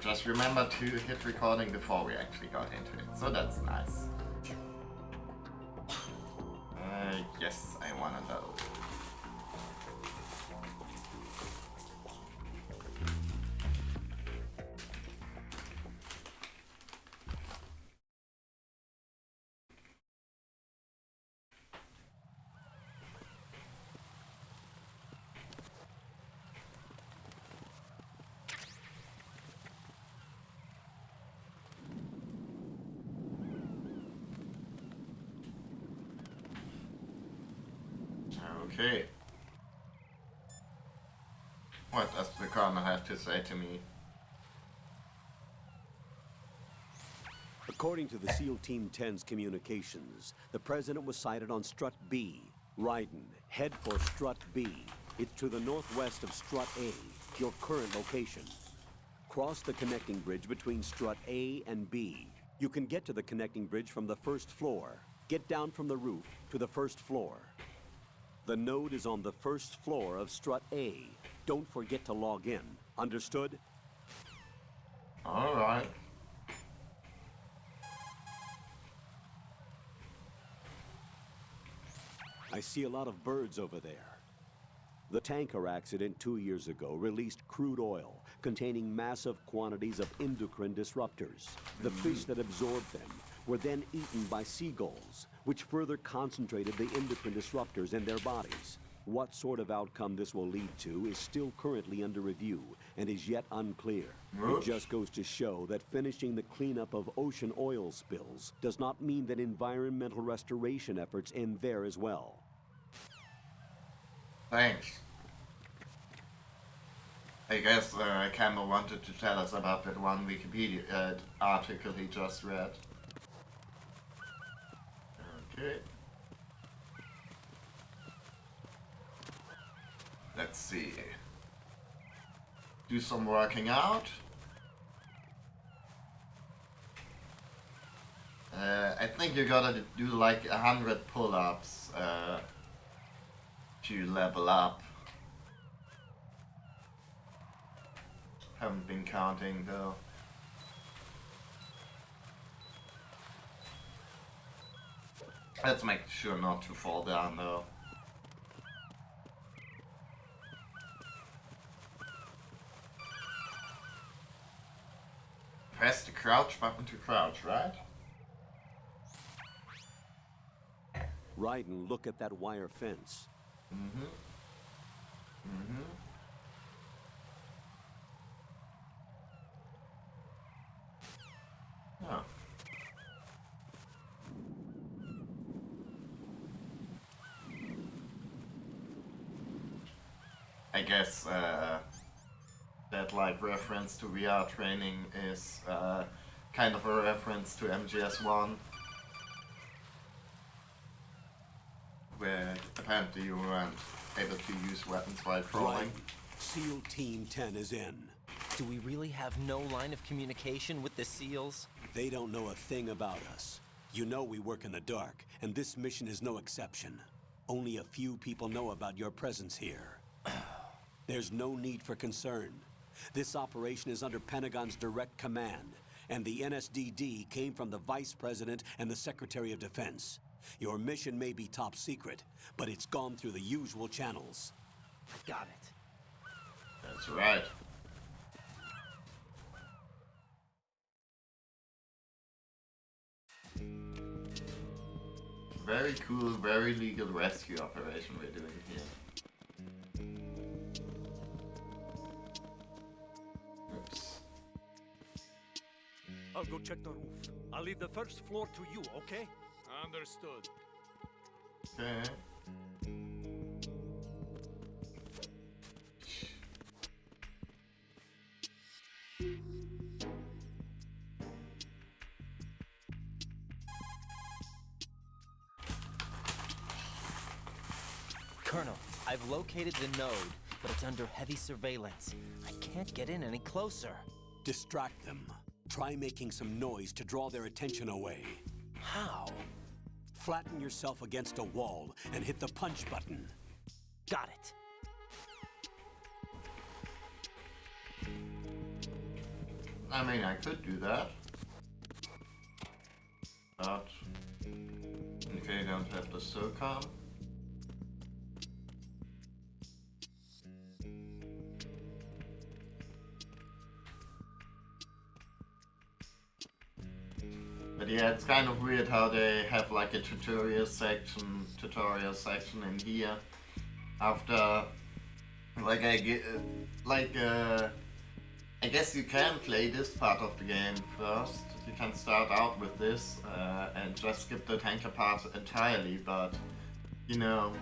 just remembered to hit recording before we actually got into it, so that's nice. Yes, I wanna know. Okay. What does the colonel have to say to me? According to the SEAL Team 10's communications, the president was sighted on Strut B. Ryden, head for Strut B. It's to the northwest of Strut A, your current location. Cross the connecting bridge between Strut A and B. You can get to the connecting bridge from the first floor. Get down from the roof to the first floor. The node is on the first floor of Strut A. Don't forget to log in. Understood? All right. I see a lot of birds over there. The tanker accident 2 years ago released crude oil containing massive quantities of endocrine disruptors. The fish that absorbed them were then eaten by seagulls, which further concentrated the endocrine disruptors in their bodies. What sort of outcome this will lead to is still currently under review and is yet unclear. It just goes to show that finishing the cleanup of ocean oil spills does not mean that environmental restoration efforts end there as well. Thanks. I guess Campbell wanted to tell us about that one Wikipedia article he just read. Okay. Let's see. Do some working out. I think you gotta do like 100 pull-ups to level up. Haven't been counting though. Let's make sure not to fall down though. Press the crouch button to crouch, right? Ryden, look at that wire fence. Oh. I guess that like reference to VR training is kind of a reference to MGS1, where apparently you weren't able to use weapons while crawling. SEAL Team 10 is in. Do we really have no line of communication with the SEALs? They don't know a thing about us. You know we work in the dark, and this mission is no exception. Only a few people know about your presence here. There's no need for concern. This operation is under Pentagon's direct command, and the NSDD came from the Vice President and the Secretary of Defense. Your mission may be top secret, but it's gone through the usual channels. Got it. That's right. Very cool, very legal rescue operation we're doing here. Oops. I'll go check the roof. I'll leave the first floor to you, okay? Understood. Okay. Colonel, I've located the node, but it's under heavy surveillance. I can't get in any closer. Distract them. Try making some noise to draw their attention away. How? Flatten yourself against a wall and hit the punch button. Got it. I mean, I could do that. But... Okay, don't have the SOCOM. But yeah, it's kind of weird how they have like a tutorial section in here. After, like I guess you can play this part of the game first. You can start out with this and just skip the tanker part entirely, but you know,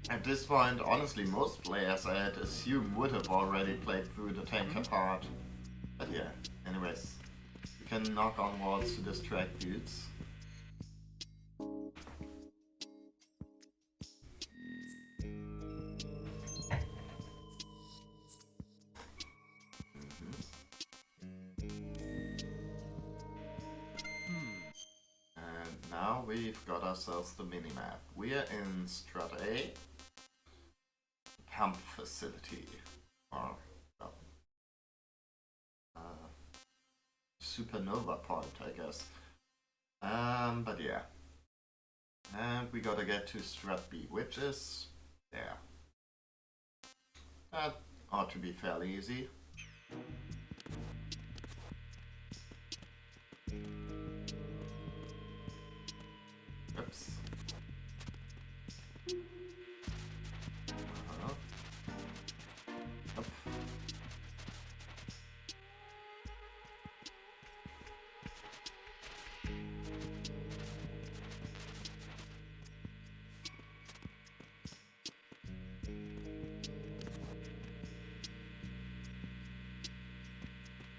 at this point, honestly, most players I'd assume would have already played through the tanker part. But yeah, anyways, you can knock on walls to distract dudes. Now we've got ourselves the minimap. We're in Strat A, pump facility, or supernova point, I guess. But yeah, and we gotta get to Strat B, which is there. That ought to be fairly easy. Oops. Up.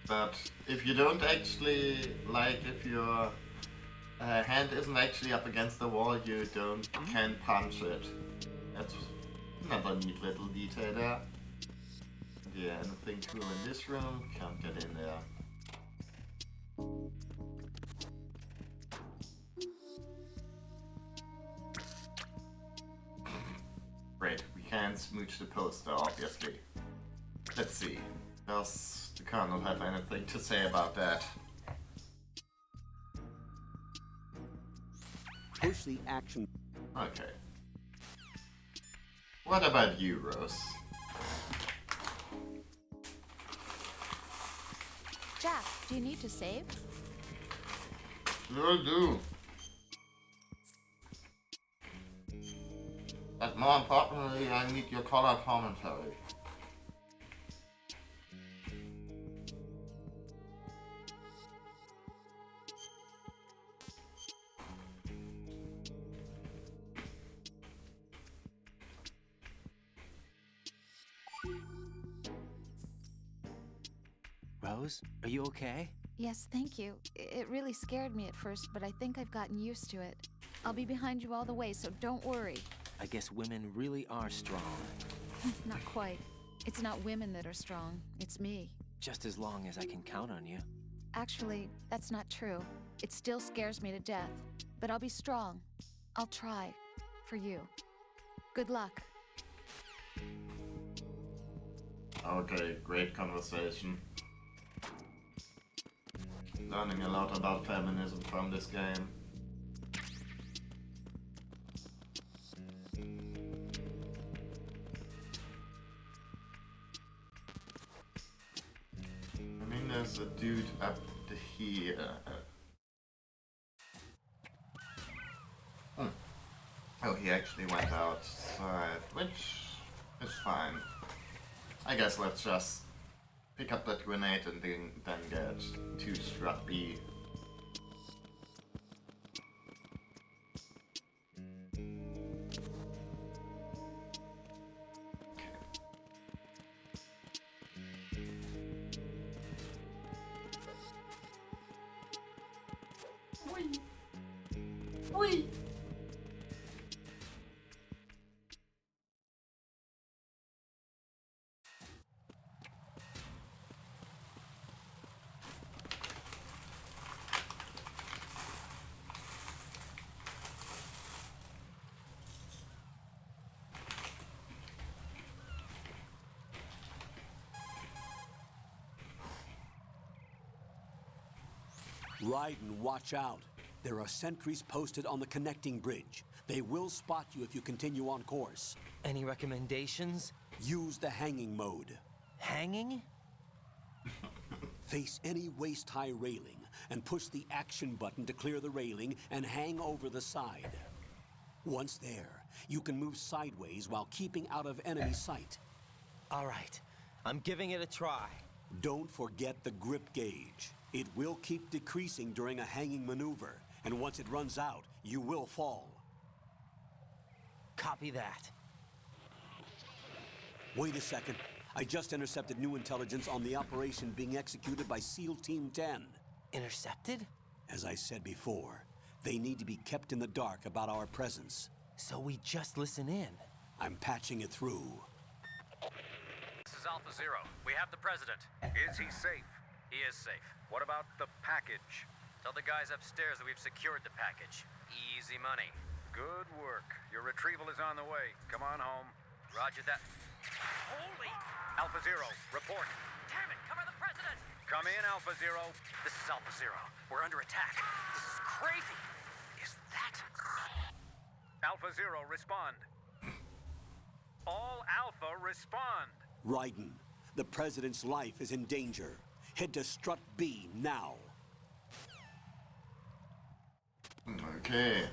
But if you don't actually, like, if your hand isn't actually up against the wall, you can't punch it. That's another neat little detail there. Yeah, anything cool in this room? Can't get in there. Great, we can't smooch the poster, obviously. Let's see. Does the Colonel have anything to say about that? Push the action. Okay. What about you, Rose? Jack, do you need to save? Sure do. But more importantly, I need your color commentary. Rose, are you okay? Yes, thank you. It really scared me at first, but I think I've gotten used to it. I'll be behind you all the way, so don't worry. I guess women really are strong. Not quite. It's not women that are strong, it's me. Just as long as I can count on you. Actually, that's not true. It still scares me to death. But I'll be strong. I'll try. For you. Good luck. Okay, great conversation. Learning a lot about feminism from this game. I mean, there's a dude up here. Oh, he actually went outside, which is fine. I guess let's just pick up that grenade and then get to Strat B. Whee! Raiden, watch out. There are sentries posted on the connecting bridge. They will spot you if you continue on course. Any recommendations? Use the hanging mode. Hanging? Face any waist-high railing and push the action button to clear the railing and hang over the side. Once there, you can move sideways while keeping out of enemy sight. All right, I'm giving it a try. Don't forget the grip gauge. It will keep decreasing during a hanging maneuver, and once it runs out, you will fall. Copy that. Wait a second. I just intercepted new intelligence on the operation being executed by SEAL Team 10. Intercepted? As I said before, they need to be kept in the dark about our presence. So we just listen in. I'm patching it through. This is Alpha Zero. We have the president. Is he safe? He is safe. What about the package? Tell the guys upstairs that we've secured the package. Easy money. Good work. Your retrieval is on the way. Come on home. Roger that. Holy! Alpha Zero, report. Damn it! Cover the president! Come in, Alpha Zero. This is Alpha Zero. We're under attack. This is crazy. Is that... Alpha Zero, respond. All Alpha, respond. Raiden, the President's life is in danger. Head to Strut B now. Okay.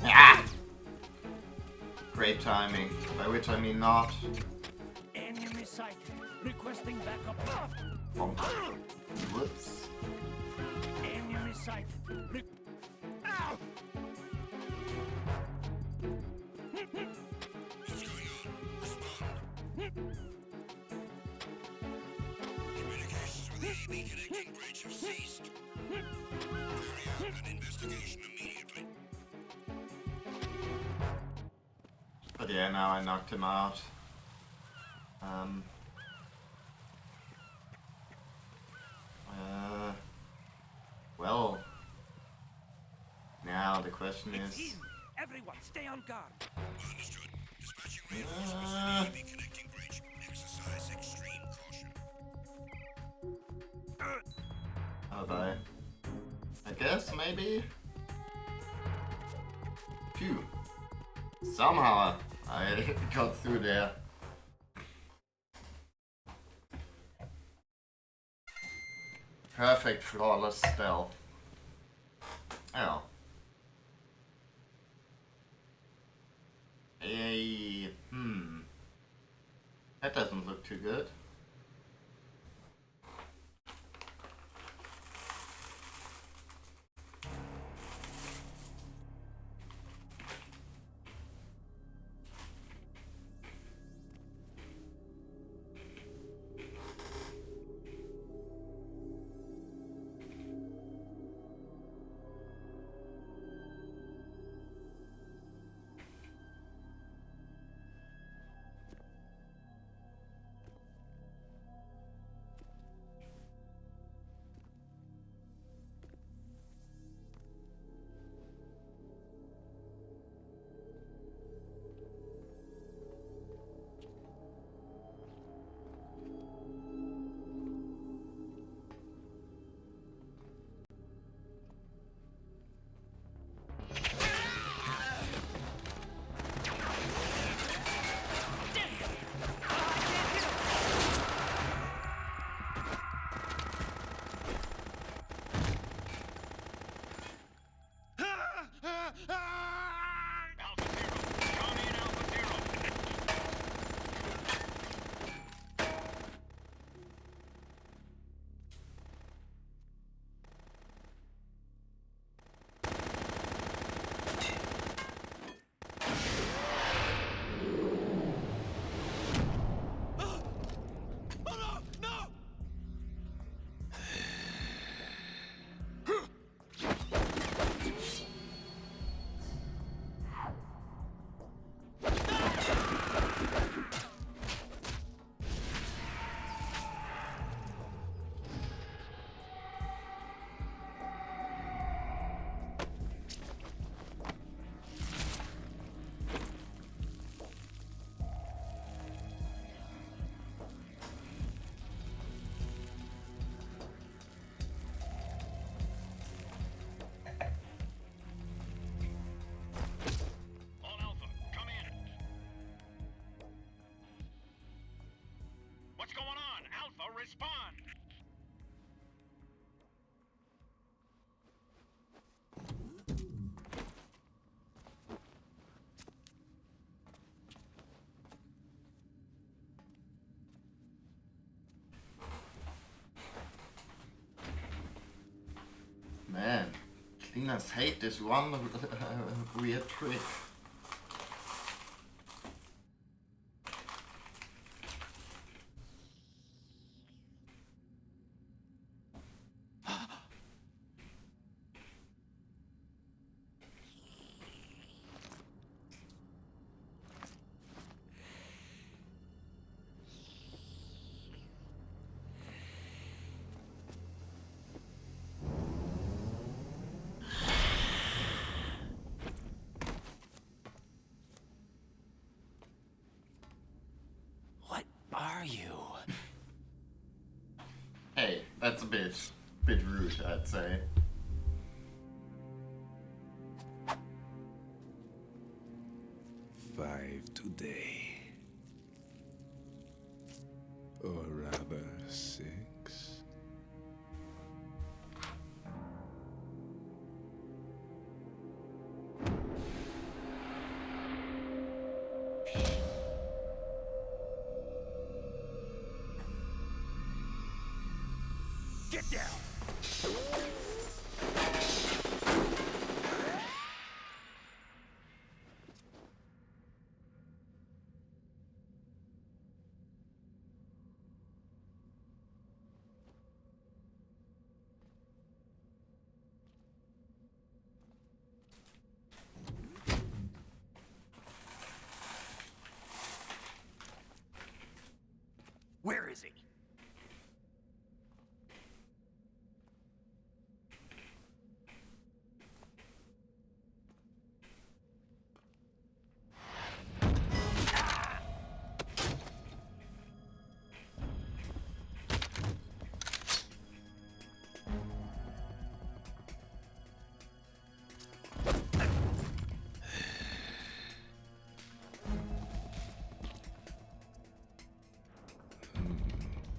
Ah! Great timing, by which I mean not. Enemy sighted. Requesting backup. Bonk. Whoops. Enemy sighted. Ow! Communications with the EB connecting bridge have ceased. Carry out an investigation immediately. But yeah, now I knocked him out. Well, now the question It's is, him. Everyone, stay on guard. Understood. Dispatching reinforcements to the EB connecting bridge. Exercise extreme caution. how about I guess maybe. Phew. Somehow I got through there. Perfect flawless stealth. Oh. That doesn't look too good. respond! Man, cleaners hate this one weird trick. What are you? Hey, that's a bit rude, I'd say. Five today. Or rather, 6. Get down! Where is he?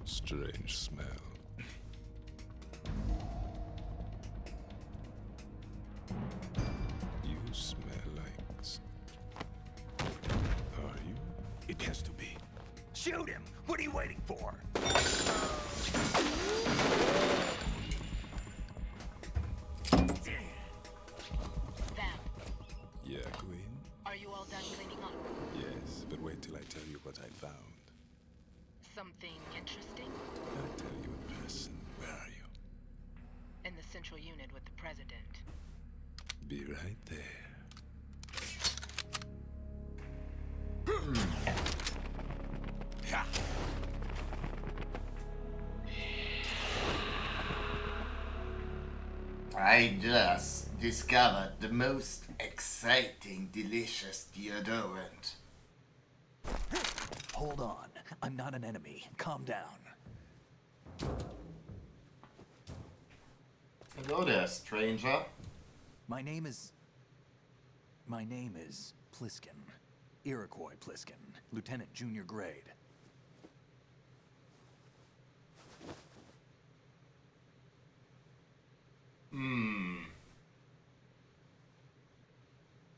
Strange smell. You smell like... Are you? It has to be. Shoot him! What are you waiting for? Val, Yeah, Queen? are you all done cleaning up? Yes, but wait till I tell you what I found. Something interesting? I'll tell you in person. Where are you? In the central unit with the president. Be right there. I just discovered the most exciting, delicious deodorant. Hold on. I'm not an enemy. Calm down. Hello there, stranger. My name is Pliskin. Iroquois Pliskin. Lieutenant Junior Grade.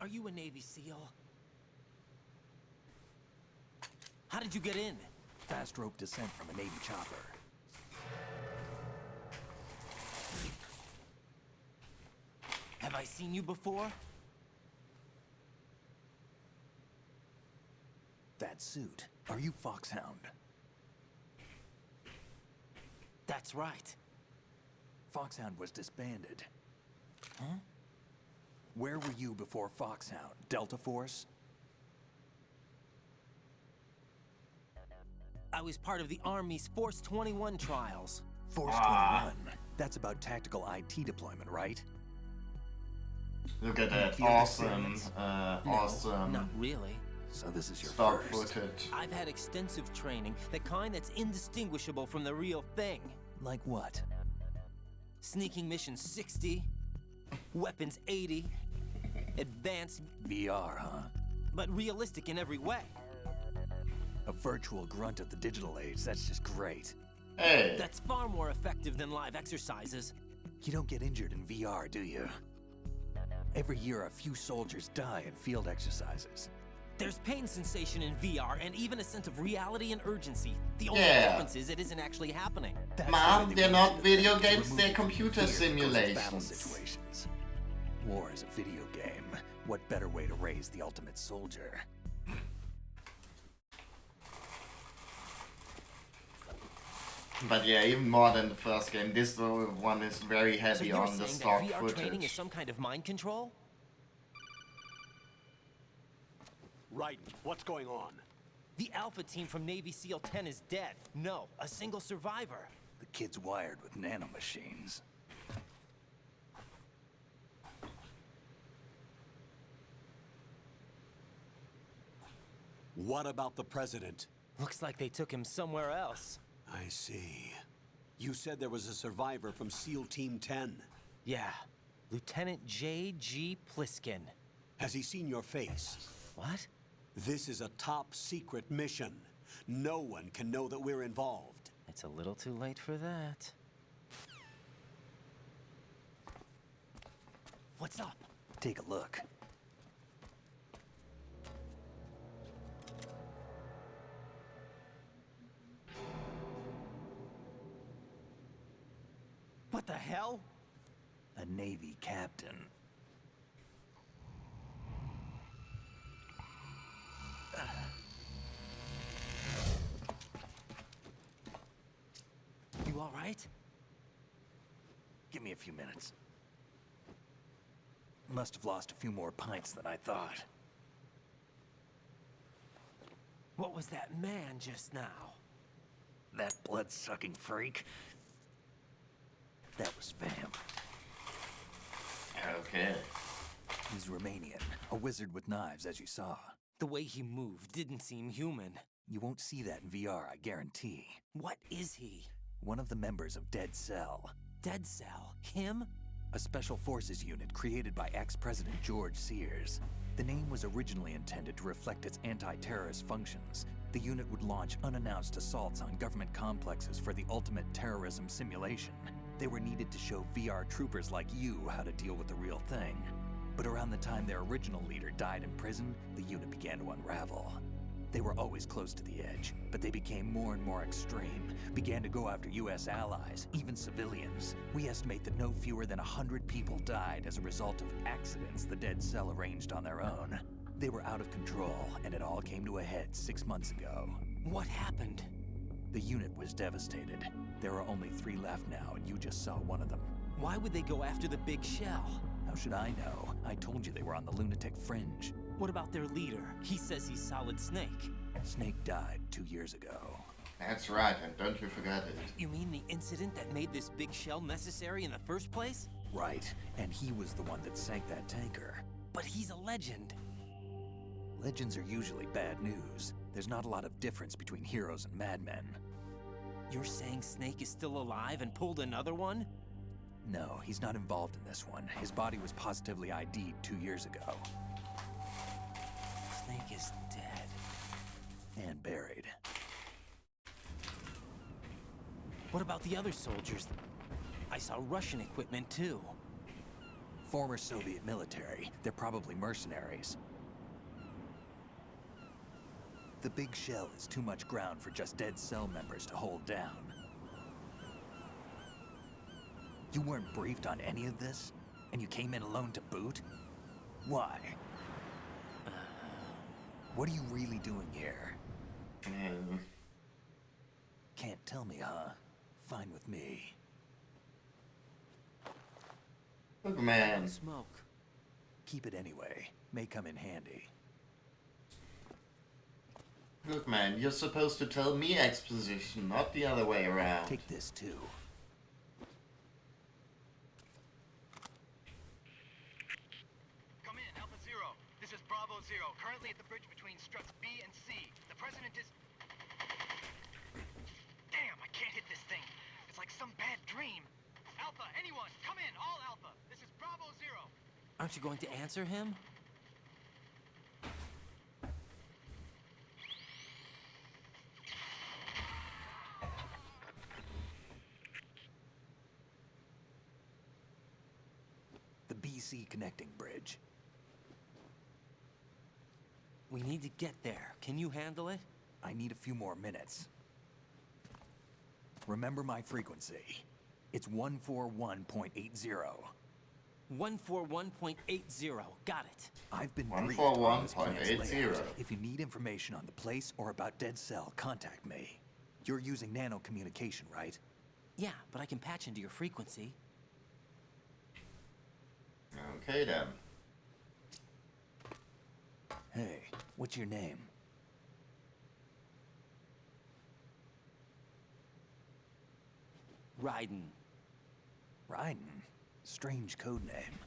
Are you a Navy SEAL? How did you get in? Fast rope descent from a Navy chopper. Have I seen you before? That suit. Are you Foxhound? That's right. Foxhound was disbanded. Huh? Where were you before Foxhound? Delta Force? I was part of the Army's Force 21 trials. Force 21. That's about tactical IT deployment, right? Look at that Field awesome, experience? awesome Not really. So this is your stock first. footage. I've had extensive training, the kind that's indistinguishable from the real thing. Like what? Sneaking mission 60, weapons 80, advanced, VR, huh? but realistic in every way. A virtual grunt of the digital age. That's just great. Hey. That's far more effective than live exercises. You don't get injured in VR, do you? Every year, a few soldiers die in field exercises. There's pain sensation in VR and even a sense of reality and urgency. The only Yeah. difference is it isn't actually happening. That's the Mom, way they're they not use video to games, remove they're the computer fear that goes with battle simulations. situations. War is a video game. What better way to raise the ultimate soldier? But yeah, even more than the first game, this one is very So heavy you're on the saying stock that VR training is footage. some kind of mind control? Right. What's going on? The Alpha team from Navy SEAL 10 is dead. No, a single survivor. The kid's wired with nanomachines. What about the president? Looks like they took him somewhere else. I see. You said there was a survivor from SEAL Team 10. Yeah, Lieutenant J.G. Pliskin. Has he seen your face? What? This is a top secret mission. No one can know that we're involved. It's a little too late for that. What's up? Take a look. What the hell? A Navy captain. You all right? Give me a few minutes. Must have lost a few more pints than I thought. What was that man just now? That blood-sucking freak? That was Vamp. Okay. He's Romanian, a wizard with knives, as you saw. The way he moved didn't seem human. You won't see that in VR, I guarantee. What is he? One of the members of Dead Cell. Dead Cell? Him? A special forces unit created by ex-President George Sears. The name was originally intended to reflect its anti-terrorist functions. The unit would launch unannounced assaults on government complexes for the ultimate terrorism simulation. They were needed to show VR troopers like you how to deal with the real thing. But around the time their original leader died in prison, the unit began to unravel. They were always close to the edge, but they became more and more extreme, began to go after US allies, even civilians. We estimate that no fewer than 100 people died as a result of accidents the Dead Cell arranged on their own. They were out of control, and it all came to a head 6 months ago. What happened? The unit was devastated. There are only 3 left now, and you just saw one of them. Why would they go after the big shell? How should I know? I told you they were on the lunatic fringe. What about their leader? He says he's Solid Snake. Snake died 2 years ago. That's right, and don't you forget it. You mean the incident that made this big shell necessary in the first place? Right, and he was the one that sank that tanker. But he's a legend. Legends are usually bad news. There's not a lot of difference between heroes and madmen. You're saying Snake is still alive and pulled another one? No, he's not involved in this one. His body was positively ID'd 2 years ago. Snake is dead. And buried. What about the other soldiers? I saw Russian equipment too. Former Soviet military. They're probably mercenaries. The big shell is too much ground for just Dead Cell members to hold down. You weren't briefed on any of this? And you came in alone to boot? Why? What are you really doing here? Can't tell me, huh? Fine with me. Look, man. Smoke. Keep it anyway. May come in handy. Look, man, you're supposed to tell me exposition, not the other way around. Take this too. Come in, Alpha Zero. This is Bravo Zero, currently at the bridge between struts B and C. The president is... Damn, I can't hit this thing. It's like some bad dream. Alpha, anyone, come in, all Alpha. This is Bravo Zero. Aren't you going to answer him? BC connecting bridge. We need to get there. Can you handle it? I need a few more minutes. Remember my frequency. It's 141.80. 141.80. Got it. I've been briefed on this plan's 141.80. layout. If you need information on the place or about Dead Cell, contact me. You're using nano communication, right? Yeah, but I can patch into your frequency. Okay then. Hey, what's your name? Raiden. Raiden. Strange code name.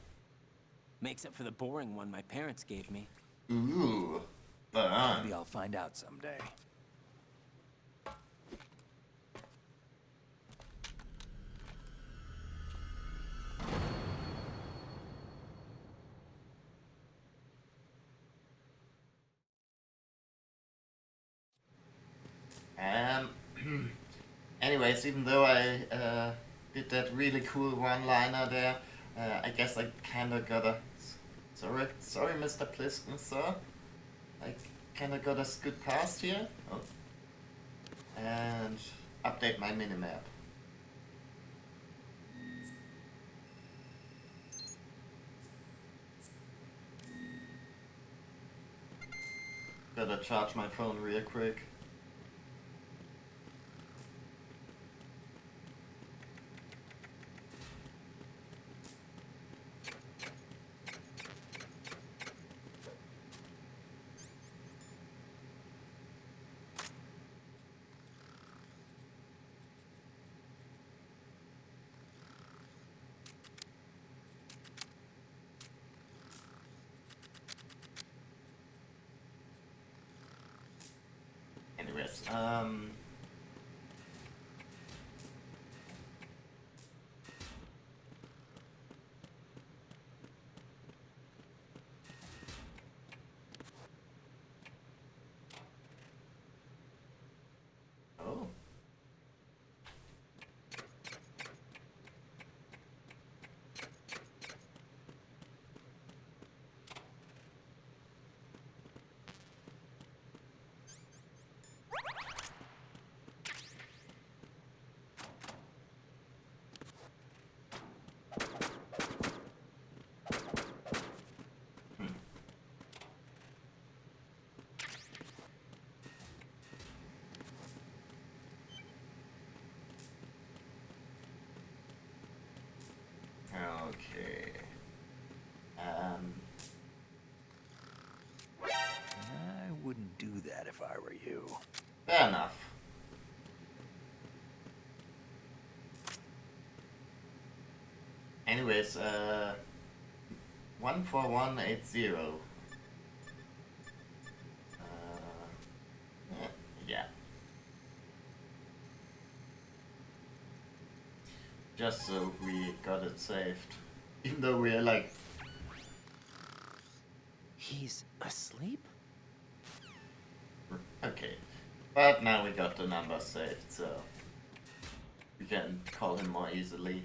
Makes up for the boring one my parents gave me. Ooh. Maybe I'll find out someday. Anyways, even though I did that really cool one-liner there, I guess I kinda gotta... Sorry, Mr. Pliskin, sir. I kinda gotta scoot past here. Oh. And update my minimap. Gotta charge my phone real quick. Anyways, oh. Okay. I wouldn't do that if I were you. Fair enough. Anyways, 14180. Yeah. Just so we got it saved. Even though we're like... He's asleep? Okay. But now we got the number saved, so... we can call him more easily.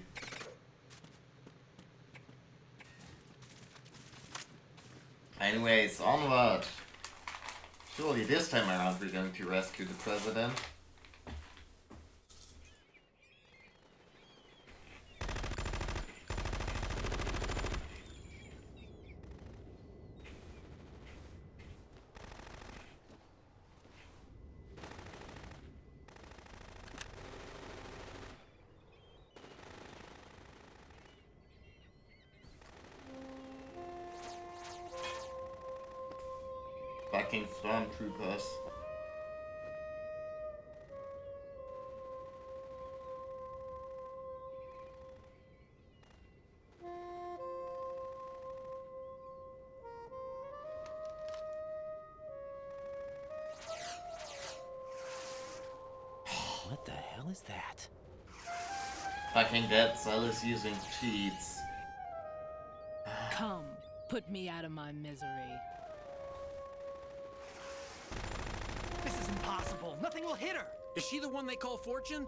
Anyways, onward! Surely this time around we're going to rescue the president. Fucking stormtroopers. What the hell is that? Fucking Dead Cell is using cheats. Come, put me out of my misery. This is impossible. Nothing will hit her. Is she the one they call Fortune?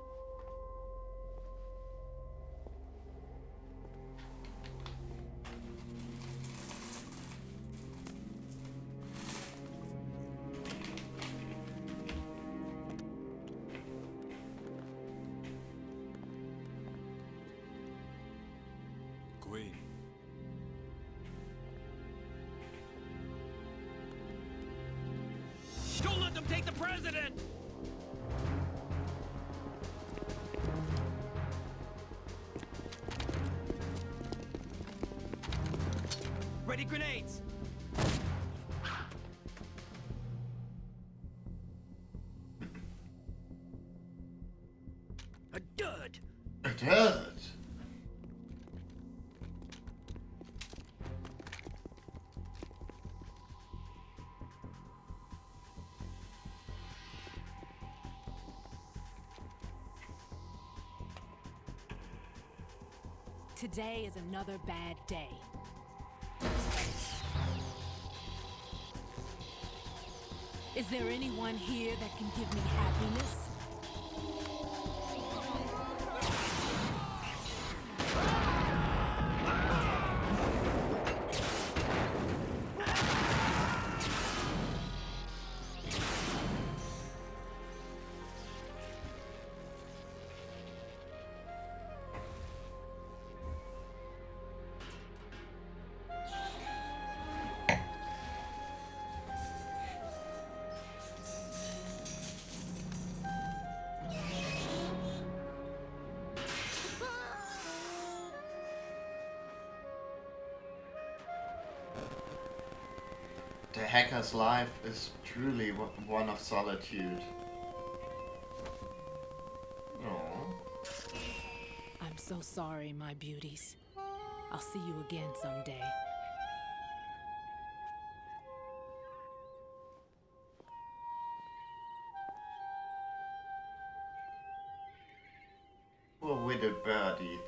we? Don't let them take the president! Ready grenades! A dud! A dud! Today is another bad day. Is there anyone here that can give me happiness? The hacker's life is truly one of solitude. Oh. I'm so sorry, my beauties. I'll see you again someday. Poor widowed birdies.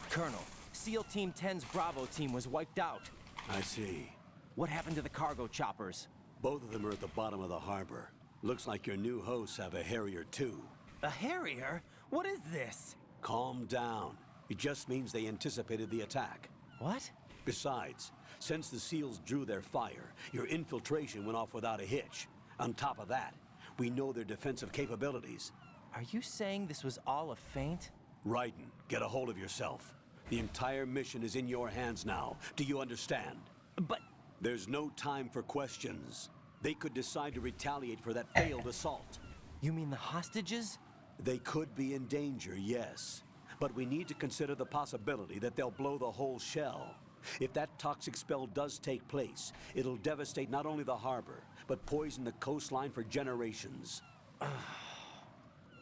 Colonel, SEAL Team 10's Bravo team was wiped out. I see. What happened to the cargo choppers? Both of them are at the bottom of the harbor. Looks like your new hosts have a Harrier too. A Harrier? What is this? Calm down. It just means they anticipated the attack. What? Besides, since the SEALs drew their fire, your infiltration went off without a hitch. On top of that, we know their defensive capabilities. Are you saying this was all a feint? Raiden, get a hold of yourself. The entire mission is in your hands now. Do you understand? But... There's no time for questions. They could decide to retaliate for that failed assault. You mean the hostages? They could be in danger, yes. But we need to consider the possibility that they'll blow the whole shell. If that toxic spell does take place, it'll devastate not only the harbor, but poison the coastline for generations.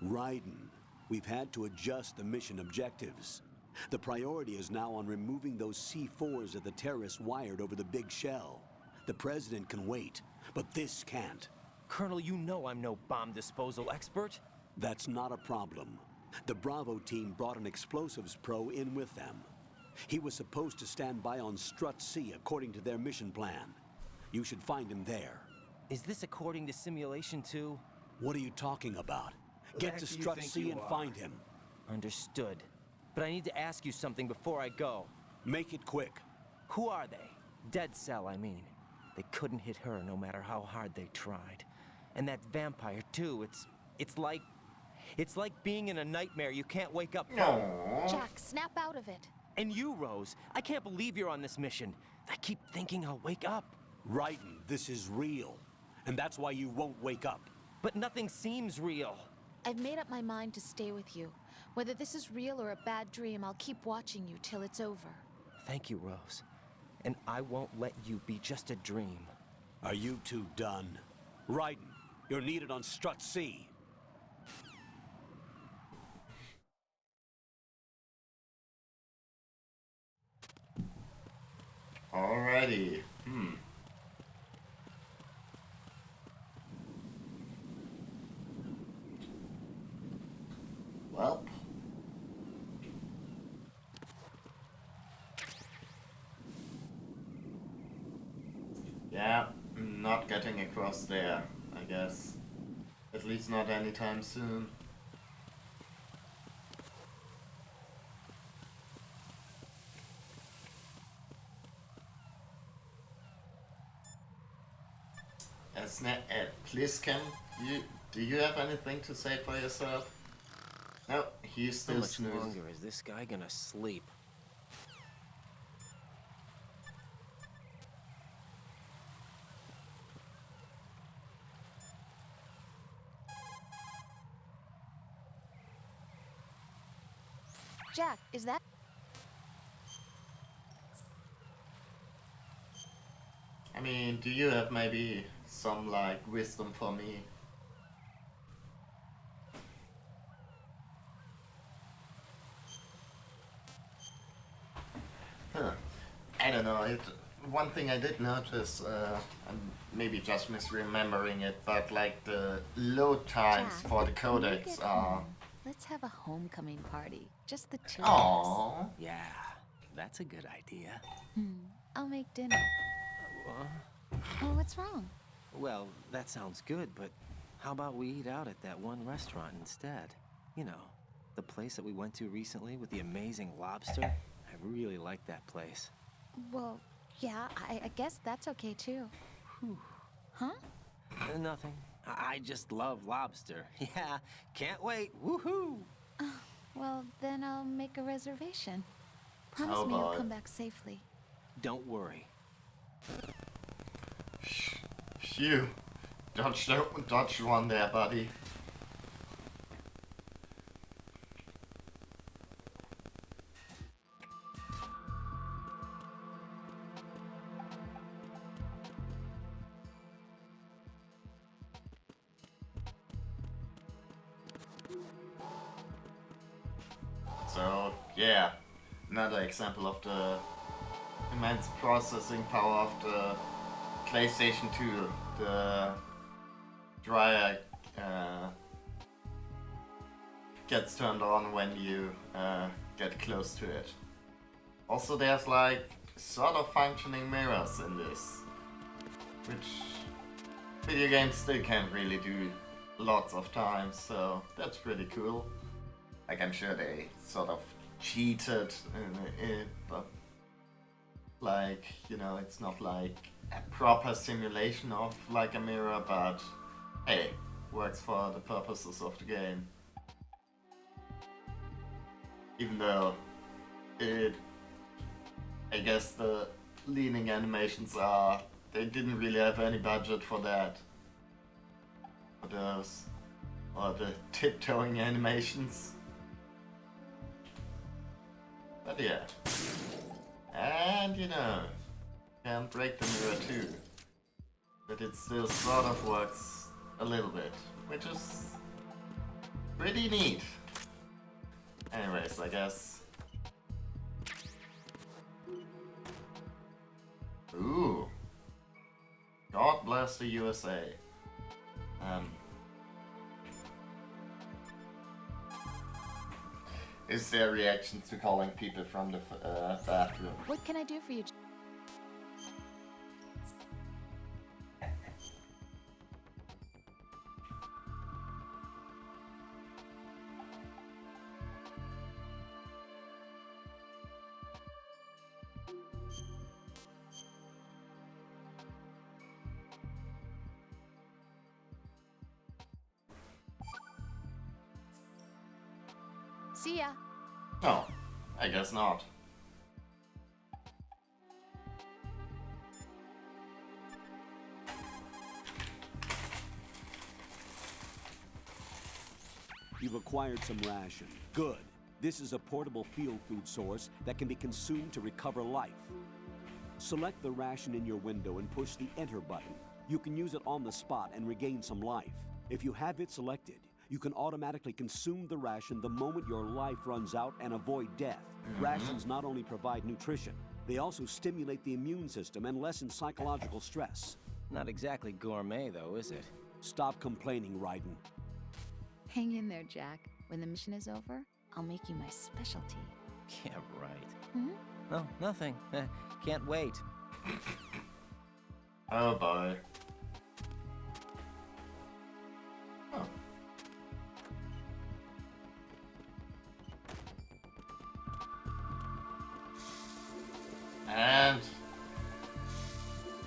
Raiden, we've had to adjust the mission objectives. The priority is now on removing those C4s that the terrorists wired over the big shell. The president can wait, but this can't. Colonel, you know I'm no bomb disposal expert. That's not a problem. The Bravo team brought an explosives pro in with them. He was supposed to stand by on Strut C according to their mission plan. You should find him there. Is this according to Simulation 2? What are you talking about? Get to Strut C and find him. Understood. But I need to ask you something before I go. Make it quick. Who are they? Dead Cell, I mean. They couldn't hit her no matter how hard they tried. And that vampire, too, it's like being in a nightmare you can't wake up from. No. Jack, snap out of it. And you, Rose, I can't believe you're on this mission. I keep thinking I'll wake up. Raiden, this is real. And that's why you won't wake up. But nothing seems real. I've made up my mind to stay with you. Whether this is real or a bad dream, I'll keep watching you till it's over. Thank you, Rose. And I won't let you be just a dream. Are you two done? Raiden, you're needed on Strut C. Alrighty. Well. Yeah, not getting across there, I guess. At least not anytime soon. Please, Ken, do you have anything to say for yourself? No, he's How still much snoozing. longer is this guy gonna sleep? Jack, is that? I mean, do you have maybe some, like, wisdom for me? Huh. I don't know. One thing I did notice, I'm maybe just misremembering it, but like the load times Jack, for the when you codecs get are. home, let's have a homecoming party. Just the two of us. Aww. Yeah, that's a good idea. I'll make dinner. Oh, what's wrong? Well, that sounds good, but how about we eat out at that one restaurant instead? You know, the place that we went to recently with the amazing lobster? I really like that place. Well, yeah, I guess that's okay too. Huh? Nothing. I just love lobster. Yeah, can't wait. Woohoo! Well, then I'll make a reservation. Promise Oh, me you'll boy. come back safely. Don't worry. Phew. Dodged one there, buddy. So, yeah, another example of the immense processing power of the PlayStation 2. The dryer gets turned on when you get close to it. Also, there's like sort of functioning mirrors in this, which video games still can't really do lots of times, so that's pretty cool. Like, I'm sure they sort of cheated in it, but like, you know, it's not like a proper simulation of like a mirror, but hey, works for the purposes of the game. Even though I guess the leaning animations they didn't really have any budget for that. For those, or the tiptoeing animations. But yeah. And you know, can't break the mirror too. But it still sort of works a little bit, which is pretty neat. Anyways, I guess. Ooh. God bless the USA. Is there reaction to calling people from the bathroom? What can I do for you? See ya. No, I guess not. You've acquired some ration. Good. This is a portable field food source that can be consumed to recover life. Select the ration in your window and push the Enter button. You can use it on the spot and regain some life. If you have it selected, you can automatically consume the ration the moment your life runs out and avoid death. Rations not only provide nutrition, they also stimulate the immune system and lessen psychological stress. Not exactly gourmet, though, is it? Stop complaining, Raiden. Hang in there, Jack. When the mission is over, I'll make you my specialty. Yeah, right. Hmm? No, nothing. Can't wait. Oh boy. Oh. And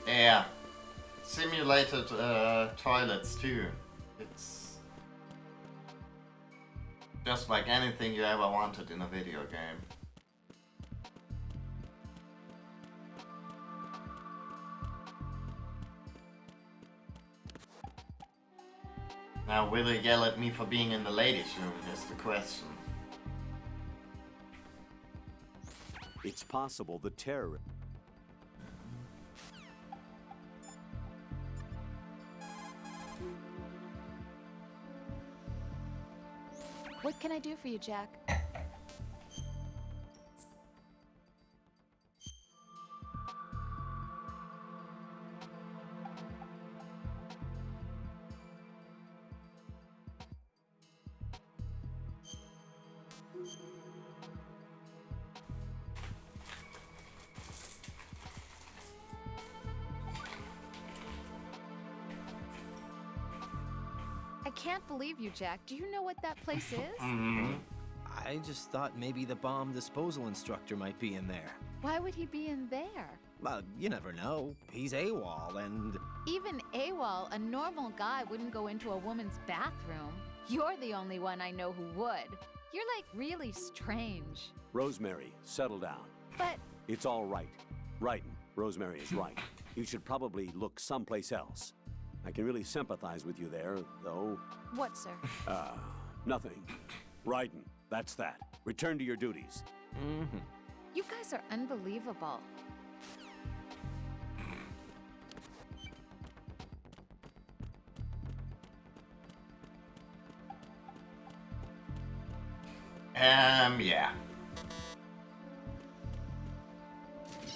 yeah, simulated toilets too. It's just like anything you ever wanted in a video game. Now, will they yell at me for being in the ladies' room is the question. It's possible the terror... What can I do for you, Jack? I can't believe you, Jack. Do you know what that place is? I just thought maybe the bomb disposal instructor might be in there. Why would he be in there? Well, you never know. He's AWOL and... Even AWOL, a normal guy wouldn't go into a woman's bathroom. You're the only one I know who would. You're like really strange. Rosemary, settle down. But It's all right. Right, Rosemary is right. You should probably look someplace else. I can really sympathize with you there, though. what, sir? Nothing. Raiden, that's that. Return to your duties. You guys are unbelievable. Yeah.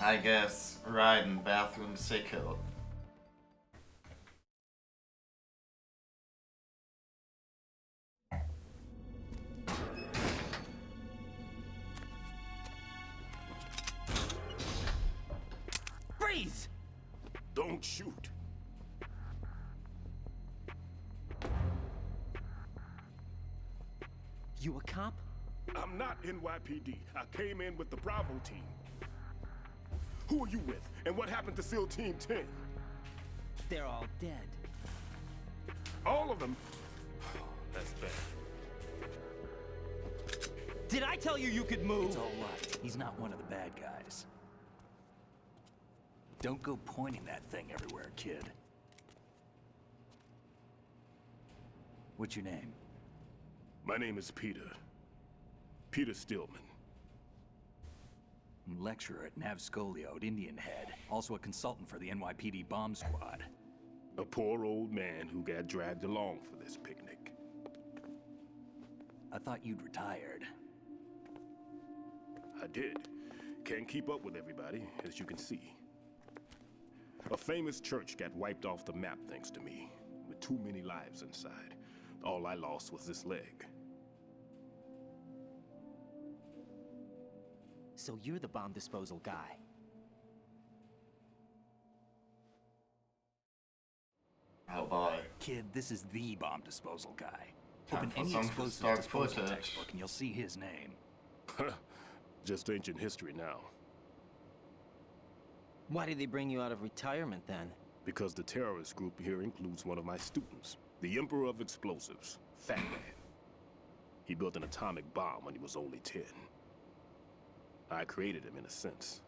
I guess Raiden bathroom sicko. Freeze! Don't shoot. You a cop? I'm not NYPD. I came in with the Bravo team. Who are you with? And what happened to SEAL Team 10? They're all dead. All of them? That's bad. Did I tell you you could move? It's all right. He's not one of the bad guys. Don't go pointing that thing everywhere, kid. What's your name? My name is Peter. Peter Stillman. I'm lecturer at Nav Scolio at Indian Head. Also a consultant for the NYPD bomb squad. A poor old man who got dragged along for this picnic. I thought you'd retired. I did. Can't keep up with everybody, as you can see. A famous church got wiped off the map thanks to me, with too many lives inside. All I lost was this leg. So you're the bomb disposal guy. Oh boy. Kid, this is the bomb disposal guy. Time Open for any some explosive stock disposal footage. textbook and you'll see his name. Just ancient history now. Why did they bring you out of retirement then? Because the terrorist group here includes one of my students, the Emperor of Explosives, Fat Man. He built an atomic bomb when he was only 10. I created him in a sense.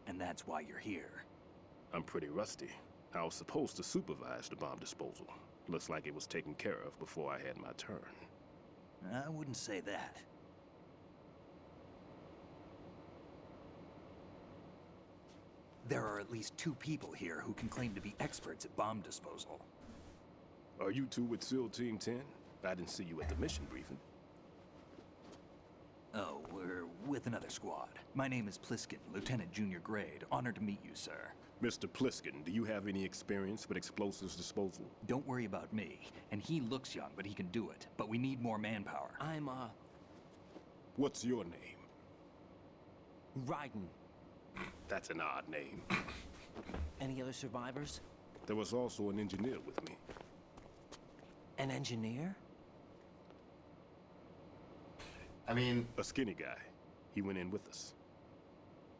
And that's why you're here. I'm pretty rusty. I was supposed to supervise the bomb disposal. Looks like it was taken care of before I had my turn. I wouldn't say that. There are at least 2 people here who can claim to be experts at bomb disposal. Are you two with SEAL Team 10? I didn't see you at the mission briefing. Oh, we're with another squad. My name is Pliskin, Lieutenant Junior Grade. Honored to meet you, sir. Mr. Pliskin, do you have any experience with explosives disposal? Don't worry about me. And he looks young, but he can do it. But we need more manpower. I'm, What's your name? Raiden. That's an odd name. Any other survivors? There was also an engineer with me. An engineer? I mean, A skinny guy. He went in with us.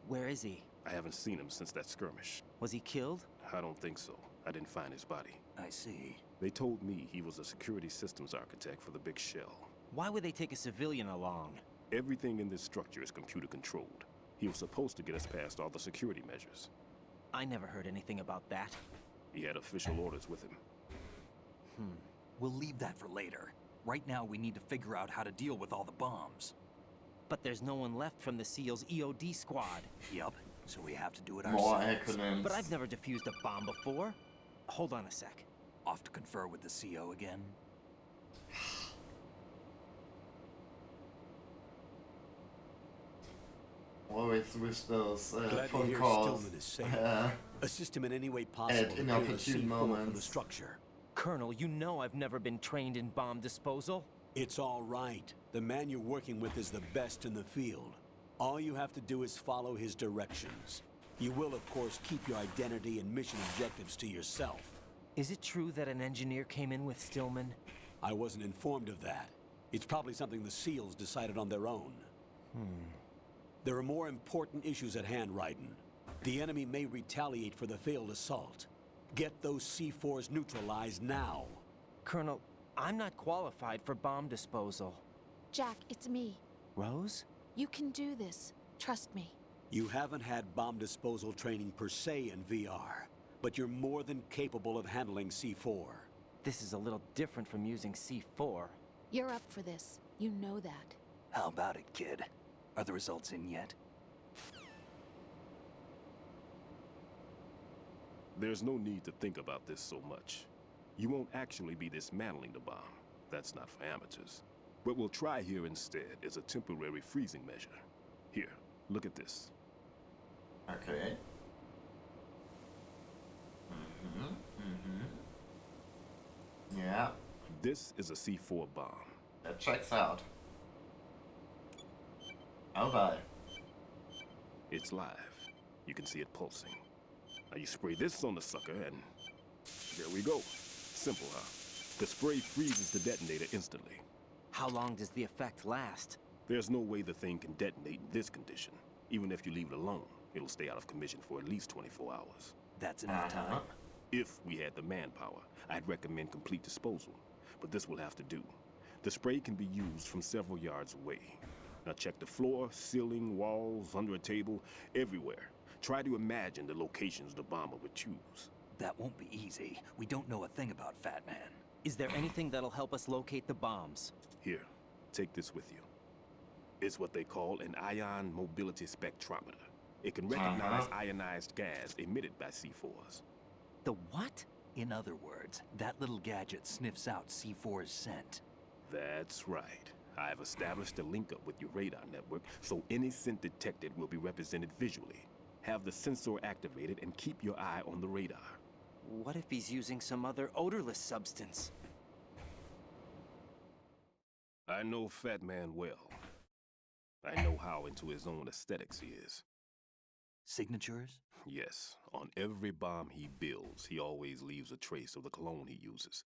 Where is he? I haven't seen him since that skirmish. Was he killed? I don't think so. I didn't find his body. I see. They told me he was a security systems architect for the big shell. Why would they take a civilian along? Everything in this structure is computer controlled. He was supposed to get us past all the security measures. I never heard anything about that. He had official orders with him. We'll leave that for later. Right now, we need to figure out how to deal with all the bombs. But there's no one left from the SEAL's EOD squad. Yup, so we have to do it More ourselves. acronyms. But I've never defused a bomb before. Hold on a sec. Off to confer with the CO again? Always with those Glad to phone hear calls Stillman is safe. uh, Assist him in any way possible at to clear the inopportune C4 from the moments. structure. Colonel, you know I've never been trained in bomb disposal. It's all right. The man you're working with is the best in the field. All you have to do is follow his directions. You will, of course, keep your identity and mission objectives to yourself. Is it true that an engineer came in with Stillman? I wasn't informed of that. It's probably something the SEALs decided on their own. There are more important issues at hand, Raiden. The enemy may retaliate for the failed assault. Get those C4s neutralized now. Colonel, I'm not qualified for bomb disposal. Jack, it's me. Rose? You can do this. Trust me. You haven't had bomb disposal training per se in VR, but you're more than capable of handling C4. This is a little different from using C4. You're up for this. You know that. How about it, kid? Are the results in yet? There's no need to think about this so much. You won't actually be dismantling the bomb. That's not for amateurs. What we'll try here instead is a temporary freezing measure. Here, look at this. Okay. Yeah, This is a C4 bomb. that checks out. Oh bye. It's live. You can see it pulsing. Now you spray this on the sucker and there we go. Simple, huh? The spray freezes the detonator instantly. How long does the effect last? There's no way the thing can detonate in this condition. Even if you leave it alone, it'll stay out of commission for at least 24 hours. That's enough time. If we had the manpower, I'd recommend complete disposal. But this will have to do. The spray can be used from several yards away. Now check the floor, ceiling, walls, under a table, everywhere. Try to imagine the locations the bomber would choose. That won't be easy. We don't know a thing about Fat Man. Is there anything that'll help us locate the bombs? Here, take this with you. It's what they call an ion mobility spectrometer. It can recognize ionized gas emitted by C4s. The what? In other words, that little gadget sniffs out C4's scent. That's right. I've established a link up with your radar network, so any scent detected will be represented visually. Have the sensor activated and keep your eye on the radar. What if he's using some other odorless substance? I know Fat Man well. I know how into his own aesthetics he is. Signatures? Yes, on every bomb he builds, he always leaves a trace of the cologne he uses.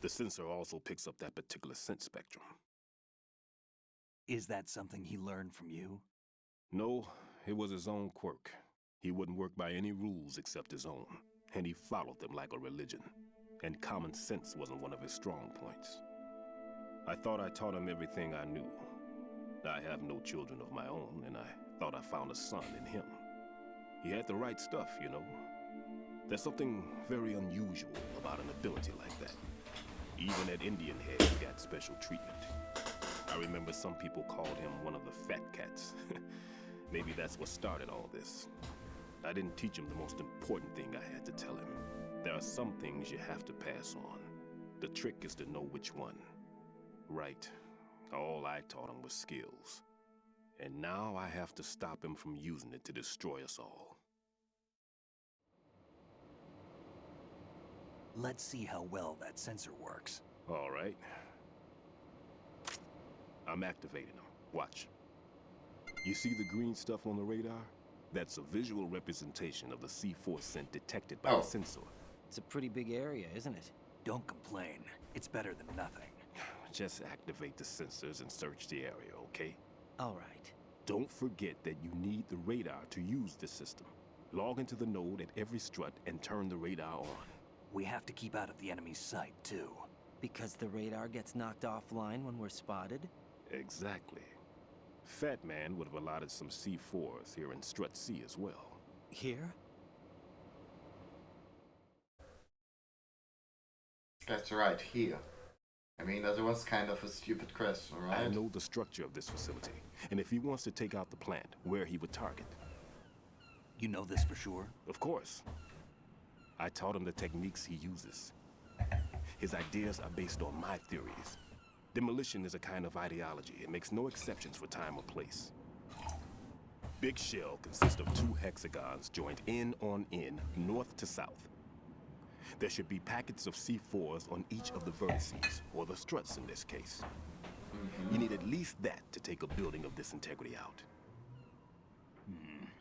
The sensor also picks up that particular scent spectrum. Is that something he learned from you? No, it was his own quirk. He wouldn't work by any rules except his own, and he followed them like a religion. And common sense wasn't one of his strong points. I thought I taught him everything I knew. I have no children of my own, and I thought I found a son in him. He had the right stuff, you know. There's something very unusual about an ability like that. Even at Indian Head, he got special treatment. I remember some people called him one of the fat cats. Maybe that's what started all this. I didn't teach him the most important thing I had to tell him. There are some things you have to pass on. The trick is to know which one. Right. All I taught him was skills. And now I have to stop him from using it to destroy us all. Let's see how well that sensor works. All right. I'm activating them. Watch. You see the green stuff on the radar? That's a visual representation of the C4 scent detected by the sensor. It's a pretty big area, isn't it? Don't complain. It's better than nothing. Just activate the sensors and search the area, okay? All right. Don't forget that you need the radar to use the system. Log into the node at every strut and turn the radar on. We have to keep out of the enemy's sight, too. Because the radar gets knocked offline when we're spotted? Exactly. Fat Man would have allotted some C4s here in Strut C as well. Here? That's right, here. I mean, that was kind of a stupid question, right? I know the structure of this facility, and if he wants to take out the plant, where he would target. You know this for sure? Of course. I taught him the techniques he uses. His ideas are based on my theories. Demolition is a kind of ideology. It makes no exceptions for time or place. Big Shell consists of 2 hexagons joined end on end, north to south. There should be packets of C4s on each of the vertices, or the struts in this case. You need at least that to take a building of this integrity out.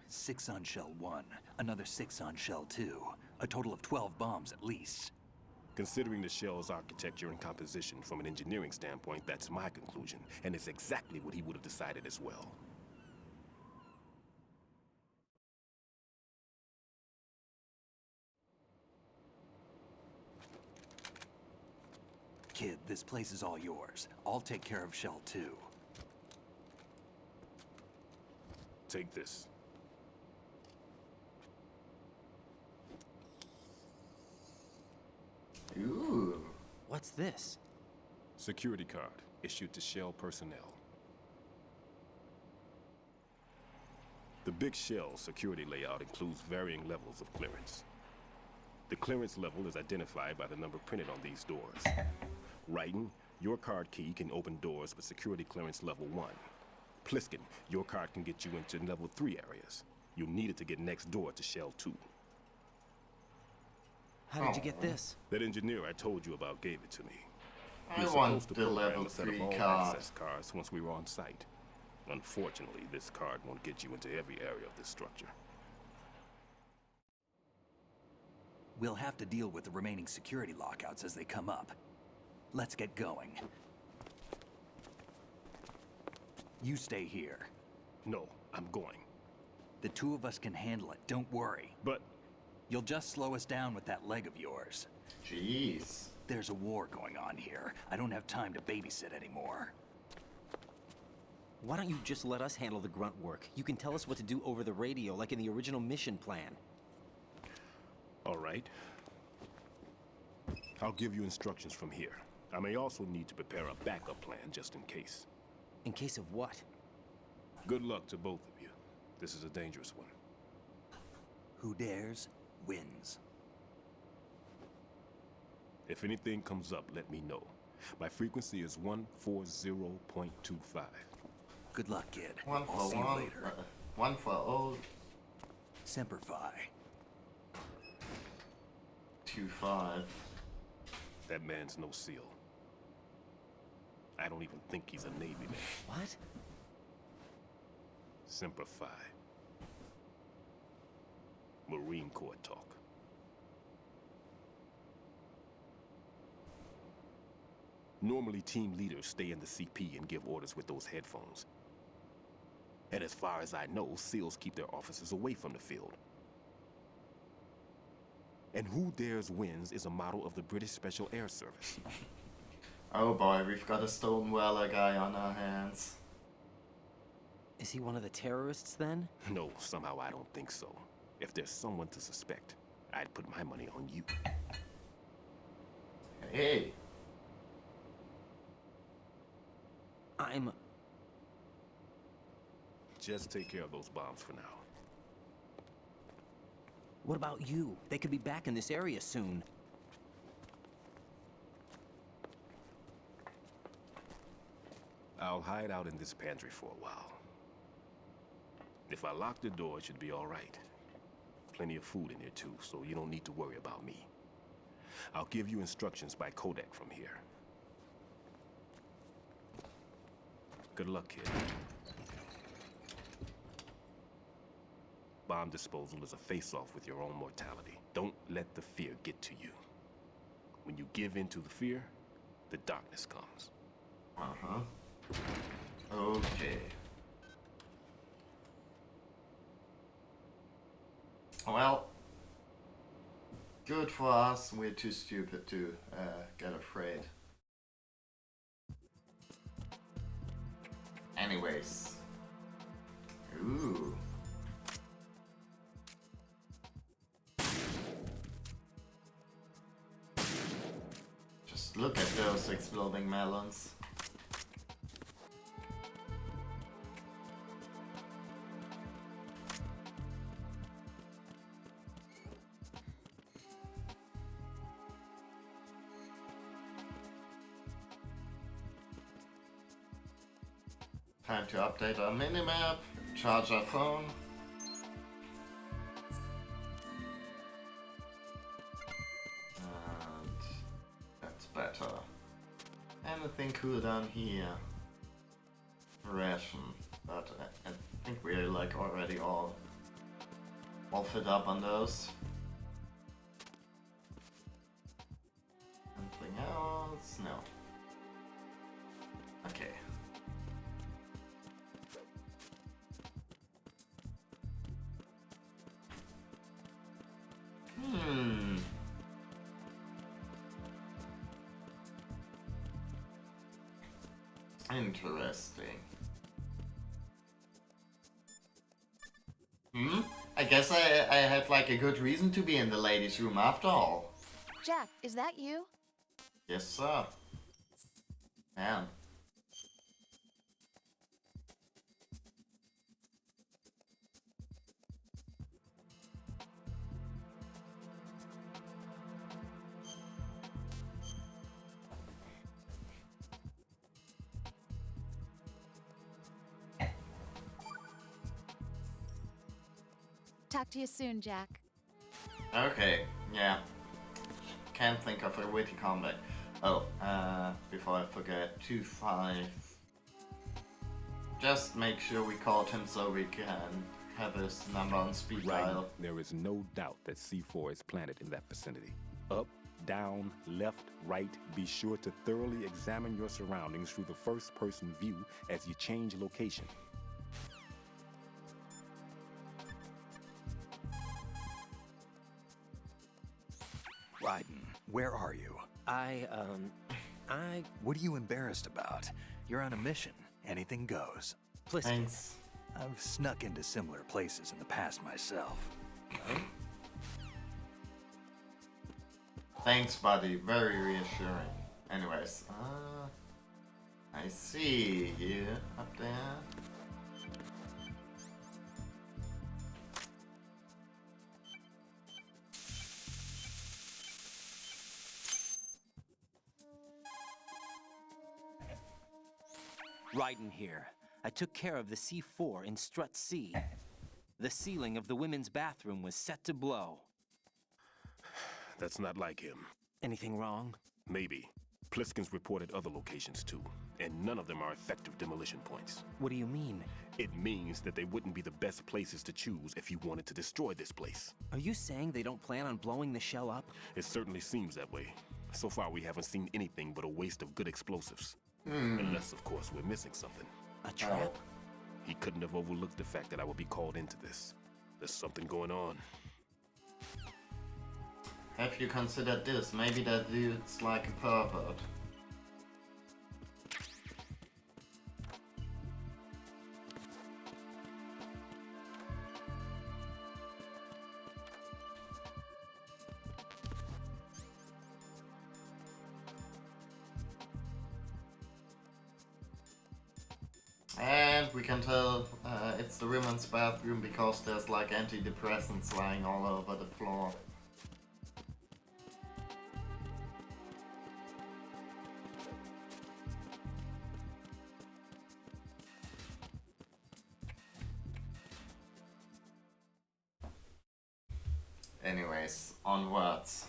6 on Shell 1, another 6 on Shell 2. A total of 12 bombs at least. Considering the shell's architecture and composition from an engineering standpoint, that's my conclusion, and it's exactly what he would have decided as well. Kid, this place is all yours. I'll take care of Shell 2. Take this. Ooh. What's this? Security card, issued to Shell personnel. The Big Shell security layout includes varying levels of clearance. The clearance level is identified by the number printed on these doors. Writing, your card key can open doors with security clearance level 1. Pliskin, your card can get you into level 3 areas. You'll need it to get next door to Shell 2. How did you get this? That engineer I told you about gave it to me. I want the level 3 card. Access cards once we were on site. Unfortunately, this card won't get you into every area of this structure. We'll have to deal with the remaining security lockouts as they come up. Let's get going. You stay here. No, I'm going. The 2 of us can handle it, don't worry. But... You'll just slow us down with that leg of yours. Jeez. There's a war going on here. I don't have time to babysit anymore. Why don't you just let us handle the grunt work? You can tell us what to do over the radio, like in the original mission plan. All right. I'll give you instructions from here. I may also need to prepare a backup plan just in case. In case of what? Good luck to both of you. This is a dangerous one. Who dares, wins. If anything comes up, let me know. My frequency is 140.25. Good luck, kid. One I'll for see you one. later. One for all. Semper Fi. 2-5. That man's no SEAL. I don't even think he's a Navy man. What? Semper Fi. Marine Corps talk. Normally, team leaders stay in the CP and give orders with those headphones. And as far as I know, SEALs keep their officers away from the field. And who dares wins is a motto of the British Special Air Service. Oh boy, we've got a Stoneweller guy on our hands. Is he one of the terrorists then? No, somehow I don't think so. If there's someone to suspect, I'd put my money on you. Hey. I'm... Just take care of those bombs for now. What about you? They could be back in this area soon. I'll hide out in this pantry for a while. If I lock the door, it should be all right. Plenty of food in here too, so you don't need to worry about me. I'll give you instructions by codec from here. Good luck, kid. Bomb disposal is a face-off with your own mortality. Don't let the fear get to you. When you give in to the fear, the darkness comes. Uh-huh. Okay. Well, good for us, we're too stupid to get afraid. Anyways. Ooh. Just look at those exploding melons. Time to update our minimap, charge our phone. And that's better. Anything cool down here? Ration, but I think we're like already all fit up on those. Anything else? No. Okay. Interesting. I guess I had like a good reason to be in the ladies' room after all. Jack, is that you? Yes, sir. Man. Talk to you soon, Jack. Okay, yeah. Can't think of a witty comeback. Oh, before I forget, 2-5. Just make sure we called him so we can have his number on speed dial. There is no doubt that C4 is planted in that vicinity. Up, down, left, right. Be sure to thoroughly examine your surroundings through the first-person view as you change location. Raiden, where are you? What are you embarrassed about? You're on a mission. Anything goes. Thanks. I've snuck into similar places in the past myself. Thanks, buddy. Very reassuring. Anyways, I see you up there. Raiden here. I took care of the C4 in Strut C. The ceiling of the women's bathroom was set to blow. That's not like him. Anything wrong? Maybe. Pliskin's reported other locations too, and none of them are effective demolition points. What do you mean? It means that they wouldn't be the best places to choose if you wanted to destroy this place. Are you saying they don't plan on blowing the shell up? It certainly seems that way. So far, we haven't seen anything but a waste of good explosives. Unless, of course, we're missing something. A trap? He couldn't have overlooked the fact that I would be called into this. There's something going on. Have you considered this? Maybe that dude's like a pervert. And we can tell it's the women's bathroom because there's like antidepressants lying all over the floor. Anyways, onwards.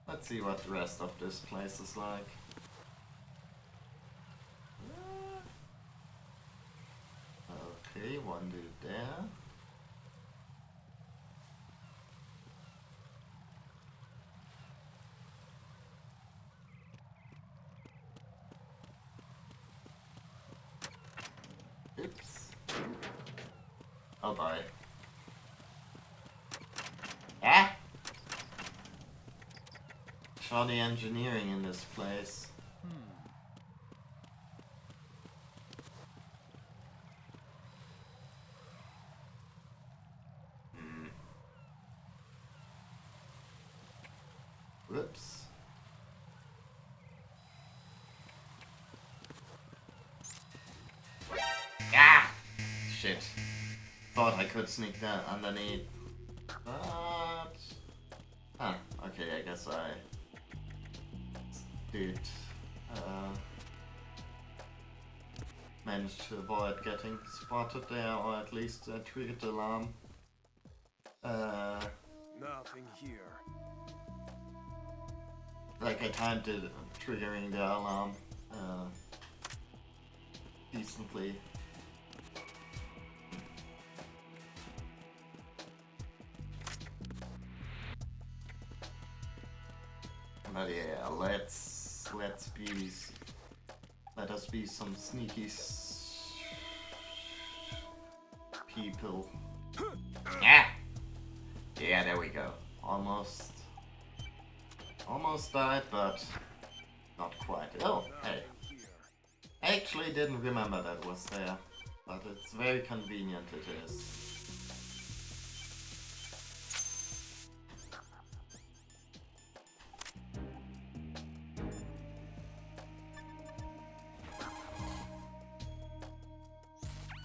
Let's see what the rest of this place is like. Okay, one dude there. Oops. Oh bye. shoddy engineering in this place. Whoops. Ah! Shit. Thought I could sneak that underneath. But... Huh, okay, I guess I did manage to avoid getting spotted there, or at least triggered the alarm. Nothing here. Like I timed it, triggering the alarm decently. But yeah, let us be some sneaky people. Yeah, yeah, there we go. Almost died, but not quite. Oh, hey. I actually didn't remember that was there, but it's very convenient it is.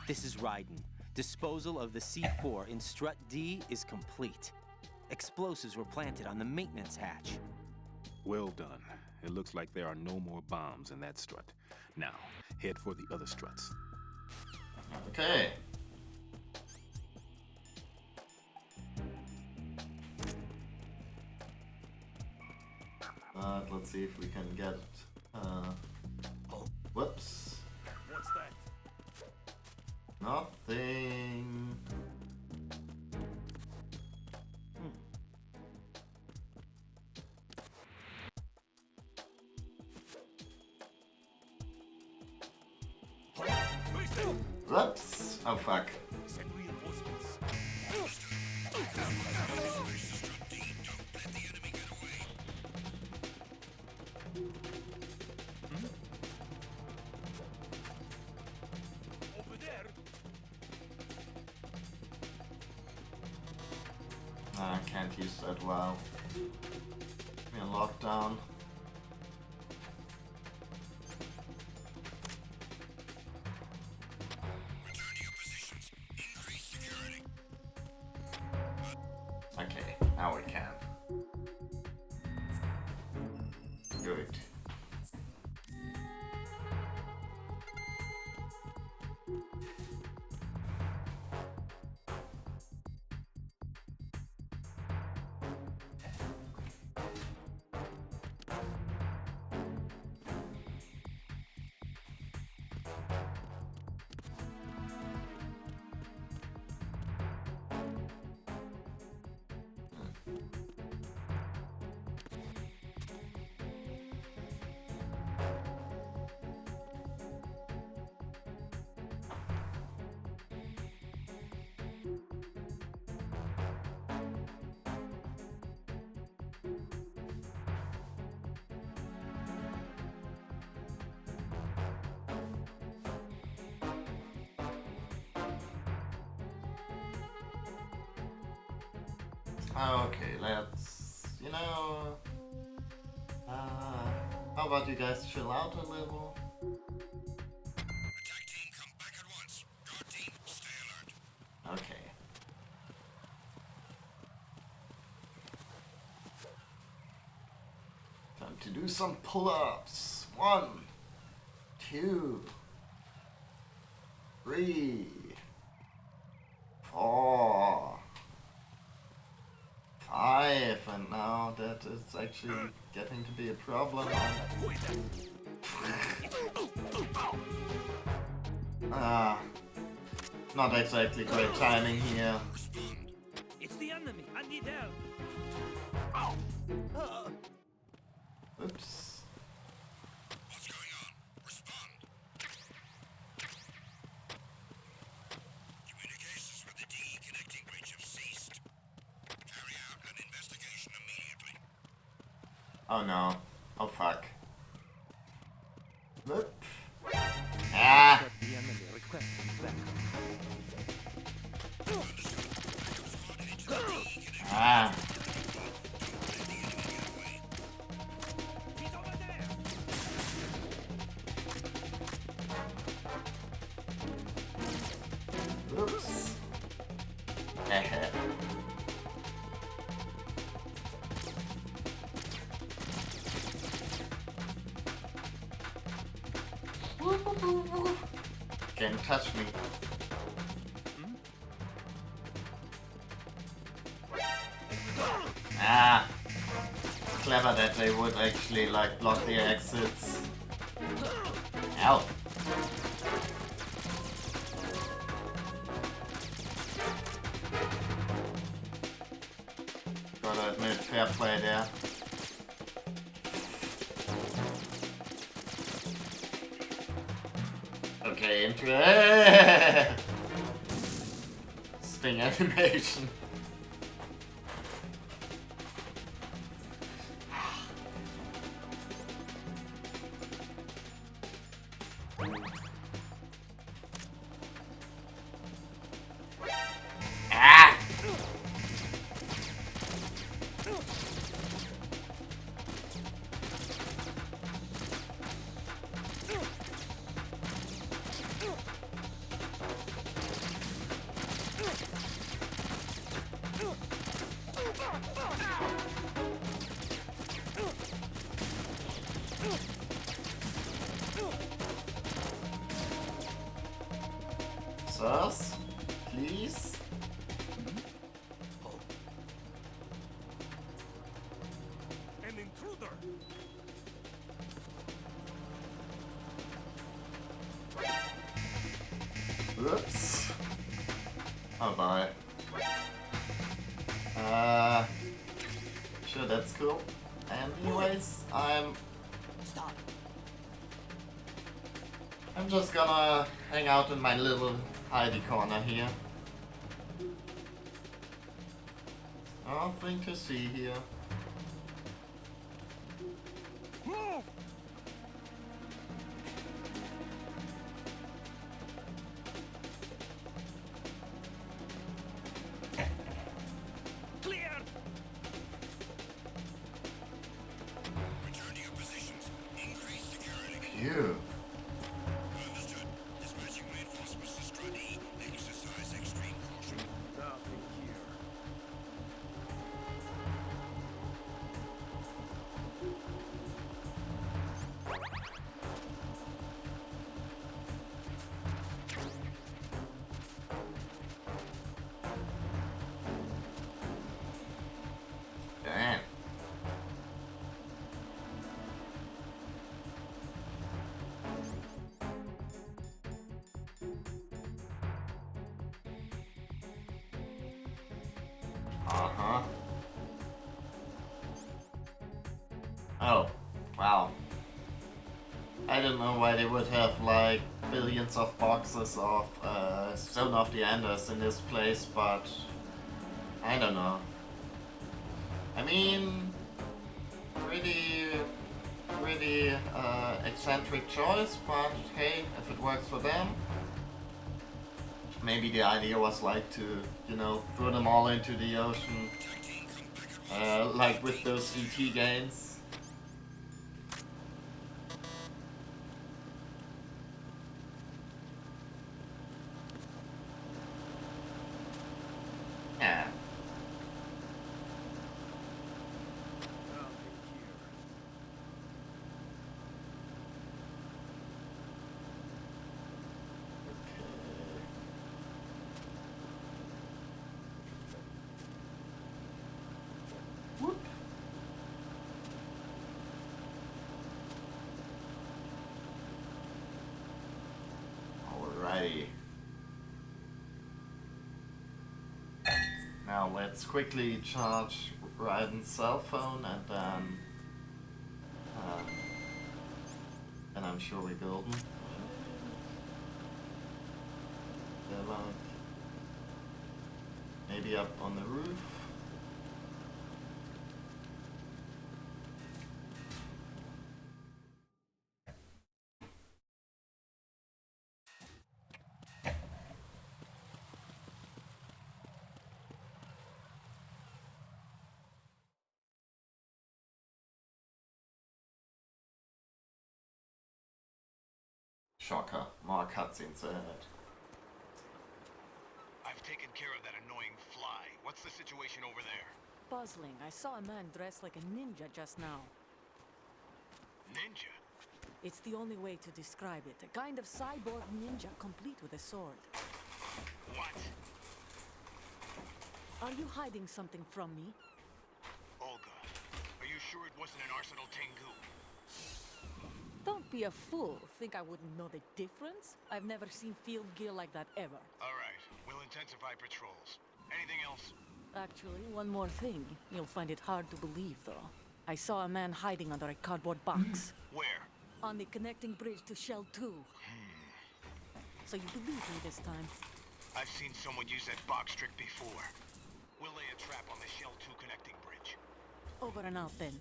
This is Raiden. Disposal of the C4 in Strut D is complete. Explosives were planted on the maintenance hatch. Well done. It looks like there are no more bombs in that strut. Now, head for the other struts. Okay. Let's see if we can get whoops. What's that? Nothing. Whoops. Oh fuck. Send reinforcements. Over there. I can't use that well. We're locked down. Okay, now we can. Good. Okay, let's, how about you guys chill out a little? Attack team, come back at once. Guard team, stay alert. Okay. Time to do some pull-ups. 1, 2, 3, 4, 5, and now that is actually getting to be a problem. Not exactly great timing here. It's the enemy. I need help. Oops. What's going on? Respond. Communications with the DE connecting bridge have ceased. Carry out an investigation immediately. Oh no. Oh fuck. Whoop. Ah! Ah! Oops. Can't touch me. Ah! Clever that they would actually like block the exits. Ow! Gotta admit, fair play there. Okay, Sting animation. Ah! Sirs, please. An intruder! Whoops. Oh boy. Sure, that's cool. Anyways, I'm just gonna hang out in my little hidey corner here. Nothing to see here. Move! Clear! Return to your positions. Increase security. Phew. Understood. Dispatching reinforcements to Stradi. Exercise extreme caution. Nothing here. Damn. Uh-huh. Oh, wow. I don't know why they would have like billions of boxes of Stone of the Enders in this place, but I don't know. I mean, pretty eccentric choice, but hey, if it works for them. Maybe the idea was like to, you know, throw them all into the ocean, like with those ET games. Yeah. Whoop. Alrighty. Now let's quickly charge Ryden's cell phone and then I'm sure we're golden. They're like maybe up on the roof. Shocker. More cutscenes ahead. I've taken care of that annoying fly. What's the situation over there? Puzzling. I saw a man dressed like a ninja just now. Ninja? It's the only way to describe it. A kind of cyborg ninja complete with a sword. What? Are you hiding something from me? Olga, are you sure it wasn't an Arsenal Tengu? Don't be a fool. Think I wouldn't know the difference? I've never seen field gear like that ever. All right, we'll intensify patrols. Anything else? Actually, one more thing. You'll find it hard to believe, though. I saw a man hiding under a cardboard box. Where? On the connecting bridge to Shell 2. So you believe me this time? I've seen someone use that box trick before. We'll lay a trap on the Shell 2 connecting bridge. Over and out, then.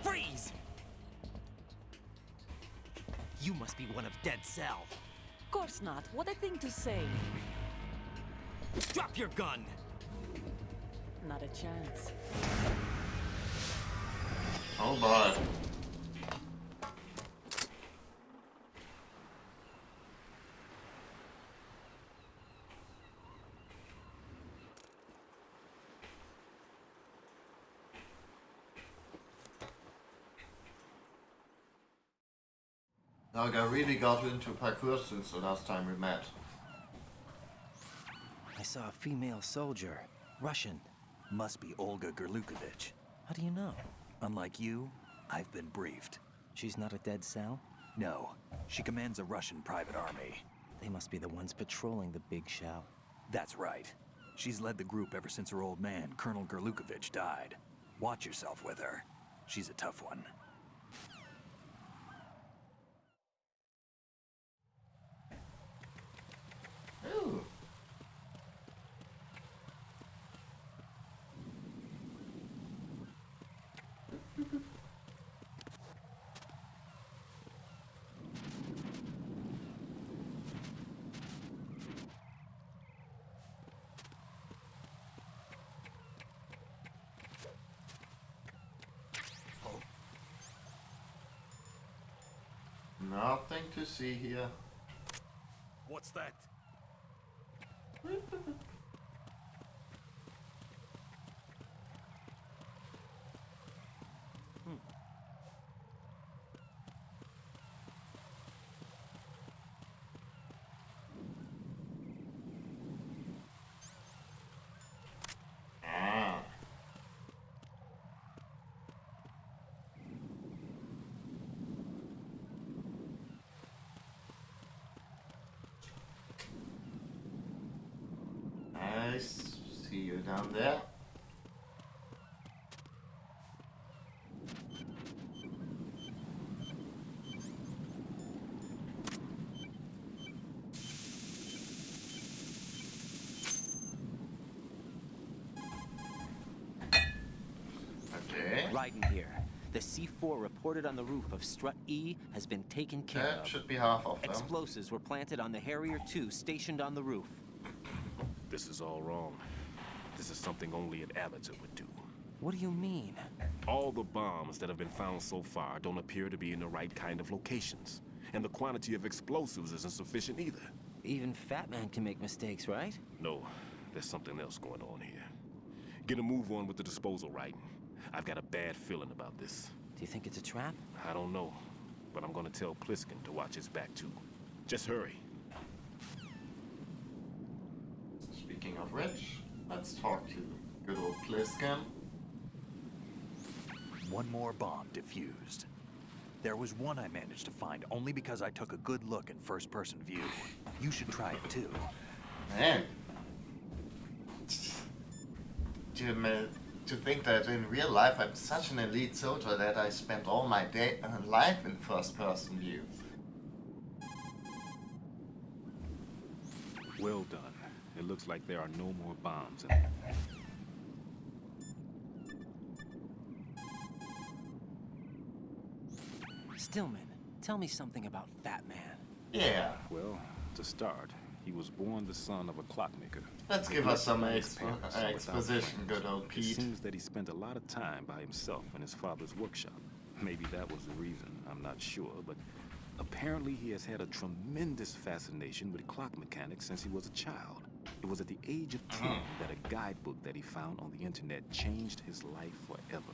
Freeze! You must be one of Dead Cell. Of course not. What a thing to say. Drop your gun! Not a chance. Oh boy. Olga really got into parkour since the last time we met. I saw a female soldier. Russian. Must be Olga Gerlukovich. How do you know? Unlike you, I've been briefed. She's not a Dead Cell? No, she commands a Russian private army. They must be the ones patrolling the Big Shell. That's right. She's led the group ever since her old man, Colonel Gerlukovich, died. Watch yourself with her. She's a tough one. Ooh. Nothing to see here. What's that? Ah. I see you down there. Okay. Raiden here. The C4 reported on the roof of Strut E has been taken care That of. should be half of them. Explosives were planted on the Harrier 2 stationed on the roof. This is all wrong. This is something only an amateur would do. What do you mean? All the bombs that have been found so far don't appear to be in the right kind of locations. And the quantity of explosives isn't sufficient either. Even Fat Man can make mistakes, right? No, there's something else going on here. Get a move on with the disposal, Raiden. I've got a bad feeling about this. Do you think it's a trap? I don't know, but I'm gonna tell Pliskin to watch his back too. Just hurry. Speaking of which, let's talk to good old Pliskin. One more bomb defused. There was one I managed to find only because I took a good look in first-person view. You should try it too. Man. To think that in real life I'm such an elite soldier that I spent all my life in first-person view. Well done. It looks like there are no more bombs in Stillman, tell me something about Fat Man. Yeah. Well, to start, he was born the son of a clockmaker. Let's give us some exposition, good old It Pete. seems that he spent a lot of time by himself in his father's workshop. Maybe that was the reason, I'm not sure, but Apparently, he has had a tremendous fascination with clock mechanics since he was a child. It was at the age of 10 that a guidebook that he found on the internet changed his life forever.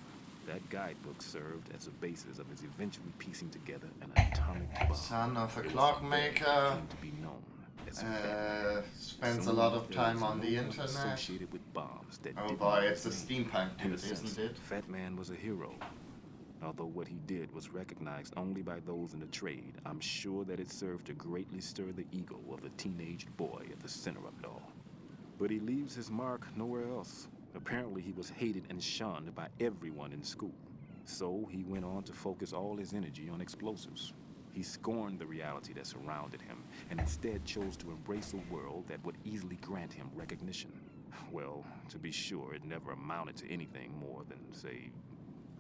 That guidebook served as a basis of his eventually piecing together an atomic bomb. Son of a It was clockmaker. there he came to be known as Fat. Spends a Soon lot of there time was on no the one internet. associated with bombs that Oh didn't boy, know it's a his name. steampunk In a dude, sense, isn't it? Fat Man was a hero. Although what he did was recognized only by those in the trade, I'm sure that it served to greatly stir the ego of the teenage boy at the center of it all. But he leaves his mark nowhere else. Apparently he was hated and shunned by everyone in school. So he went on to focus all his energy on explosives. He scorned the reality that surrounded him and instead chose to embrace a world that would easily grant him recognition. Well, to be sure, it never amounted to anything more than, say,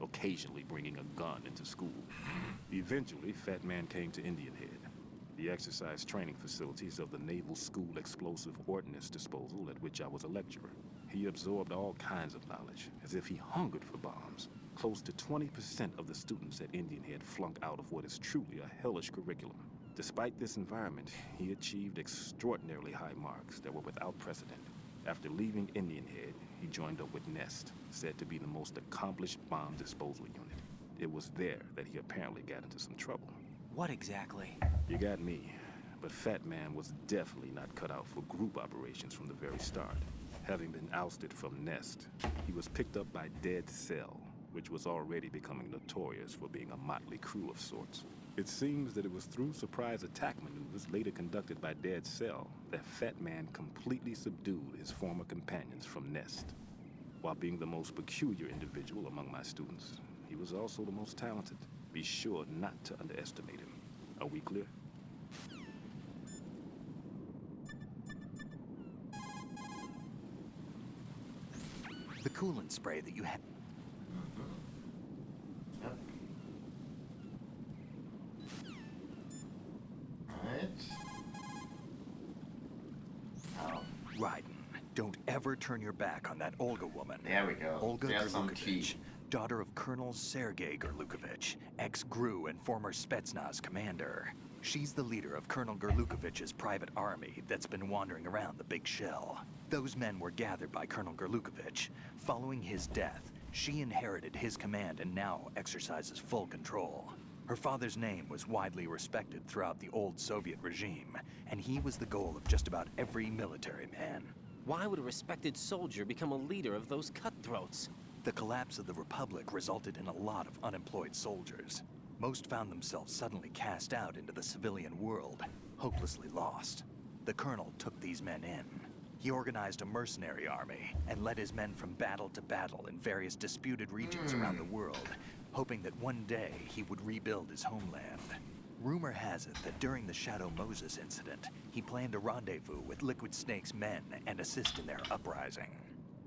occasionally bringing a gun into school. Eventually, Fat Man came to Indian Head, the exercise training facilities of the Naval School Explosive Ordnance Disposal at which I was a lecturer. He absorbed all kinds of knowledge, as if he hungered for bombs. Close to 20% of the students at Indian Head flunk out of what is truly a hellish curriculum. Despite this environment, he achieved extraordinarily high marks that were without precedent. After leaving Indian Head, he joined up with Nest, said to be the most accomplished bomb disposal unit. It was there that he apparently got into some trouble. What exactly? You got me, but Fat Man was definitely not cut out for group operations from the very start. Having been ousted from Nest, he was picked up by Dead Cell, which was already becoming notorious for being a motley crew of sorts. It seems that it was through surprise attack maneuvers later conducted by Dead Cell that Fat Man completely subdued his former companions from Nest. While being the most peculiar individual among my students, he was also the most talented. Be sure not to underestimate him. Are we clear? The coolant spray that you had. Yep. Right. Oh. Raiden, don't ever turn your back on that Olga woman. There we go. Olga There's some Gerlukovich, tea. daughter of Colonel Sergei Gerlukovich, ex-GRU and former Spetsnaz commander. She's the leader of Colonel Gerlukovich's private army that's been wandering around the Big Shell. Those men were gathered by Colonel Gerlukovich. Following his death, she inherited his command and now exercises full control. Her father's name was widely respected throughout the old Soviet regime, and he was the goal of just about every military man. Why would a respected soldier become a leader of those cutthroats? The collapse of the Republic resulted in a lot of unemployed soldiers. Most found themselves suddenly cast out into the civilian world, hopelessly lost. The colonel took these men in. He organized a mercenary army and led his men from battle to battle in various disputed regions around the world, hoping that one day he would rebuild his homeland. Rumor has it that during the Shadow Moses incident, he planned a rendezvous with Liquid Snake's men and assist in their uprising.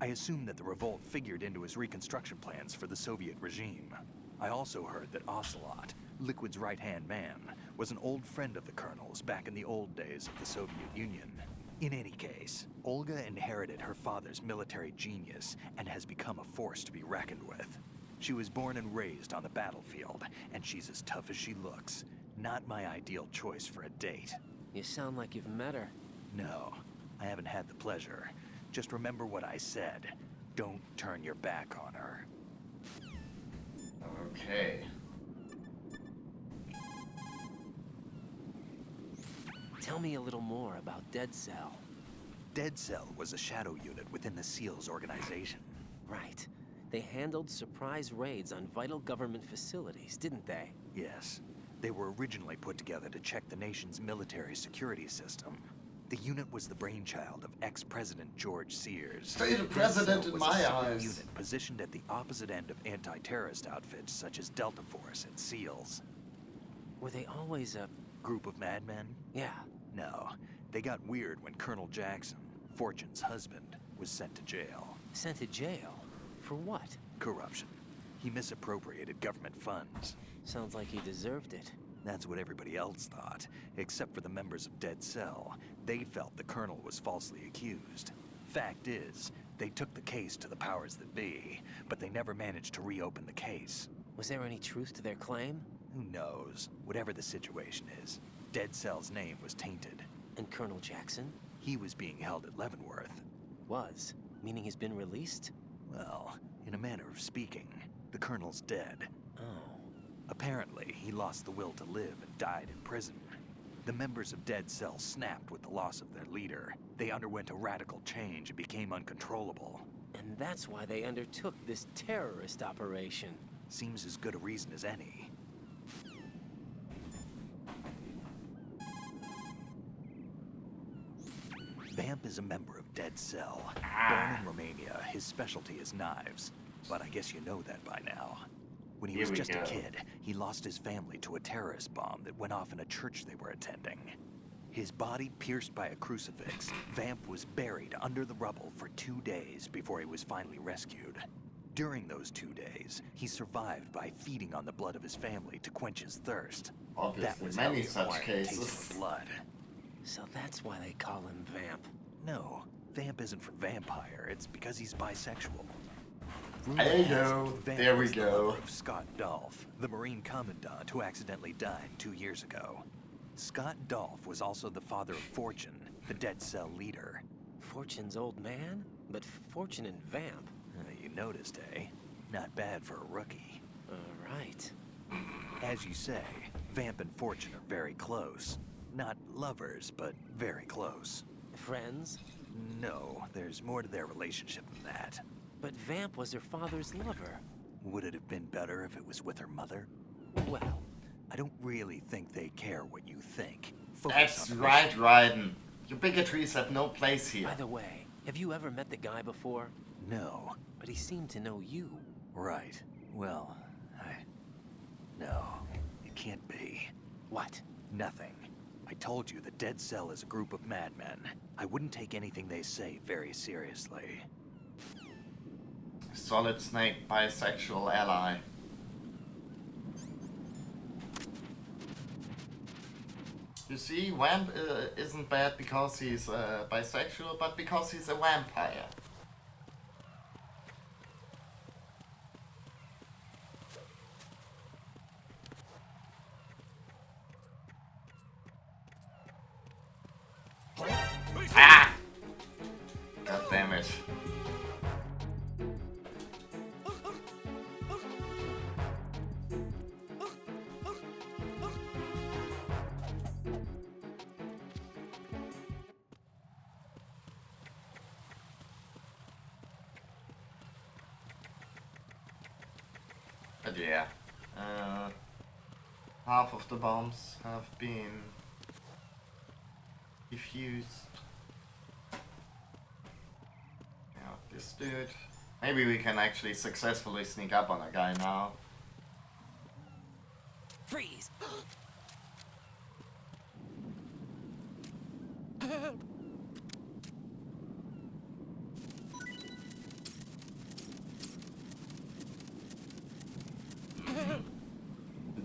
I assume that the revolt figured into his reconstruction plans for the Soviet regime. I also heard that Ocelot, Liquid's right-hand man, was an old friend of the Colonel's back in the old days of the Soviet Union. In any case, Olga inherited her father's military genius and has become a force to be reckoned with. She was born and raised on the battlefield, and she's as tough as she looks. Not my ideal choice for a date. You sound like you've met her. No, I haven't had the pleasure. Just remember what I said. Don't turn your back on her. Okay. Tell me a little more about Dead Cell. Dead Cell was a shadow unit within the SEALs organization. Right. They handled surprise raids on vital government facilities, didn't they? Yes. They were originally put together to check the nation's military security system. The unit was the brainchild of ex-President George Sears. Stay the president in my eyes. Unit positioned at the opposite end of anti-terrorist outfits such as Delta Force and SEALs. Were they always a group of madmen? Yeah. No. They got weird when Colonel Jackson, Fortune's husband, was sent to jail. Sent to jail? For what? Corruption. He misappropriated government funds. Sounds like he deserved it. That's what everybody else thought, except for the members of Dead Cell. They felt the colonel was falsely accused. Fact is, they took the case to the powers that be, but they never managed to reopen the case. Was there any truth to their claim? Who knows? Whatever the situation is, Dead Cell's name was tainted. And Colonel Jackson? He was being held at Leavenworth. Was? Meaning he's been released? Well, in a manner of speaking, the Colonel's dead. Oh. Apparently, he lost the will to live and died in prison. The members of Dead Cell snapped with the loss of their leader. They underwent a radical change and became uncontrollable. And that's why they undertook this terrorist operation. Seems as good a reason as any. Vamp is a member of Dead Cell. Born in Romania, his specialty is knives. But I guess you know that by now. When he was just a kid, he lost his family to a terrorist bomb that went off in a church they were attending. His body pierced by a crucifix, Vamp was buried under the rubble for 2 days before he was finally rescued. During those 2 days, he survived by feeding on the blood of his family to quench his thirst. Obviously, that was how many he such acquired a taste cases. of blood. So that's why they call him Vamp. No, Vamp isn't for vampire, it's because he's bisexual. Hey yo, Vamp there we was the go. lover of Scott Dolph, the Marine Commandant who accidentally died 2 years ago. Scott Dolph was also the father of Fortune, the Dead Cell leader. Fortune's old man? But Fortune and Vamp? You noticed, eh? Not bad for a rookie. Right. As you say, Vamp and Fortune are very close. Not lovers, but very close. Friends? No, there's more to their relationship than that. But Vamp was her father's lover. Would it have been better if it was with her mother? Well, I don't really think they care what you think. Focus That's on the right, mission. Raiden. Your bigotries have no place here. by the way, have you ever met the guy before? No. But he seemed to know you. Right. Well, no, it can't be. What? Nothing. I told you the Dead Cell is a group of madmen. I wouldn't take anything they say very seriously. Solid Snake bisexual ally. You see, Vamp isn't bad because he's bisexual, but because he's a vampire. Ah! God damn it. But yeah, half of the bombs have been defused. Now this dude. Maybe we can actually successfully sneak up on a guy now. Freeze!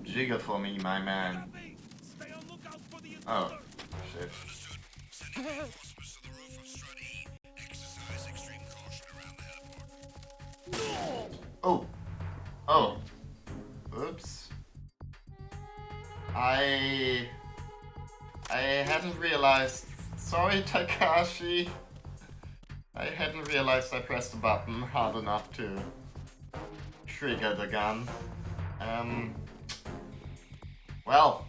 Jiggle for me, my man. Oh, shit. Sending reinforcements to the roof of Strut E. Exercise extreme caution around the airport. Oh. Oh. Oops. I hadn't realized. Sorry, Takashi. I hadn't realized I pressed the button hard enough to trigger the gun. Well.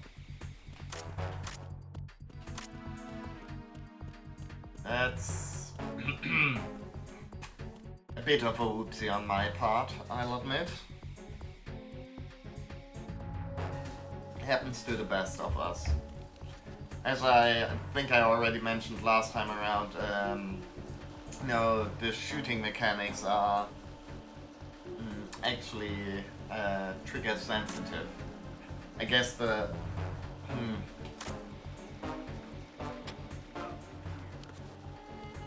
That's a bit of a whoopsie on my part, I'll admit. Happens to the best of us. As I think I already mentioned last time around, you know, the shooting mechanics are actually trigger sensitive. I guess the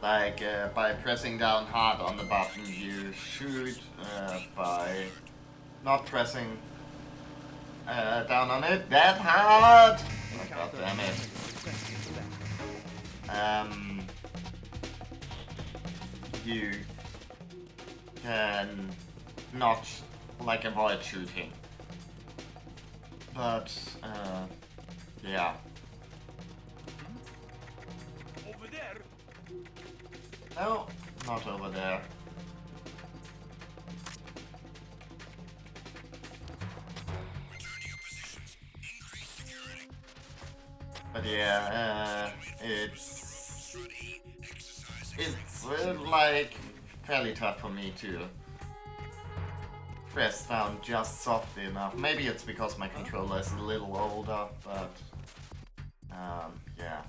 like by pressing down hard on the button you shoot, by not pressing down on it that hard. Oh, God damn it. You can not like avoid shooting. But, yeah. Over there. No, not over there. But yeah, it's like fairly tough for me to press down just softly enough. Maybe it's because my controller is a little older, but yeah.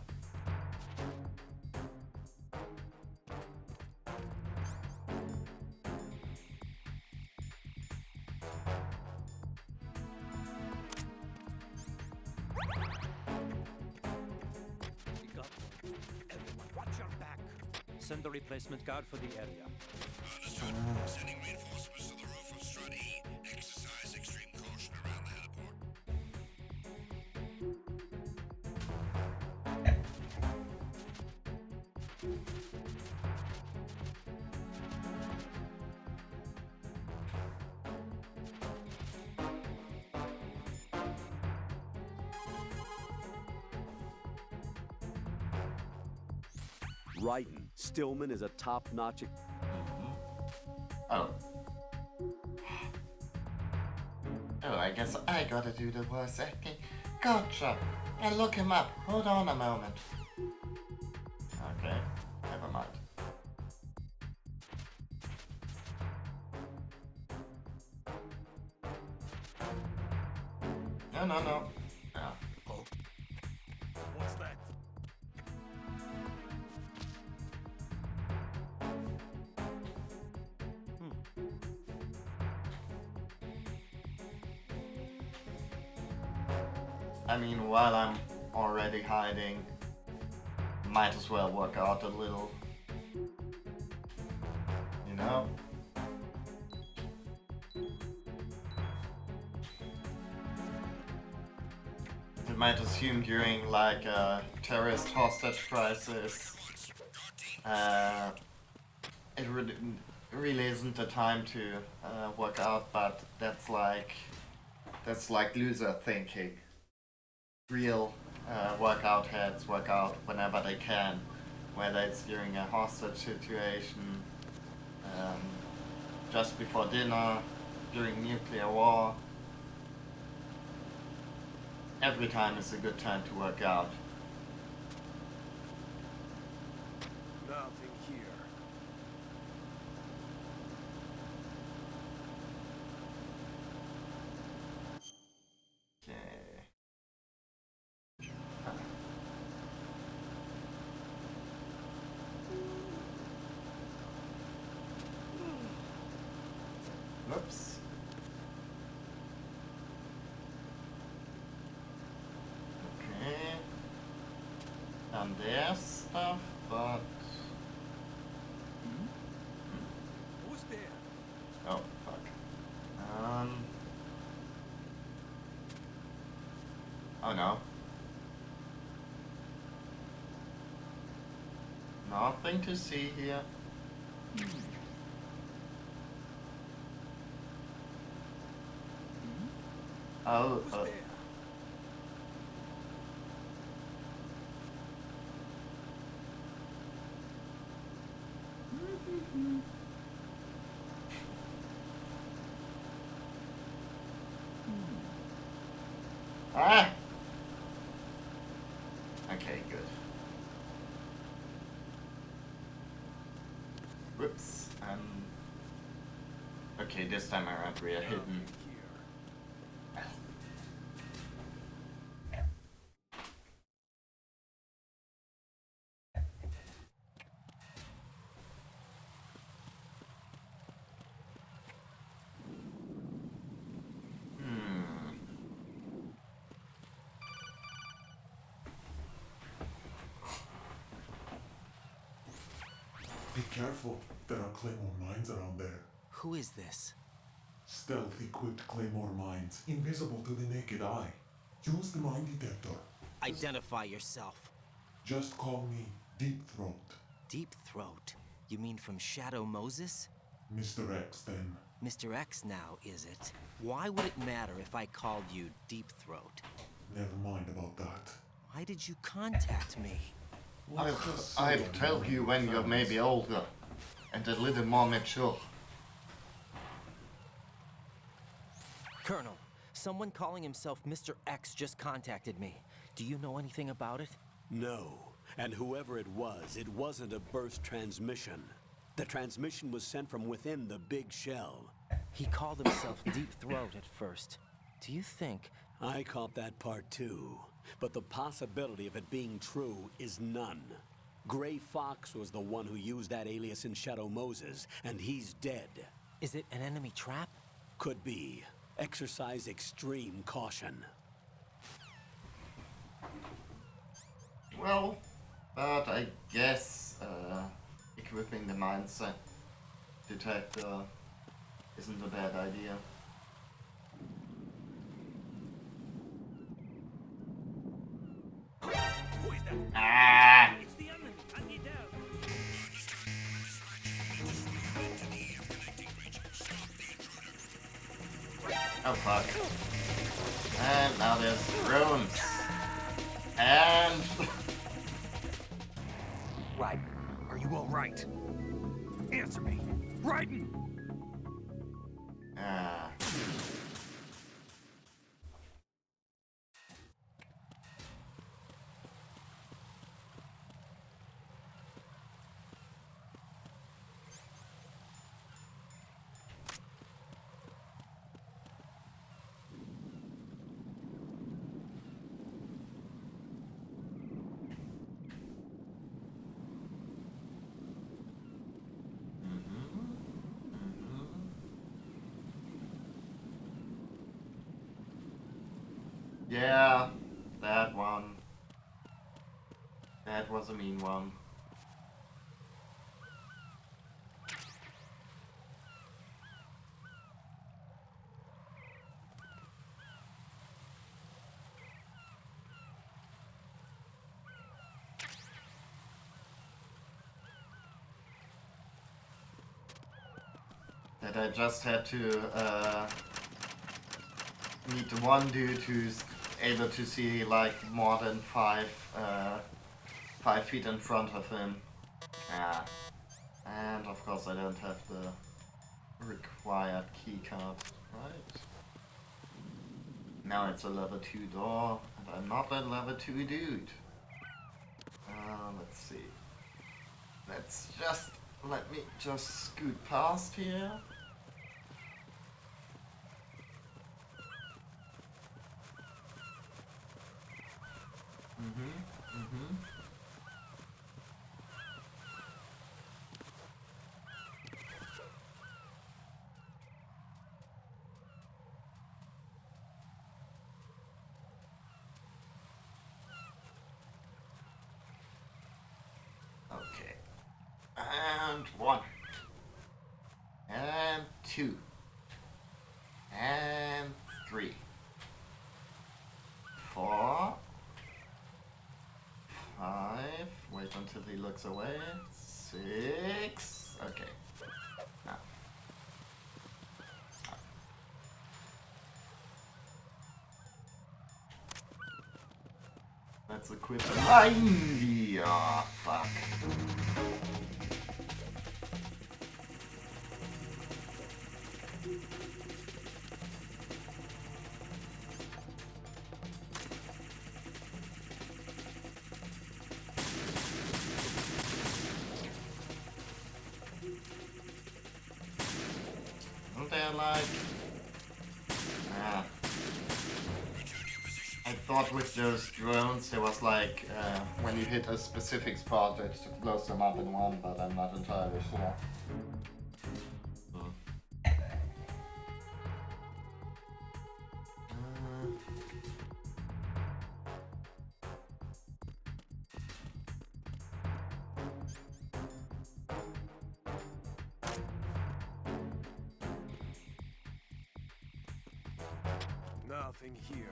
Everyone, watch your back. Send a replacement guard for the area. Sending reinforcements to the roof of Strut E. Exercise extreme caution around the heliport. Raiden, Stillman is a top-notch... Oh. Oh, I guess I gotta do the voice acting. Gotcha! And look him up. Hold on a moment. Okay, never mind. No. No. What's that? I mean, while I'm already hiding, might as well work out a little. You know? You might assume during like a terrorist hostage crisis, it really isn't the time to work out, but that's like loser thinking. Real workout heads work out whenever they can, whether it's during a hostage situation, just before dinner, during nuclear war. Every time is a good time to work out. Nothing here. Whoops. Okay. And there's stuff, but... Who's there? Oh, fuck. Oh no. Nothing to see here. Oh, Who's there? Ah! Okay, good. Whoops. Okay, this time around we are hidden. Be careful. There are Claymore mines around there. Who is this? Stealth-equipped Claymore mines, invisible to the naked eye. Use the mine detector. Identify yourself. Just call me Deep Throat. Deep Throat? You mean from Shadow Moses? Mr. X, then. Mr. X now, is it? Why would it matter if I called you Deep Throat? Never mind about that. Why did you contact me? I'll tell you when you're maybe older and a little more mature. Colonel, someone calling himself Mr. X just contacted me. Do you know anything about it? No. And whoever it wasn't a burst transmission. The transmission was sent from within the big shell. He called himself Deep Throat at first. Do you think... I caught that part too. But the possibility of it being true is none. Gray Fox was the one who used that alias in Shadow Moses, and he's dead. Is it an enemy trap? Could be. Exercise extreme caution. Well, but I guess equipping the mindset detector isn't a bad idea. Ah! It's the enemy. Hunt it down. Oh fuck. And now there's drones. And... Raiden, are you all right? Answer me. Raiden! Ah. Yeah, that one. That was a mean one. That I just had to meet one dude who's able to see like more than 5 feet in front of him. Yeah. And of course I don't have the required keycard, right? Now it's a level 2 door, and I'm not a level 2 dude. Let's see. Let me just scoot past here. Okay. And 1. And 2. And 3. 4. 5. Wait until he looks away. 6. Okay. Now. Let's equip the line. Oh, fuck. Aren't there like... I thought with those drones there was like, when you hit a specific spot it blows them up in one, but I'm not entirely sure. Nothing here.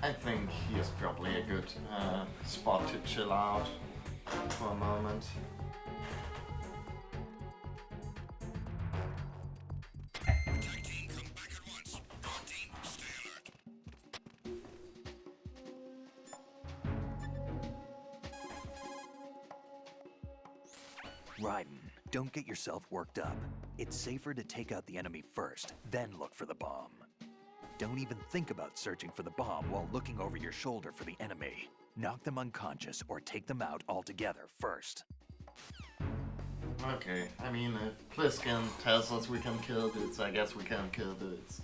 I think here's probably a good spot to chill out for a moment. Attack team, come back at once. Guard team, stay alert. Raiden, don't get yourself worked up. It's safer to take out the enemy first, then look for the bomb. Don't even think about searching for the bomb while looking over your shoulder for the enemy. Knock them unconscious or take them out altogether first. Okay, I mean, if Pliskin tells us we can kill dudes, I guess we can kill dudes.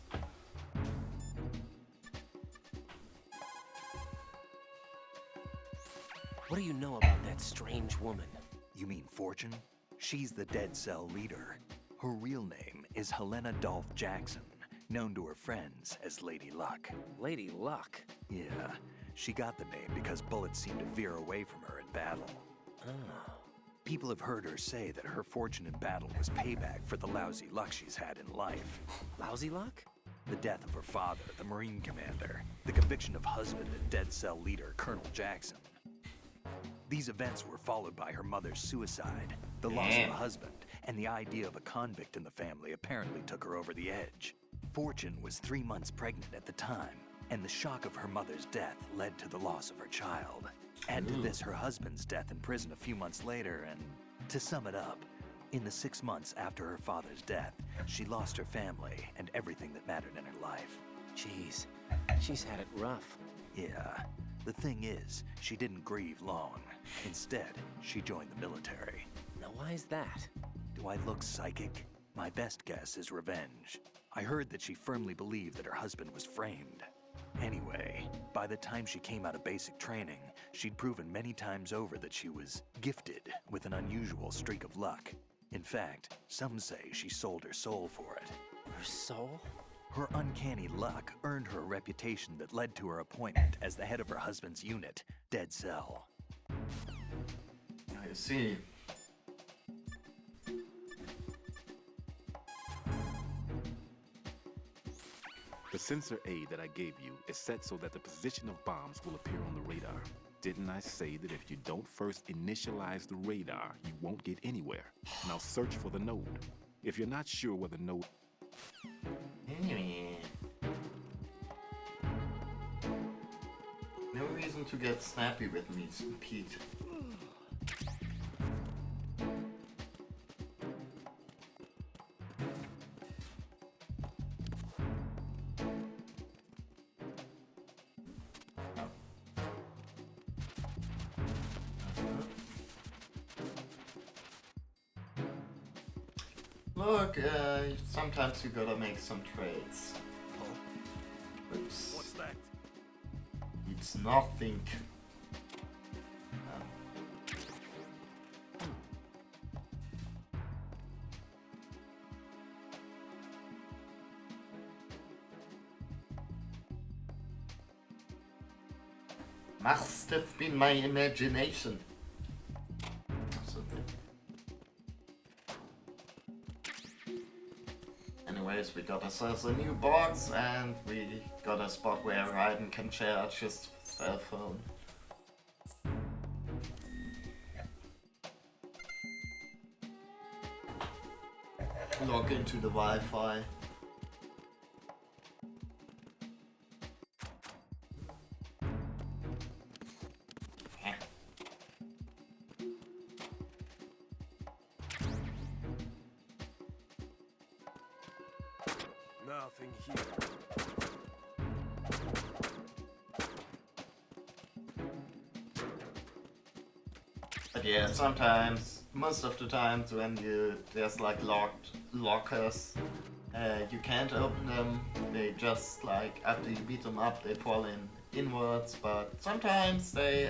What do you know about that strange woman? You mean Fortune? She's the Dead Cell leader. Her real name is Helena Dolph Jackson, known to her friends as Lady Luck. Lady Luck? Yeah, she got the name because bullets seem to veer away from her in battle. Oh. People have heard her say that her fortune in battle was payback for the lousy luck she's had in life. Lousy luck? The death of her father, the Marine commander, the conviction of husband and Dead Cell leader Colonel Jackson. These events were followed by her mother's suicide, the loss of a husband, and the idea of a convict in the family apparently took her over the edge. Fortune was 3 months pregnant at the time, and the shock of her mother's death led to the loss of her child. Add to this her husband's death in prison a few months later, and to sum it up, in the 6 months after her father's death, she lost her family and everything that mattered in her life. Jeez, she's had it rough. Yeah. The thing is, she didn't grieve long. Instead, she joined the military. Now why is that? Do I look psychic? My best guess is revenge. I heard that she firmly believed that her husband was framed. Anyway, by the time she came out of basic training, she'd proven many times over that she was gifted with an unusual streak of luck. In fact, some say she sold her soul for it. Her soul? Her uncanny luck earned her a reputation that led to her appointment as the head of her husband's unit, Dead Cell. I see. The sensor aid that I gave you is set so that the position of bombs will appear on the radar. Didn't I say that if you don't first initialize the radar, you won't get anywhere? Now search for the node. If you're not sure where the node... No reason to get snappy with me, Pete. Look, sometimes you gotta make some trades. Oops. What's that? It's nothing. Must have been my imagination. Anyways, we got ourselves a new box and we got a spot where Raiden can charge his cell phone. Log into the Wi-Fi. Nothing here. But yeah, sometimes, most of the times when there's like lockers, you can't open them. They just like, after you beat them up, they fall inwards, but sometimes they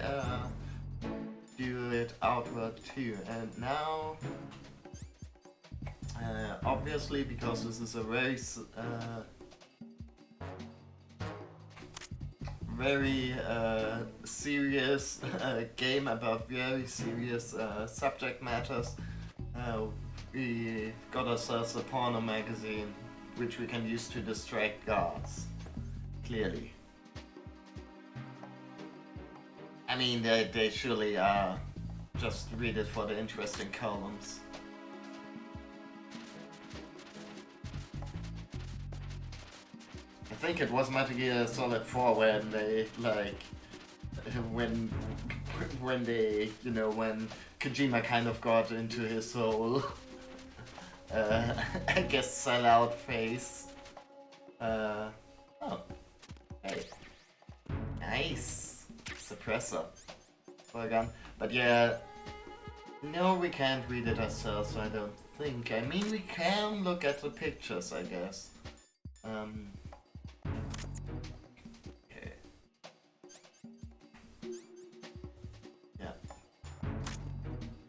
do it outward too. And now, obviously, because this is a very serious game about very serious subject matters, we got ourselves a porno magazine which we can use to distract guards, clearly. I mean, they surely just read it for the interesting columns. I think it was Metal Gear Solid 4 when they like when they, you know, when Kojima kind of got into his whole I guess sellout phase. Oh, hey, nice suppressor for a gun. But yeah, no, we can't read it ourselves. I don't think. I mean, we can look at the pictures, I guess. Okay. Yeah.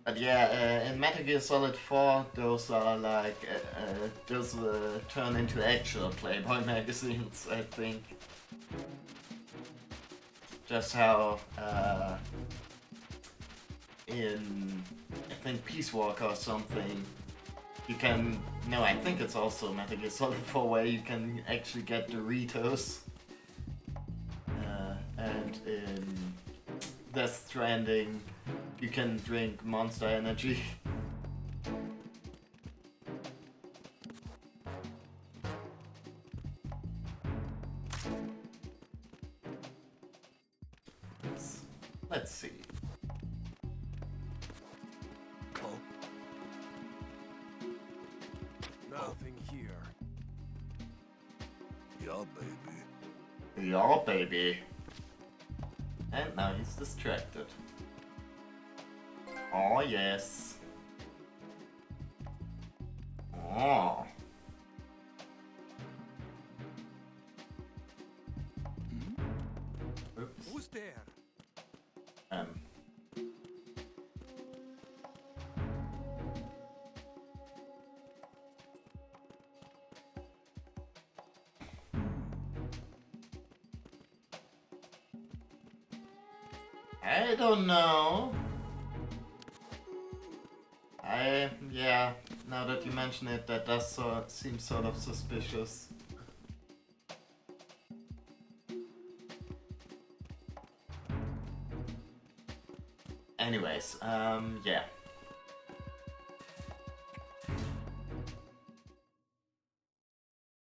But yeah, in Metal Gear Solid 4, those are like, those turn into actual Playboy magazines, I think. Just how, in, I think, Peace Walker or something, you can, no, I think it's also Metal Gear Solid 4 where you can actually get Doritos. And in Death Stranding, you can drink Monster Energy. Let's see. Oh. Nothing here. Yeah, baby. Yeah, baby. And now he's distracted. Oh, yes. Oh. Oops. Who's there? I don't know. Yeah, now that you mention it, that does seem sort of suspicious. Anyways, yeah.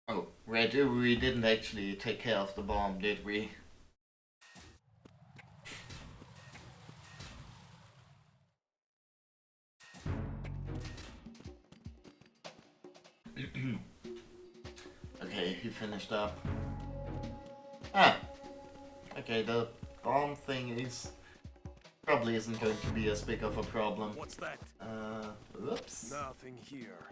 Oh, wait, we didn't actually take care of the bomb, did we? Okay, he finished up. Ah! Okay, the bomb thing probably isn't going to be as big of a problem. What's that? Oops. Nothing here.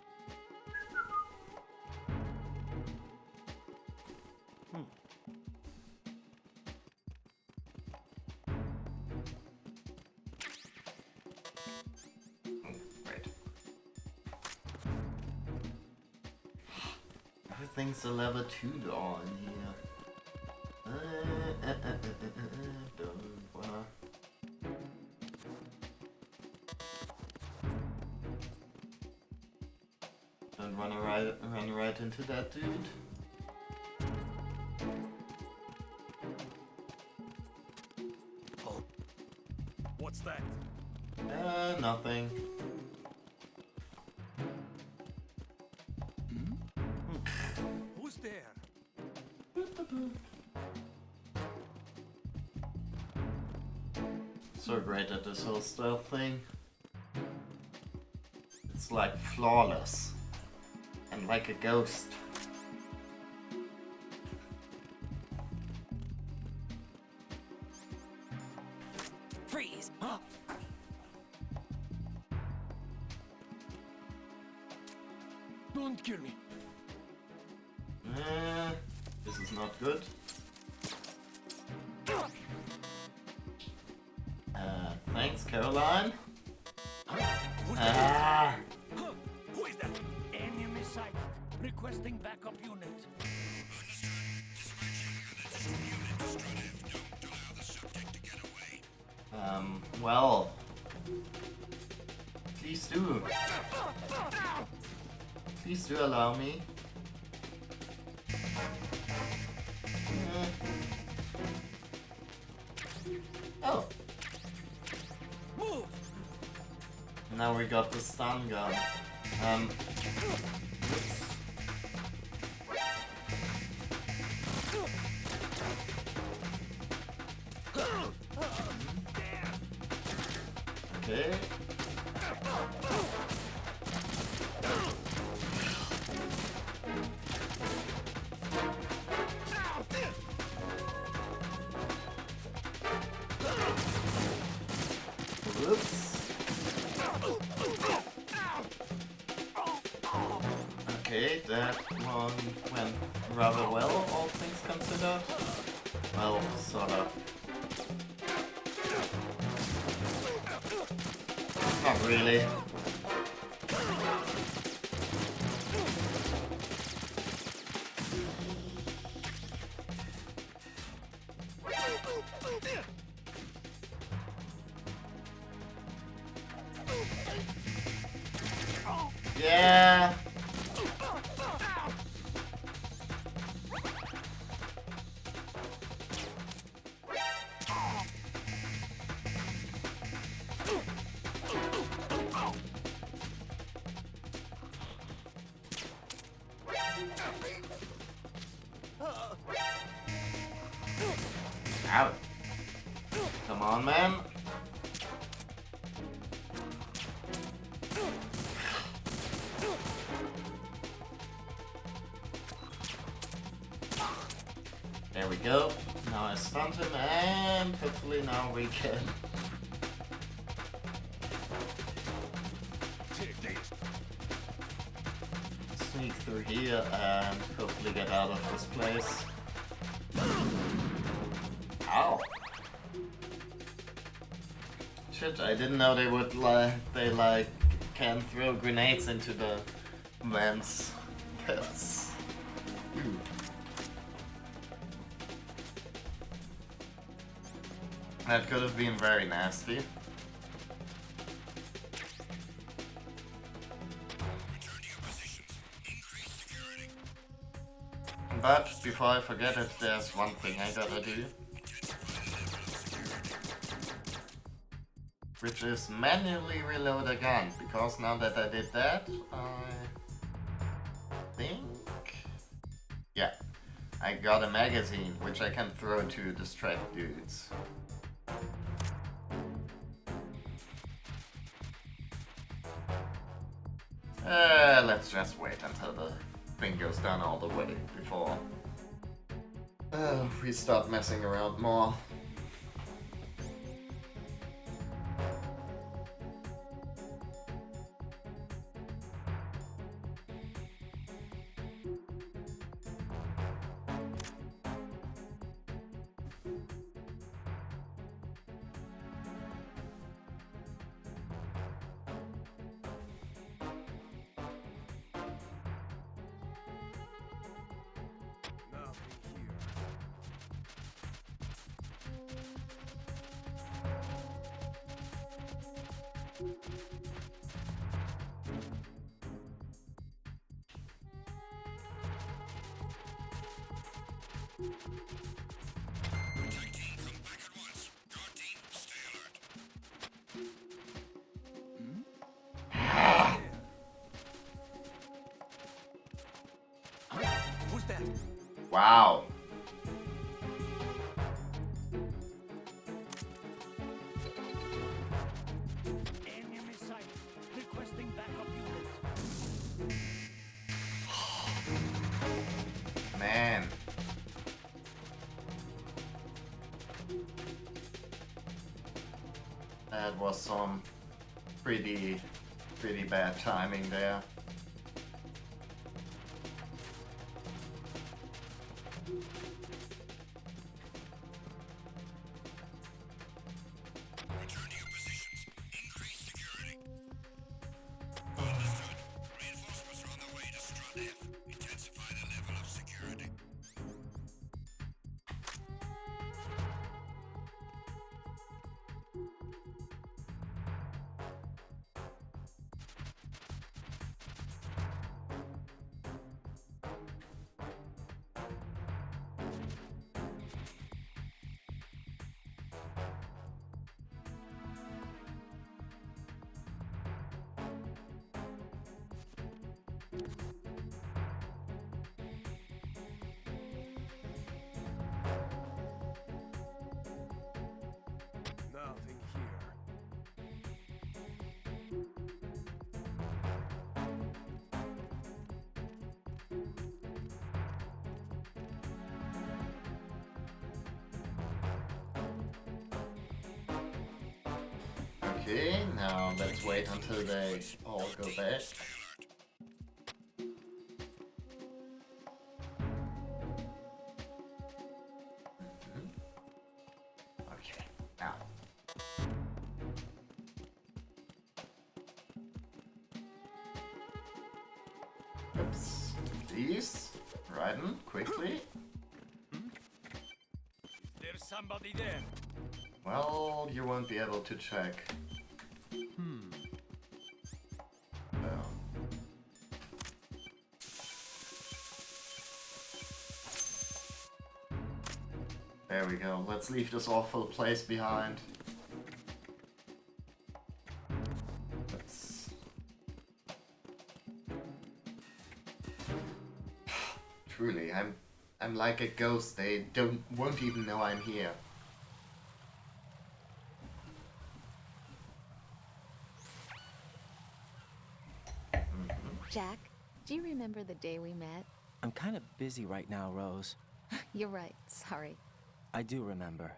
Right. Everything's a level 2 door in here. Don't wanna. Don't wanna run right into that dude. Oh. What's that? Nothing. Who's there? So great at this whole stealth thing. It's like flawless. And like a ghost. Freeze! Don't kill me. This is not good. Thanks, Caroline. Ah! Who is that? Enemy sight. Requesting backup unit. Well, please do. Please do allow me. Oh, now we got the stun gun. Okay. Whoops. Okay, that one went rather well, all things considered. Well, sort of. Not really. Yeah. Ow. Come on, man. There we go. Now I stunned him, and hopefully now we can sneak through here and hopefully get out of this place. Ow! Shit, I didn't know they would can throw grenades into the vents. That's... That could have been very nasty. But before I forget it, there's one thing I gotta do. Which is manually reload a gun, because now that I did that, I think... Yeah, I got a magazine, which I can throw to distract dudes. Let's just wait until the thing goes down all the way before we start messing around more. Who's that? Wow. Enemy sight. Requesting backup unit. Man. That was some pretty bad timing there. Return to your positions. Increase security. Understood. Reinforcements are on their way to Strut F. Intensify the level of security. Nothing here. Okay, now let's wait until they all go back. Okay, now. Oops. Please, Raiden, quickly. There's somebody there. Well, you won't be able to check. There we go. Let's leave this awful place behind. Let's... Truly, I'm like a ghost. They won't even know I'm here. Jack, do you remember the day we met? I'm kind of busy right now, Rose. You're right. Sorry. I do remember.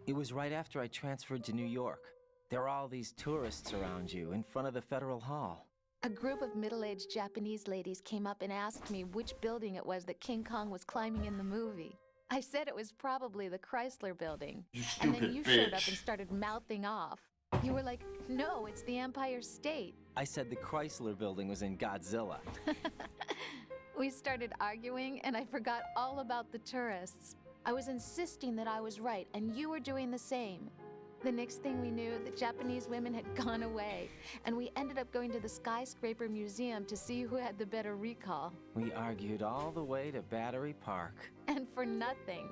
It was right after I transferred to New York. There were all these tourists around you in front of the Federal Hall. A group of middle-aged Japanese ladies came up and asked me which building it was that King Kong was climbing in the movie. I said it was probably the Chrysler Building. You And stupid then you bitch. showed up and started mouthing off. You were like, no, it's the Empire State. I said the Chrysler Building was in Godzilla. We started arguing, and I forgot all about the tourists. I was insisting that I was right, and you were doing the same. The next thing we knew, the Japanese women had gone away, and we ended up going to the Skyscraper Museum to see who had the better recall. We argued all the way to Battery Park. And for nothing.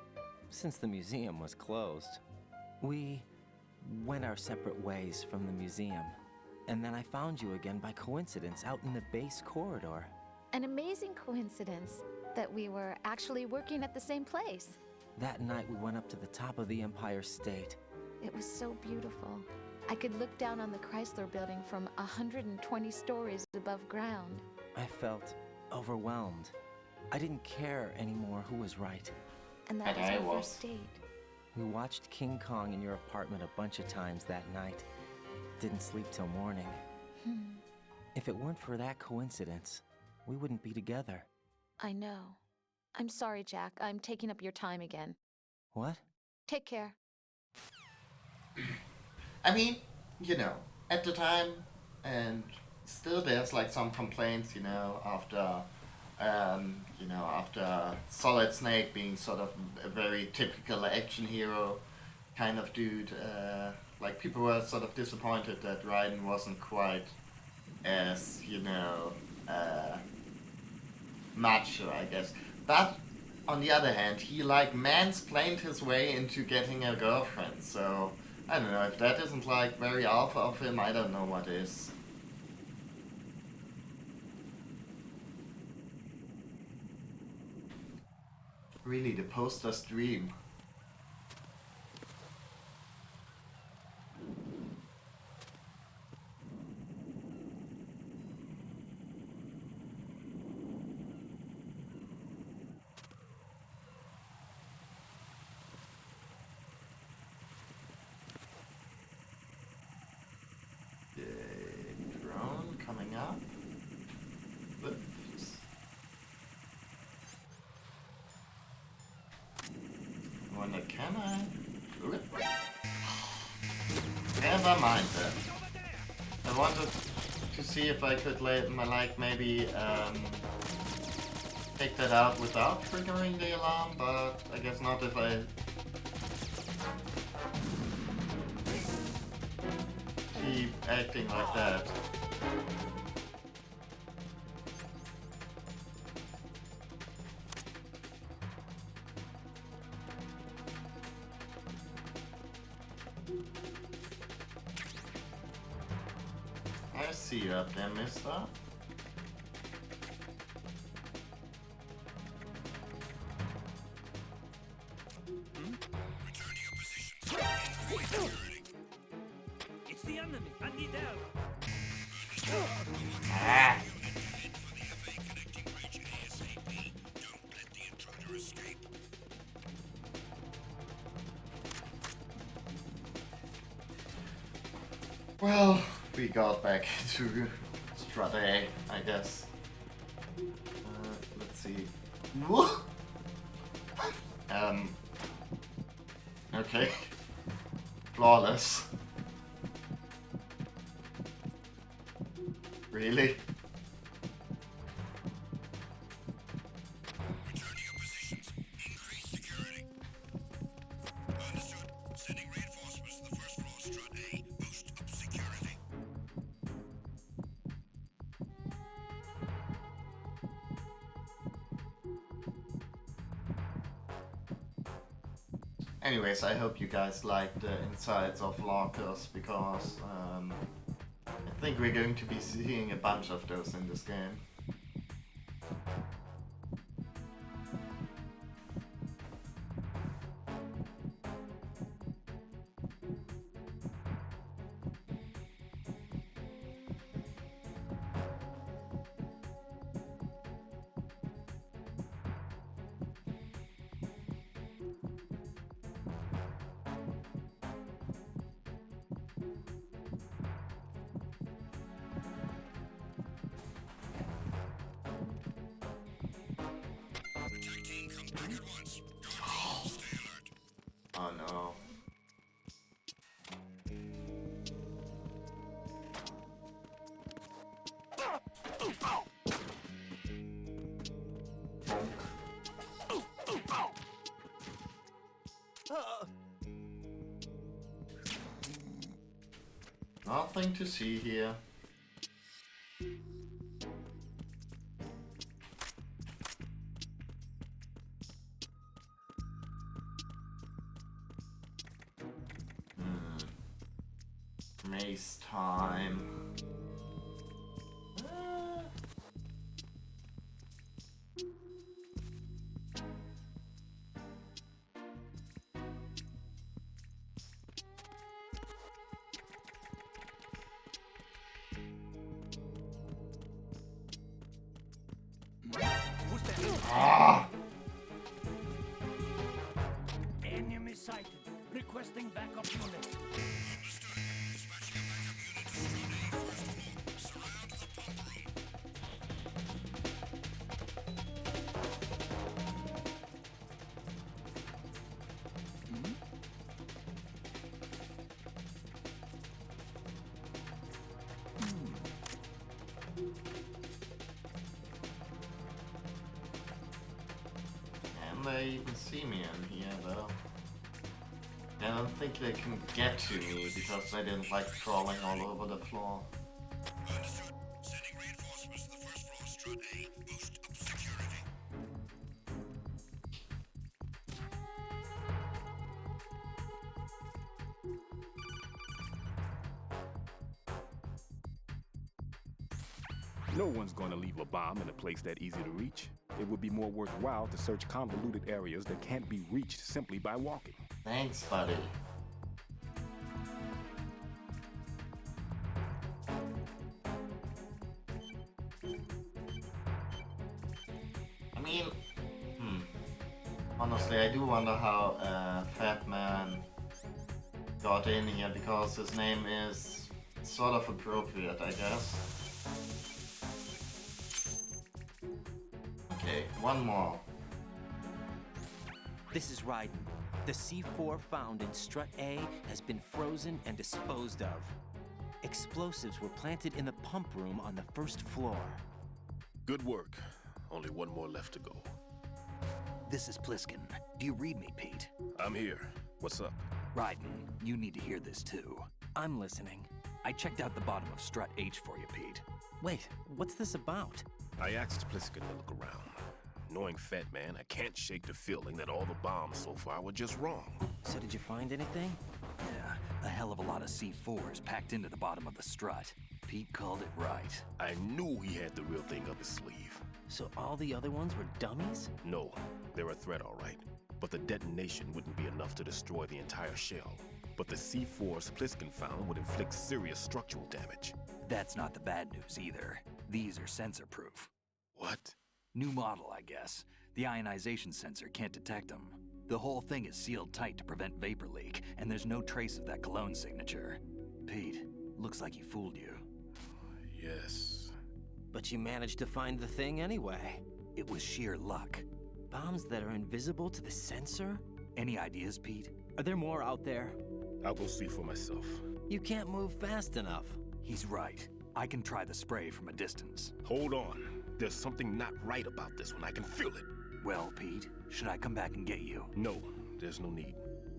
Since the museum was closed, we went our separate ways from the museum. And then I found you again by coincidence out in the base corridor. An amazing coincidence that we were actually working at the same place. That night we went up to the top of the Empire State. It was so beautiful. I could look down on the Chrysler Building from 120 stories above ground. I felt overwhelmed. I didn't care anymore who was right. And that was our first date. We watched King Kong in your apartment a bunch of times that night. Didn't sleep till morning. If it weren't for that coincidence, we wouldn't be together. I know. I'm sorry, Jack. I'm taking up your time again. What? Take care. I mean, you know, at the time, and still there's like some complaints, you know, after Solid Snake being sort of a very typical action hero kind of dude, like people were sort of disappointed that Raiden wasn't quite as, you know, macho, I guess. But on the other hand, he like mansplained his way into getting a girlfriend, so I don't know, if that isn't like very alpha of him, I don't know what is. Really, the poster's dream. Drone coming up. Oops. I wonder, can I? Oop. Never mind that. I wanted to see if I could maybe take that out without triggering the alarm, but I guess not if I keep acting like that. I see you up there, mister. Well, we got back to Strut A, I guess. Let's see. Okay. Flawless. Really? Return to your positions. Increase security. Understood. Sending reinforcements to the first floor, Strut A. Boost up security. Anyways, I hope you guys liked the insides of lockers, because I think we're going to be seeing a bunch of those in this game. Attack team comes back at once. Guard rails, stay alert. Oh no. Nothing to see here. Maze time. Who's there? Ah! Enemy sighted. Requesting backup unit. Understood. Dispatching a backup unit to Strut A, first floor. Surround the pump room. Can they even see me in here though? I don't think they can get to me because they didn't like crawling all over the floor. Understood. Sending reinforcements to the first floor, Strut A. Boost up security. No one's gonna leave a bomb in a place that easy to reach. It would be more worthwhile to search convoluted areas that can't be reached simply by walking. Thanks, buddy. I mean, honestly, I do wonder how Fat Man got in here, because his name is sort of appropriate, I guess. Okay, one more. This is Raiden. The C4 found in Strut A has been frozen and disposed of. Explosives were planted in the pump room on the first floor. Good work. Only one more left to go. This is Pliskin. Do you read me, Pete? I'm here. What's up? Raiden, you need to hear this too. I'm listening. I checked out the bottom of Strut H for you, Pete. Wait, what's this about? I asked Pliskin to look around. Knowing Fat Man, I can't shake the feeling that all the bombs so far were just wrong. So did you find anything? Yeah, a hell of a lot of C4s packed into the bottom of the strut. Pete called it right. I knew he had the real thing up his sleeve. So all the other ones were dummies? No, they're a threat, all right. But the detonation wouldn't be enough to destroy the entire shell. But the C4s Pliskin found would inflict serious structural damage. That's not the bad news either. These are sensor-proof. What? New model, I guess. The ionization sensor can't detect them. The whole thing is sealed tight to prevent vapor leak, and there's no trace of that cologne signature. Pete, Looks like he fooled you. Yes. But you managed to find the thing anyway. It was sheer luck. Bombs that are invisible to the sensor? Any ideas, Pete? Are there more out there? I'll go see for myself. You can't move fast enough. He's right. I can try the spray from a distance. Hold on. There's something not right about this one. I can feel it. Well, Pete, should I come back and get you? No, there's no need.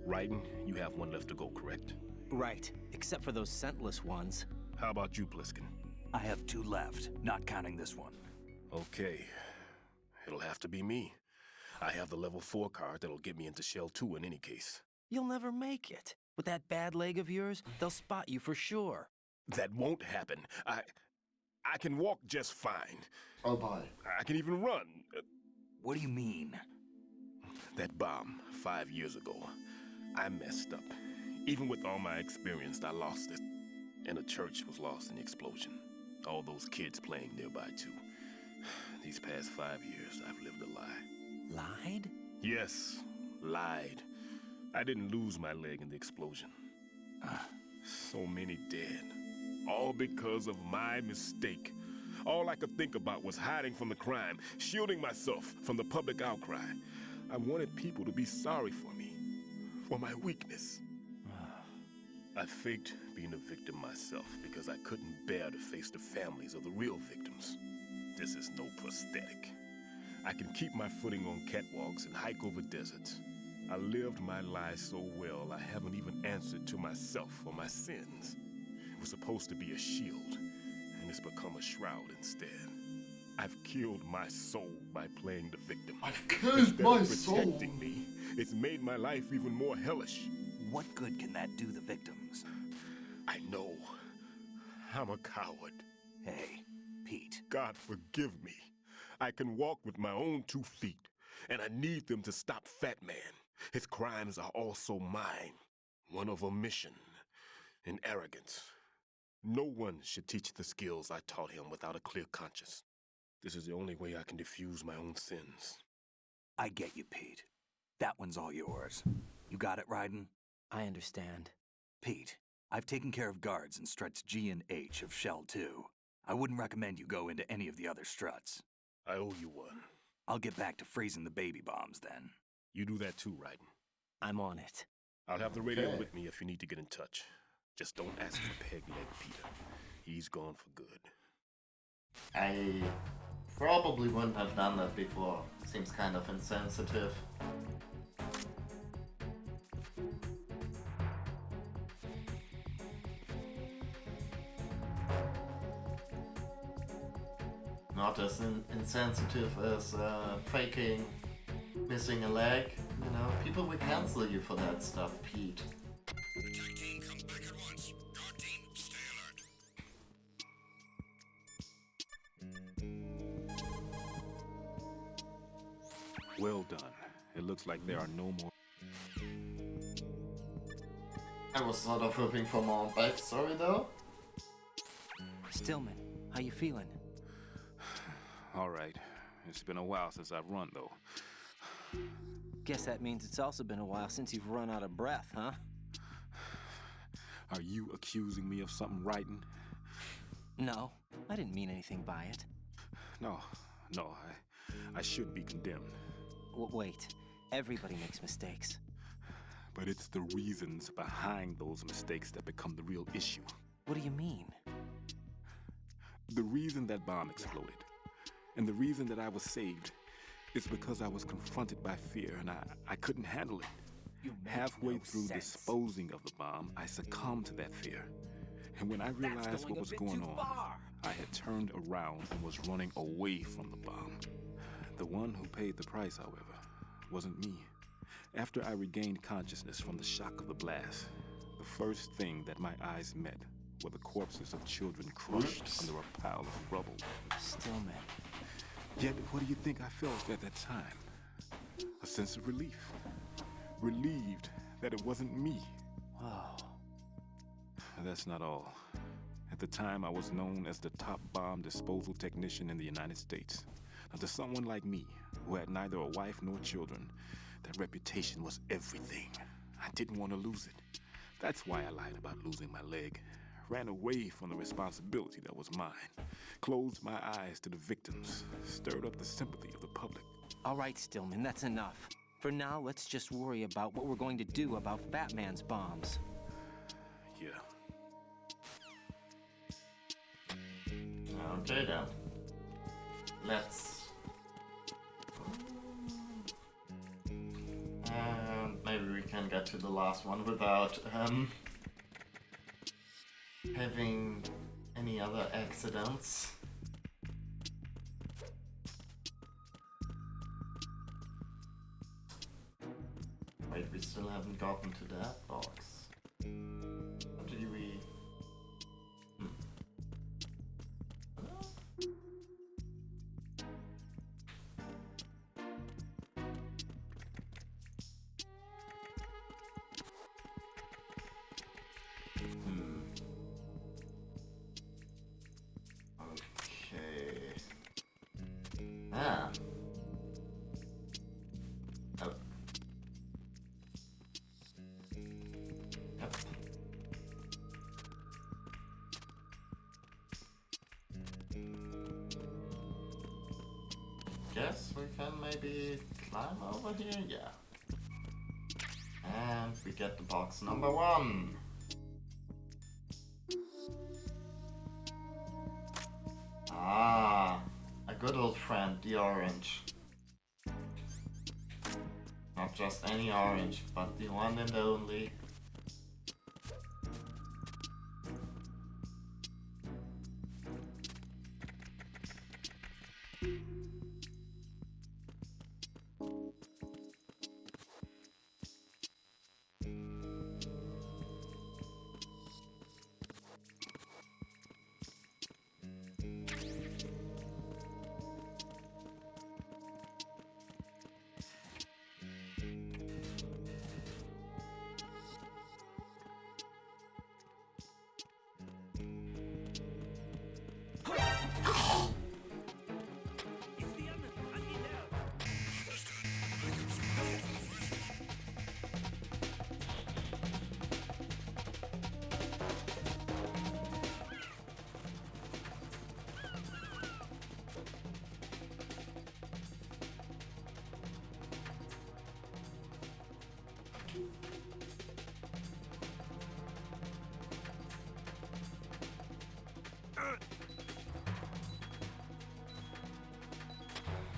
Raiden, you have one left to go, correct? Right, except for those scentless ones. How about you, Pliskin? I have 2 left, not counting this one. Okay. It'll have to be me. I have the level 4 card that'll get me into Shell 2 in any case. You'll never make it. With that bad leg of yours, they'll spot you for sure. That won't happen. I can walk just fine. Oh boy. I can even run. What do you mean? That bomb 5 years ago, I messed up. Even with all my experience, I lost it. And the church was lost in the explosion. All those kids playing nearby too. These past 5 years, I've lived a lie. Lied? Yes, lied. I didn't lose my leg in the explosion. So many dead. All because of my mistake. All I could think about was hiding from the crime, shielding myself from the public outcry. I wanted people to be sorry for me, for my weakness. I faked being a victim myself because I couldn't bear to face the families of the real victims. This is no prosthetic. I can keep my footing on catwalks and hike over deserts. I lived my life so well, I haven't even answered to myself for my sins. It was supposed to be a shield, and it's become a shroud instead. I've killed my soul by playing the victim. I've killed my soul! Instead of protecting me, it's made my life even more hellish. What good can that do the victims? I know. I'm a coward. Hey, Pete. God forgive me. I can walk with my own 2 feet, and I need them to stop Fat Man. His crimes are also mine. One of omission and arrogance. No one should teach the skills I taught him without a clear conscience. This is the only way I can diffuse my own sins. I get you, Pete. That one's all yours. You got it, Raiden? I understand. Pete, I've taken care of guards in struts G and H of Shell 2. I wouldn't recommend you go into any of the other struts. I owe you one. I'll get back to freezing the baby bombs then. You do that too, Raiden. I'm on it. I'll have the radio with me if you need to get in touch. Just don't ask for Peg Leg Peter. He's gone for good. I probably wouldn't have done that before. Seems kind of insensitive. Not as insensitive as faking missing a leg. You know, people will cancel you for that stuff, Pete. Attack team comes back at once. Guard team, stay alert. Well done. It looks like there are no more. I was sort of hoping for more backstory though. Stillman, how you feeling? All right. It's been a while since I've run, though. Guess that means it's also been a while since you've run out of breath, huh? Are you accusing me of something, Raiden? No, I didn't mean anything by it. No, I should be condemned. Wait, everybody makes mistakes. But it's the reasons behind those mistakes that become the real issue. What do you mean? The reason that bomb exploded, and the reason that I was saved, is because I was confronted by fear and I couldn't handle it. Halfway through disposing of the bomb, I succumbed to that fear. And when I realized what was going on, I had turned around and was running away from the bomb. The one who paid the price, however, wasn't me. After I regained consciousness from the shock of the blast, the first thing that my eyes met were the corpses of children crushed under a pile of rubble. Stillman. Yet, what do you think I felt at that time? A sense of relief. Relieved that it wasn't me. Wow. That's not all. At the time, I was known as the top bomb disposal technician in the United States. Now, to someone like me, who had neither a wife nor children, that reputation was everything. I didn't want to lose it. That's why I lied about losing my leg. ran away from the responsibility that was mine, closed my eyes to the victims, stirred up the sympathy of the public. All right, Stillman, that's enough. For now, let's just worry about what we're going to do about Fat Man's bombs. Yeah. Okay then. Let's... And maybe we can get to the last one without having any other accidents. Wait, we still haven't gotten to that box. How do we... Okay. Ah. Oh. Yep. Guess we can maybe climb over here? Yeah. And we get the box number 1. Ah, a good old friend, the orange. Not just any orange, but the one and only.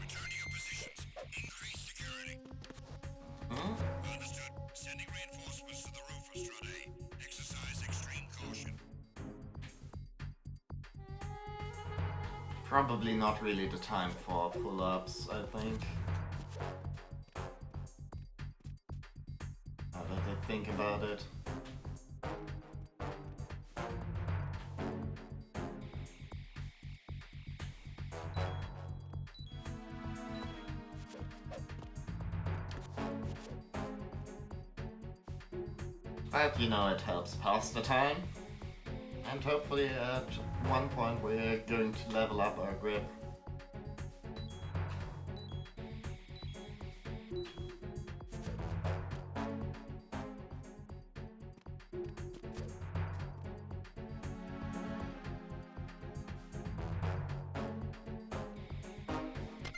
Return to your positions. Increase security. Understood. Sending reinforcements to the roof of Strut A. Exercise extreme caution. Probably not really the time for pull-ups, I think. Now that I think about it. But you know, it helps pass the time. And hopefully at one point we're going to level up our grip.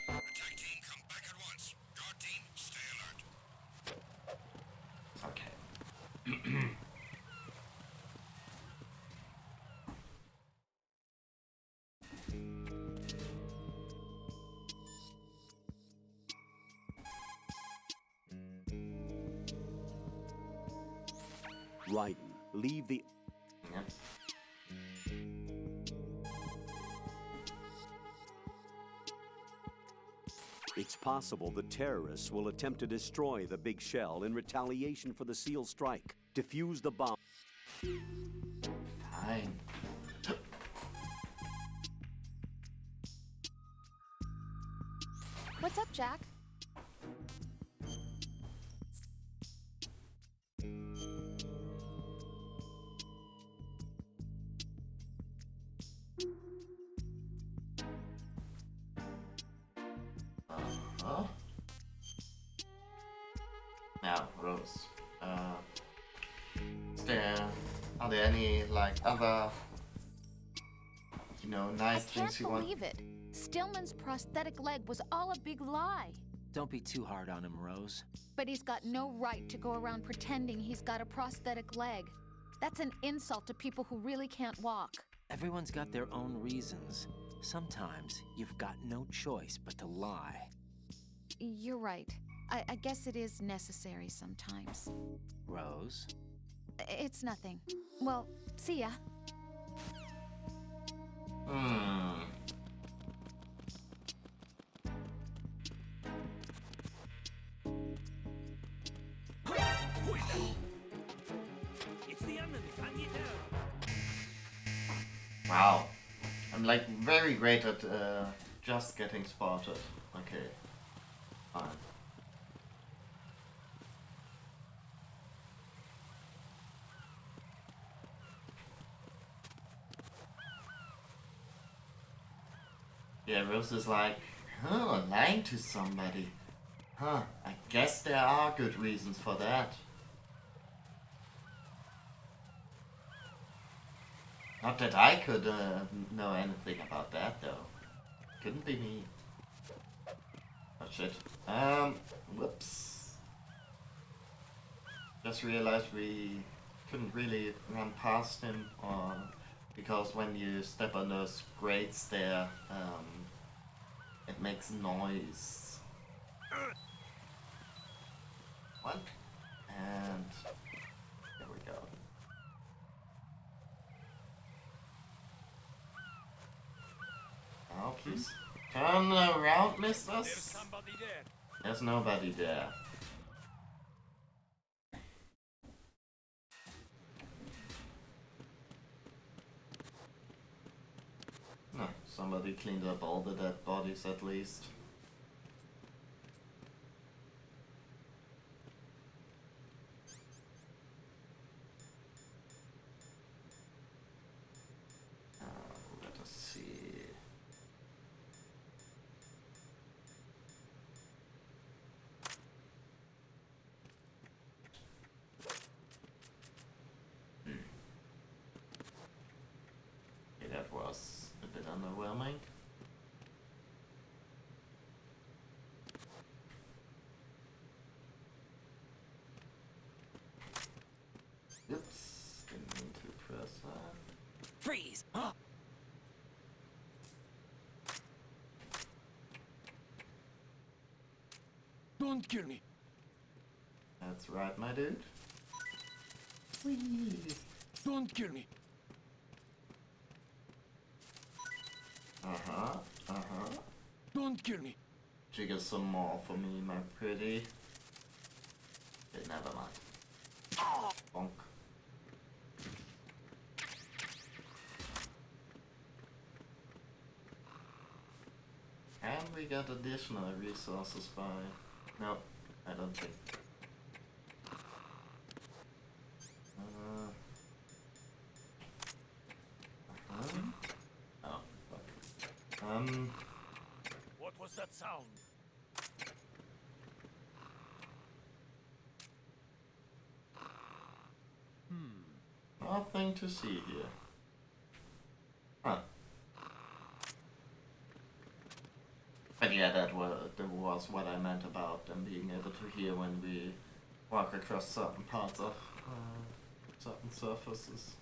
Attack team, come back at once. Guard team, stay alert. Okay. Raiden, leave the... Yep. It's possible the terrorists will attempt to destroy the big shell in retaliation for the SEAL strike. Defuse the bomb. Fine. What's up, Jack? Now, Rose. Stare Are there any, like, other, you know, nice I things can't you want? believe it. Stillman's prosthetic leg was all a big lie. Don't be too hard on him, Rose. But he's got no right to go around pretending he's got a prosthetic leg. That's an insult to people who really can't walk. Everyone's got their own reasons. Sometimes you've got no choice but to lie. You're right. I guess it is necessary sometimes. Rose? It's nothing. Well, see ya. It's the enemy. I need help. Wow. I'm like very great at just getting spotted. Okay. Fine. Yeah, Rose is like, huh, lying to somebody. Huh, I guess there are good reasons for that. Not that I could know anything about that, though. Couldn't be me. Oh shit. Whoops. Just realized we couldn't really run past him, or because when you step on those grates there, it makes noise. What? And there we go. Now please turn around, misters. There's somebody there. There's nobody there. No, somebody cleaned up all the dead bodies at least. Let us see. Okay, that was a bit underwhelming. Oops, didn't mean to press that. Freeze! Huh? Don't kill me. That's right, my dude. Whee. Don't kill me. Uh-huh, uh-huh. Don't kill me. Jiggle some more for me, my pretty. Okay, never mind. Bonk. And we got additional resources by... No, I don't think. Oh, fuck. What was that sound? Nothing to see here. Huh. But yeah, that was what I meant about them being able to hear when we walk across certain parts of certain surfaces.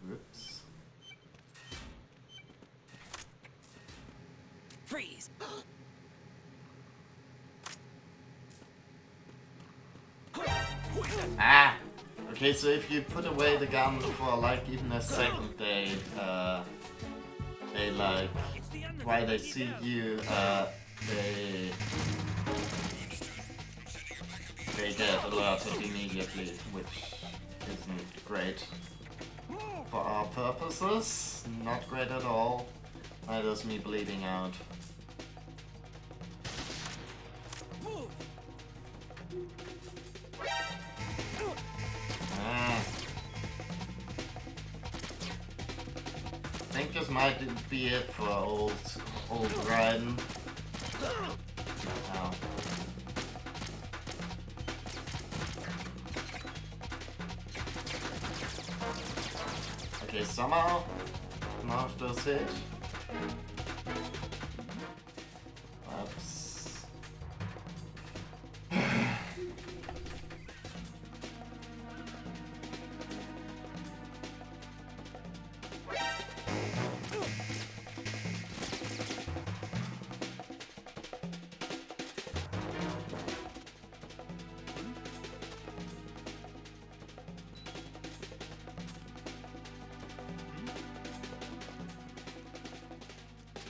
Whoops. Freeze! Ah! Okay, so if you put away the gun for like even a second, they like, while they see you, they get alerted immediately, which isn't great. For our purposes, not great at all. Neither is me bleeding out. I think this might be it for old Raiden. Oh. Okay, somehow none of those hit. That's...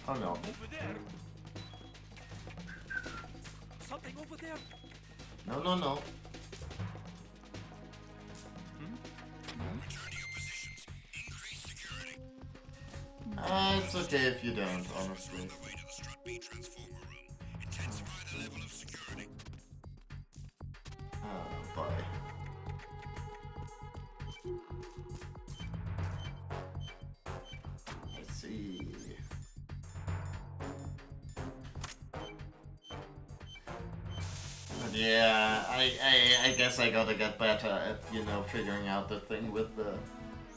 Oh no. Over there. Something over there. No, no, no. Return to your positions. Increase security. It's okay if you don't, honestly. On the way to the Strut B transformer room. Intensify the level of security. Oh boy. Let's see. But yeah, I guess I gotta get better at, you know, figuring out the thing with the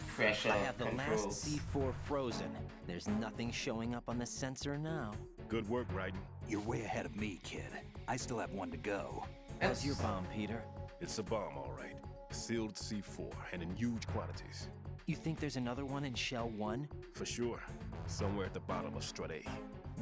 pressure I have the controls. last C4 frozen. There's nothing showing up on the sensor now. Good work, Raiden. You're way ahead of me, kid. I still have one to go. How's your bomb, Peter? It's a bomb, all right. Sealed C4, and in huge quantities. You think there's another one in Shell 1? For sure. Somewhere at the bottom of Strut A.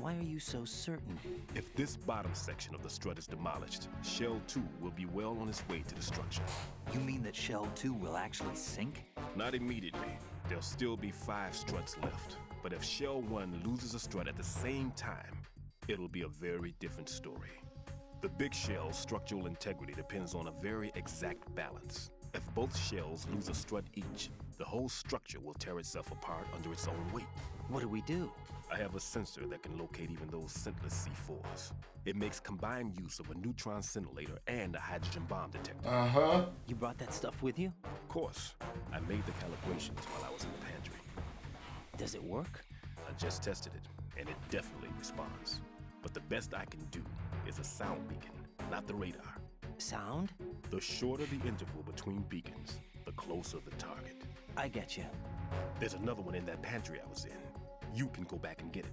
Why are you so certain? If this bottom section of the strut is demolished, Shell 2 will be well on its way to destruction. You mean that Shell 2 will actually sink? Not immediately. There'll still be 5 struts left. But if Shell 1 loses a strut at the same time, it'll be a very different story. The big shell's structural integrity depends on a very exact balance. If both shells lose a strut each, the whole structure will tear itself apart under its own weight. What do we do? I have a sensor that can locate even those scentless C4s. It makes combined use of a neutron scintillator and a hydrogen bomb detector. Uh-huh. You brought that stuff with you? Of course. I made the calibrations while I was in the pantry. Does it work? I just tested it, and it definitely responds. But the best I can do is a sound beacon, not the radar. Sound? The shorter the interval between beacons, the closer the target. I get you. There's another one in that pantry I was in. You can go back and get it.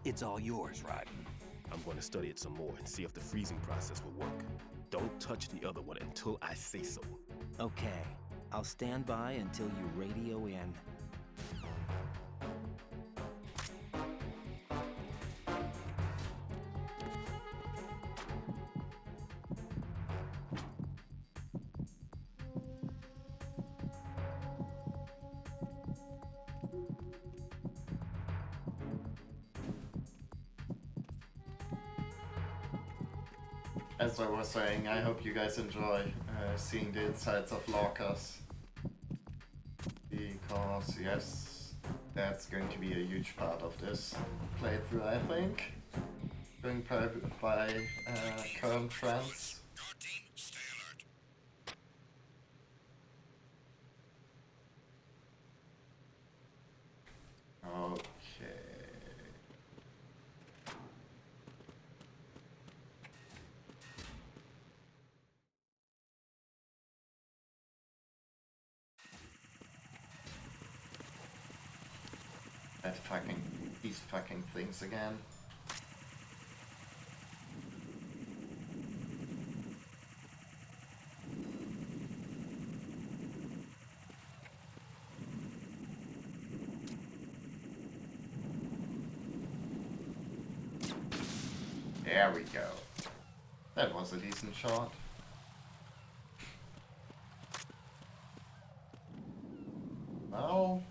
It's all yours, Raiden. I'm going to study it some more and see if the freezing process will work. Don't touch the other one until I say so. Okay. I'll stand by until you radio in. As I was saying, I hope you guys enjoy seeing the insides of lockers. Because, yes, that's going to be a huge part of this playthrough, I think. Going by current trends. Guard team, stay alert. Okay. These fucking things again. There we go. That was a decent shot. Well,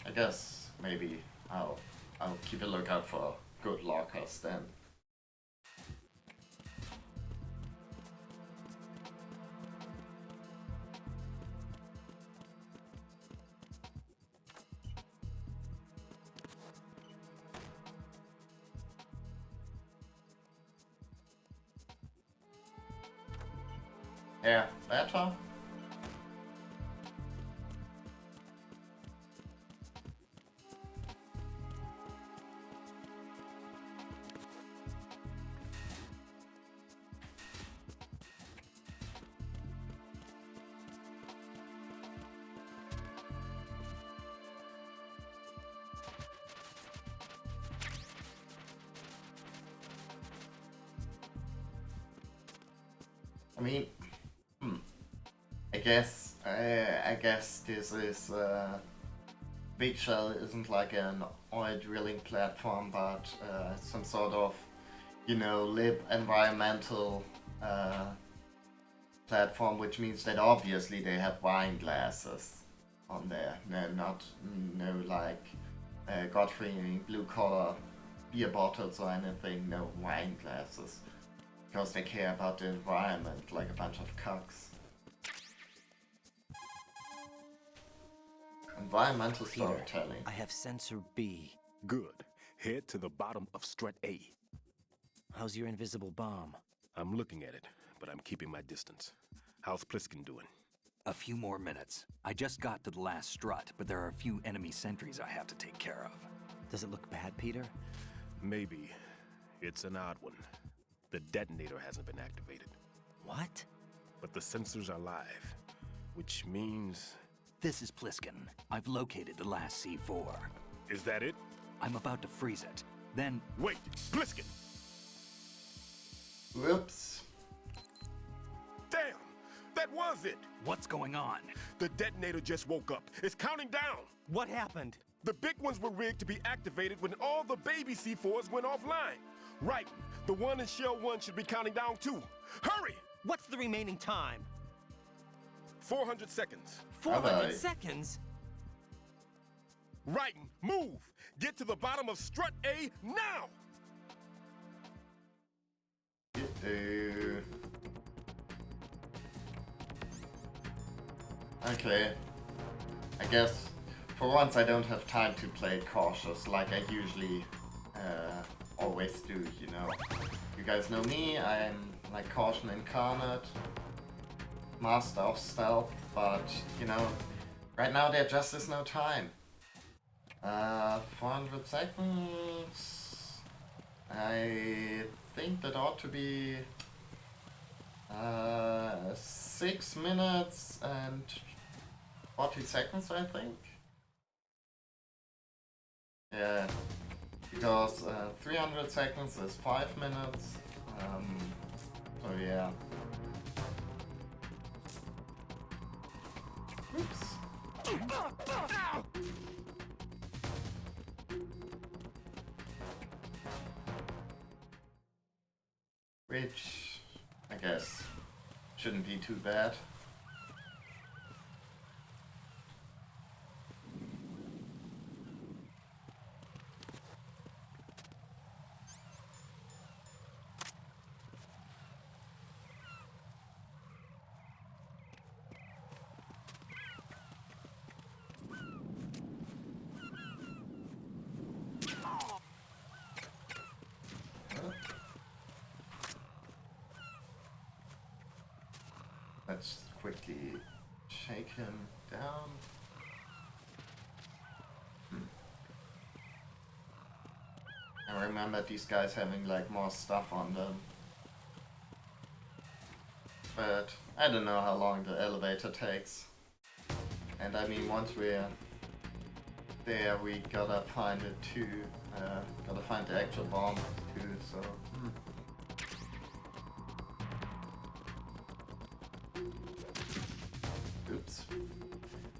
I guess maybe I'll keep a lookout for good lockers then. Yeah, better. I mean, I guess this is Big Shell isn't like an oil drilling platform, but some sort of, you know, lib environmental platform, which means that obviously they have wine glasses on there. No, not no like Godfrey blue collar beer bottles or anything. No wine glasses. Because they care about the environment like a bunch of cucks. Environmental Peter, storytelling. I have sensor B. Good. Head to the bottom of strut A. How's your invisible bomb? I'm looking at it, but I'm keeping my distance. How's Pliskin doing? A few more minutes. I just got to the last strut, but there are a few enemy sentries I have to take care of. Does it look bad, Peter? Maybe. It's an odd one. The detonator hasn't been activated. What? But the sensors are live, which means... This is Pliskin. I've located the last C4. Is that it? I'm about to freeze it. Then... Wait! Pliskin! Whoops. Damn! That was it! What's going on? The detonator just woke up. It's counting down! What happened? The big ones were rigged to be activated when all the baby C4s went offline. Right. The one in Shell 1 should be counting down too. Hurry! What's the remaining time? 400 seconds. 400 seconds? Right. Move! Get to the bottom of strut A now! Okay. I guess for once I don't have time to play it cautious like I usually always do, you know. You guys know me, I'm like caution incarnate, master of stealth, but you know, right now there just is no time. 400 seconds. I think that ought to be 6 minutes and 40 seconds, I think. Yeah, because 300 seconds is 5 minutes. So yeah. Oops. Which, I guess, shouldn't be too bad. Let's quickly shake him down. I remember these guys having like more stuff on them. But I don't know how long the elevator takes. And I mean, once we're there, we gotta find it too. Gotta find the actual bomb too, so... Oops.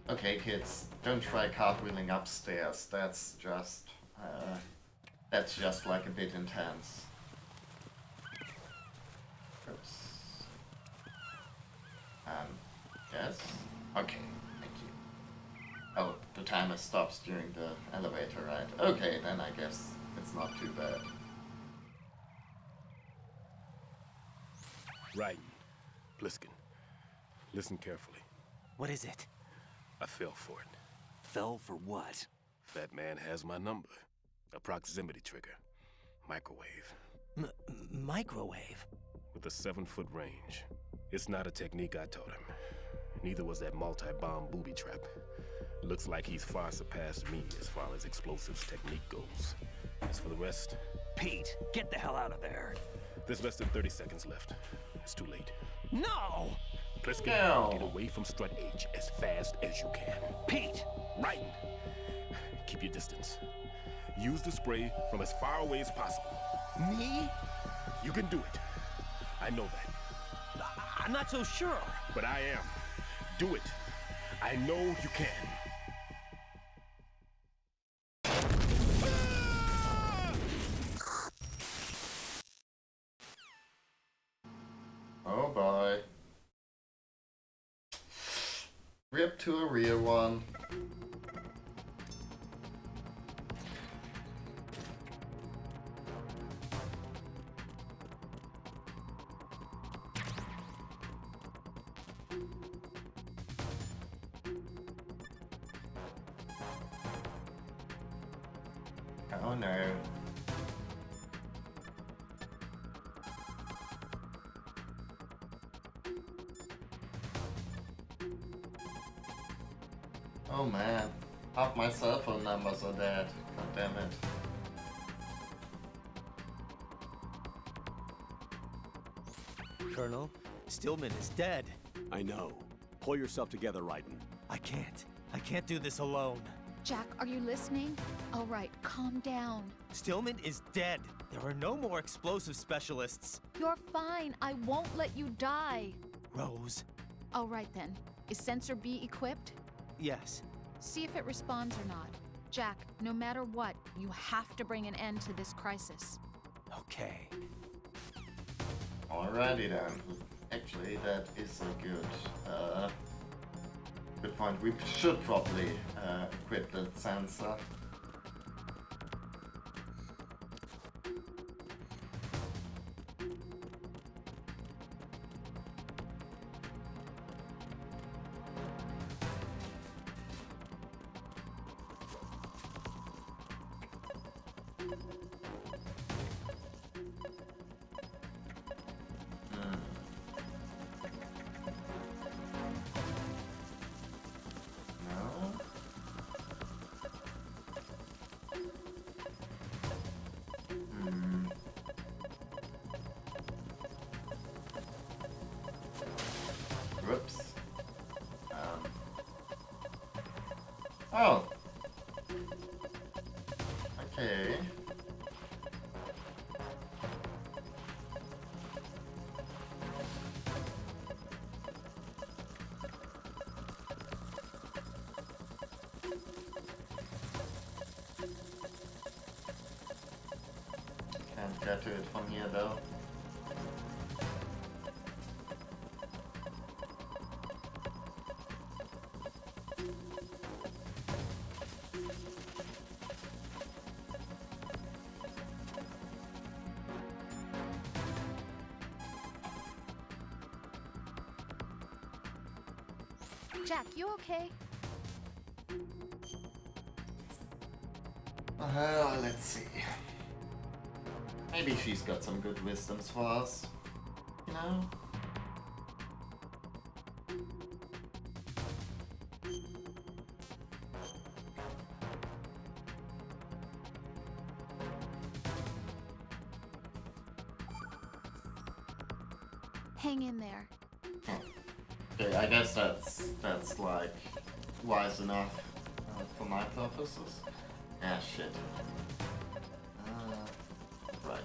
Okay, kids, don't try cartwheeling upstairs. That's just like a bit intense. Oops. Yes? Okay, thank you. Oh, the timer stops during the elevator, right? Okay, then I guess it's not too bad. Right. Pliskin, listen carefully. What is it? I fell for it. Fell for what? That man has my number. A proximity trigger. Microwave. Microwave? With a 7-foot range. It's not a technique I taught him. Neither was that multi-bomb booby trap. Looks like he's far surpassed me as far as explosives technique goes. As for the rest... Pete, get the hell out of there. There's less than 30 seconds left. It's too late. No! Let's get away from Strut H as fast as you can. Pete! Right! Keep your distance. Use the spray from as far away as possible. Me? You can do it. I know that. I'm not so sure. But I am. Do it. I know you can. Oh boy. Rip to a real one. Oh no. Oh man, half my cell phone numbers are dead. God damn it. Colonel, Stillman is dead. I know. Pull yourself together, Raiden. I can't. I can't do this alone. Jack, are you listening? All right, calm down. Stillman is dead. There are no more explosive specialists. You're fine. I won't let you die. Rose. All right then. Is Sensor B equipped? Yes. See if it responds or not. Jack, no matter what, you have to bring an end to this crisis. Okay. Alrighty then. Actually, that is a good point. We should probably equip the sensor. Whoops. Oh. Okay. Can't get to it from here though. Jack, you okay? Well, let's see. Maybe she's got some good wisdoms for us. You know? Hang in there. Okay, I guess that's like wise enough for my purposes. Ah, shit. Right.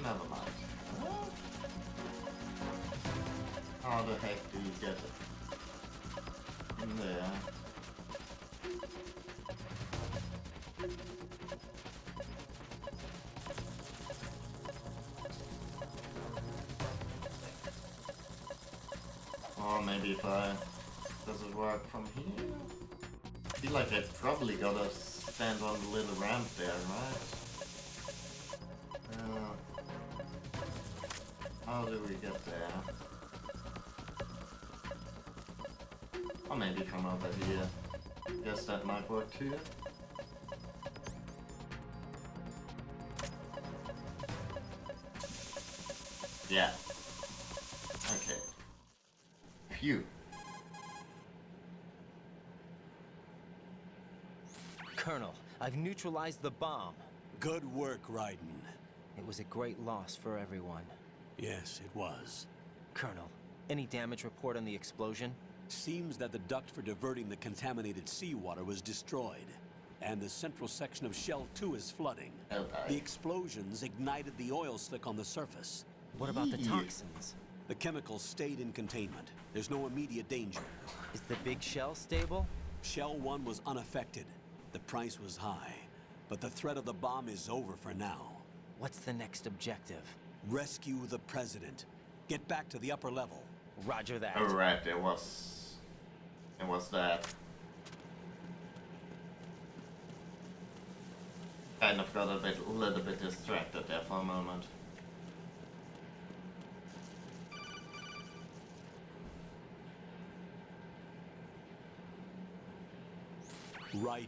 Never mind. How the heck do you get it in there? Or maybe if does it work from here? I feel like I probably gotta stand on the little ramp there, right? How do we get there? Or maybe from over here. Guess that might work too. Yeah. Okay. Phew. Colonel, I've neutralized the bomb. Good work, Raiden. It was a great loss for everyone. Yes, it was. Colonel, any damage report on the explosion? Seems that the duct for diverting the contaminated seawater was destroyed, and the central section of Shell 2 is flooding. Okay. The explosions ignited the oil slick on the surface. What about the toxins? The chemicals stayed in containment. There's no immediate danger. Is the big shell stable? Shell 1 was unaffected. The price was high, but the threat of the bomb is over for now. What's the next objective? Rescue the president. Get back to the upper level. Roger that. Alright, it was that. Kind of got a little bit distracted there for a moment. Raiden,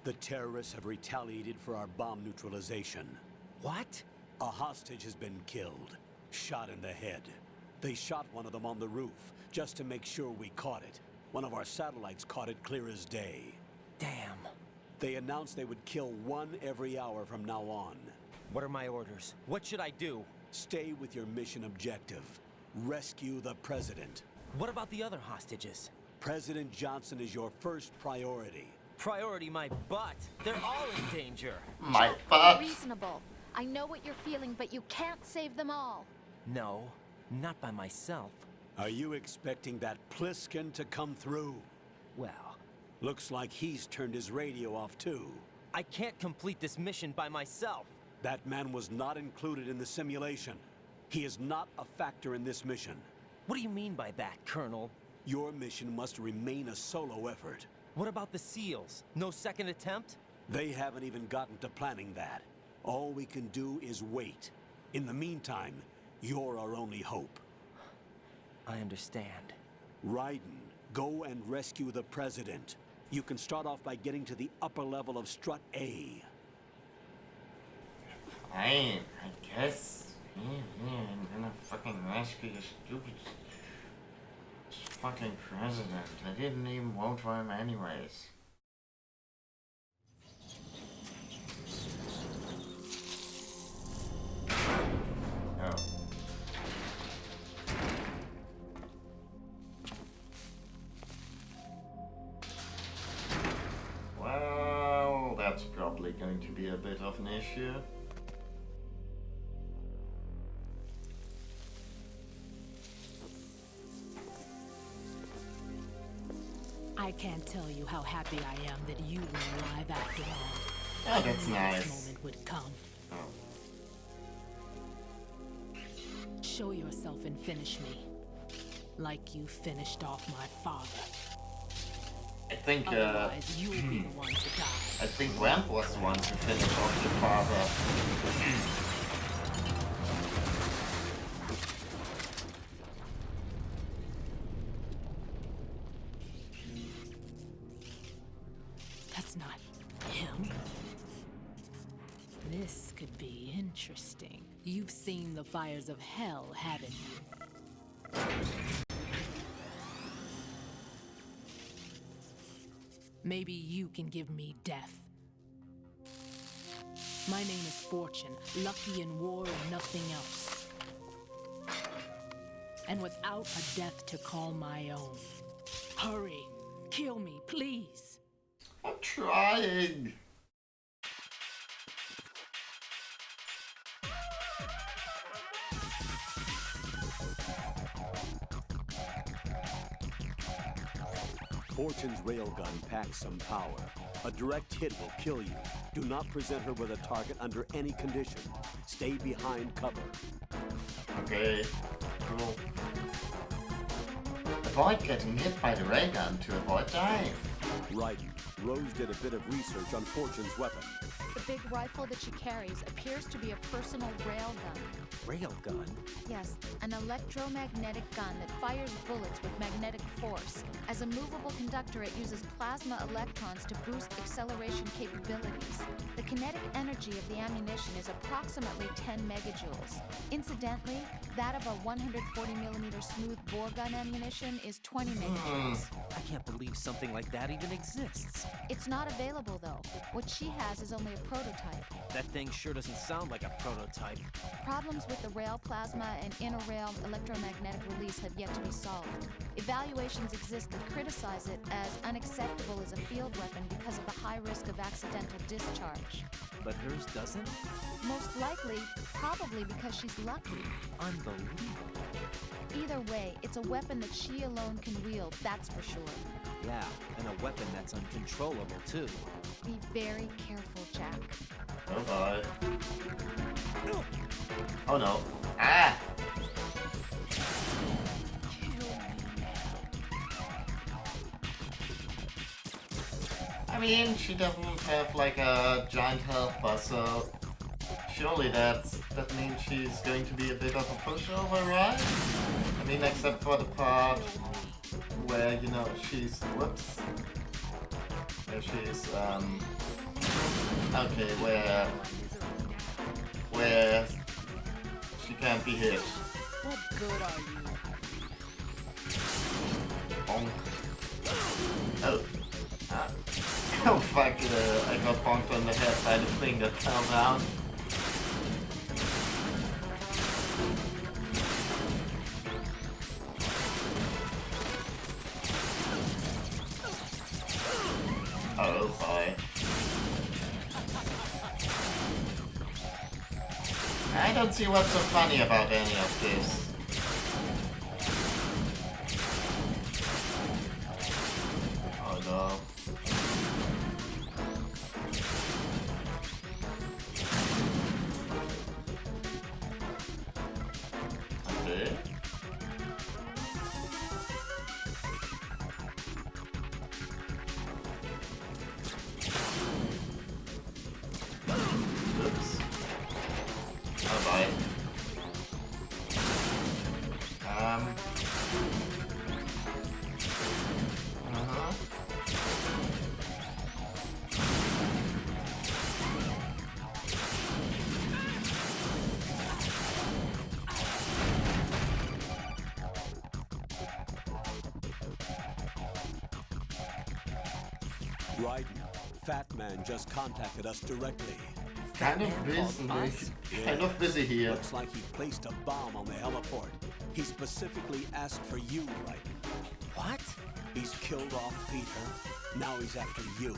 the terrorists have retaliated for our bomb neutralization. What? A hostage has been killed, shot in the head. They shot one of them on the roof, just to make sure we caught it. One of our satellites caught it clear as day. Damn. They announced they would kill one every hour from now on. What are my orders? What should I do? Stay with your mission objective. Rescue the president. What about the other hostages? President Johnson is your first priority. Priority my butt. They're all in danger. My butt. Reasonable. I know what you're feeling, but you can't save them all. No, not by myself. Are you expecting that Pliskin to come through? Well, looks like he's turned his radio off too. I can't complete this mission by myself. That man was not included in the simulation. He is not a factor in this mission. What do you mean by that, Colonel? Your mission must remain a solo effort. What about the SEALs? No second attempt? They haven't even gotten to planning that. All we can do is wait. In the meantime, you're our only hope. I understand. Raiden, go and rescue the president. You can start off by getting to the upper level of Strut A. Fine, I guess. Yeah, I'm gonna fucking rescue the stupid fucking president. I didn't even vote for him anyways. Oh. Well, that's probably going to be a bit of an issue. I can't tell you how happy I am that you were alive after all. Oh, that's I knew nice. This moment would come. Oh. Show yourself and finish me. Like you finished off my father. I think, Otherwise, you'll be the one to die. I think Ramp was the one to finish off your father. That's not him. This could be interesting. You've seen the fires of hell, haven't you? Maybe you can give me death. My name is Fortune, lucky in war and nothing else. And without a death to call my own. Hurry, kill me, please. I'm trying. Fortune's railgun packs some power. A direct hit will kill you. Do not present her with a target under any condition. Stay behind cover. Okay, cool. Avoid getting hit by the ray gun to avoid dying. Right. Rose did a bit of research on Fortune's weapon. The big rifle that she carries appears to be a personal railgun. Railgun? Yes, an electromagnetic gun that fires bullets with magnetic force. As a movable conductor, it uses plasma electrons to boost acceleration capabilities. The kinetic energy of the ammunition is approximately 10 megajoules. Incidentally, that of a 140mm smooth bore gun ammunition is 20 megajoules. I can't believe something like that even exists. It's not available, though. What she has is only a prototype. That thing sure doesn't sound like a prototype. Problems with the rail plasma and inter-rail electromagnetic release have yet to be solved. Evaluations exist that criticize it as unacceptable as a field weapon because of the high risk of accidental discharge. But hers doesn't? Most likely, probably because she's lucky. Unbelievable. Either way, it's a weapon that she alone can wield, that's for sure. Yeah, and a weapon that's uncontrollable, too. Be very careful, Jack. Oh boy. Oh no. Ah! I mean, she doesn't have like a giant health bar, so surely that means she's going to be a bit of a pushover, right? I mean, except for the part where, you know, she's, whoops, where she's, okay, where she can't be hit. What good are you? Oh. Oh fuck, I got bonked on the head by the thing that fell down. Oh boy. I don't see what's so funny about any of this. Oh no. Okay. Oops. Oh boy. Raiden, Fat Man just contacted us directly. Kind of busy. Kind of busy here. Looks like he placed a bomb on the heliport. He specifically asked for you, Raiden. What? He's killed off Peter. Now he's after you.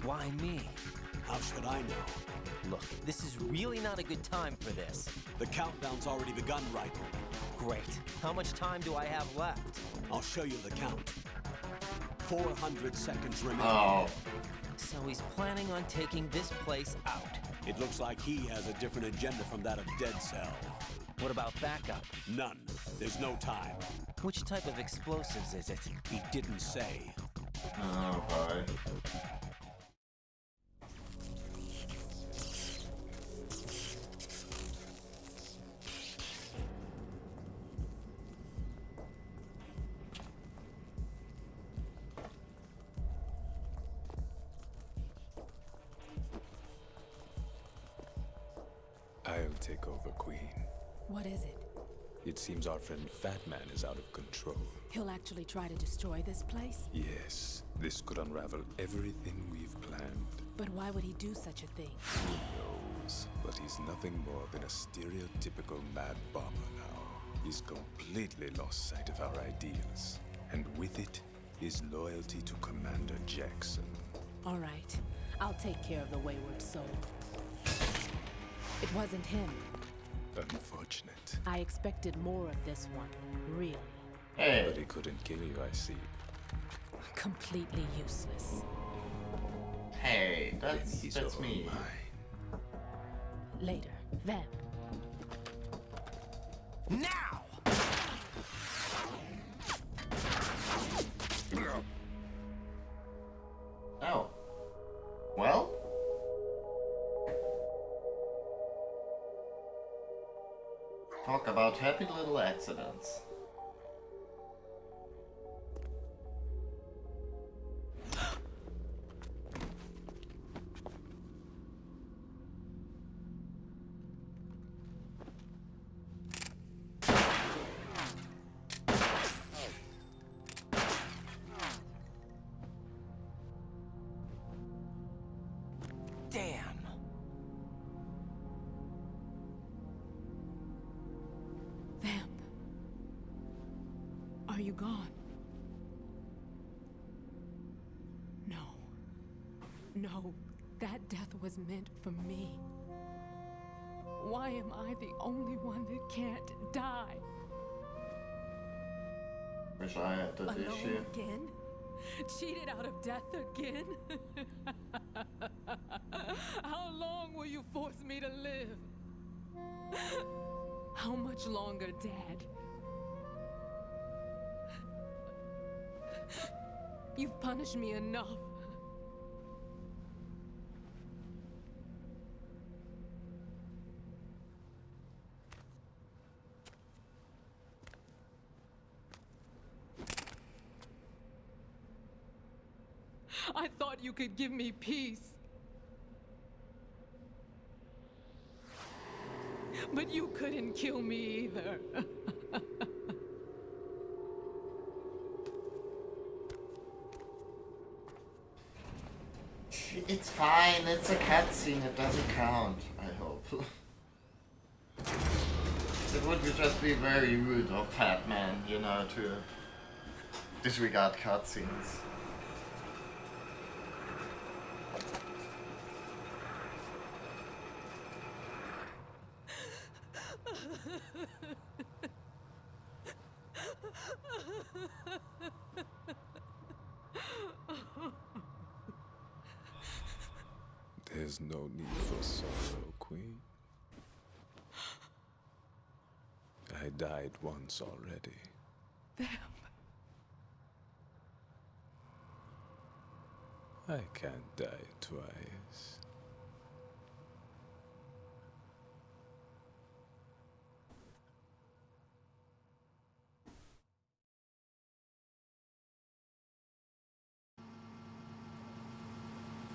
Why me? How should I know? Look, this is really not a good time for this. The countdown's already begun, Raiden. Great. How much time do I have left? I'll show you the count. 400 seconds remaining. Oh. So he's planning on taking this place out. It looks like he has a different agenda from that of Dead Cell. What about backup? None. There's no time. Which type of explosives is it? He didn't say. Oh boy. I'll take over, Queen. What is it? It seems our friend Fat Man is out of control. He'll actually try to destroy this place? Yes, this could unravel everything we've planned. But why would he do such a thing? Who knows? But he's nothing more than a stereotypical mad bomber now. He's completely lost sight of our ideals. And with it, his loyalty to Commander Jackson. All right. I'll take care of the wayward soul. It wasn't him. Unfortunate. I expected more of this one. Really. Hey. But he couldn't kill you, I see. Completely useless. Hey, that's me. Later. Vamp. Now! happy little accidents. Damn. Vamp. Are you gone? No. No, that death was meant for me. Why am I the only one that can't die? Wish I had that Alone issue. again? Cheated out of death again? How long will you force me to live? How much longer, Dad? You've punished me enough. I thought you could give me peace. But you couldn't kill me either. It's fine, it's a cutscene, it doesn't count, I hope. It would just be very rude of Batman, you know, to disregard cutscenes. There's no need for sorrow, Queen. I died once already. Vamp. I can't die twice.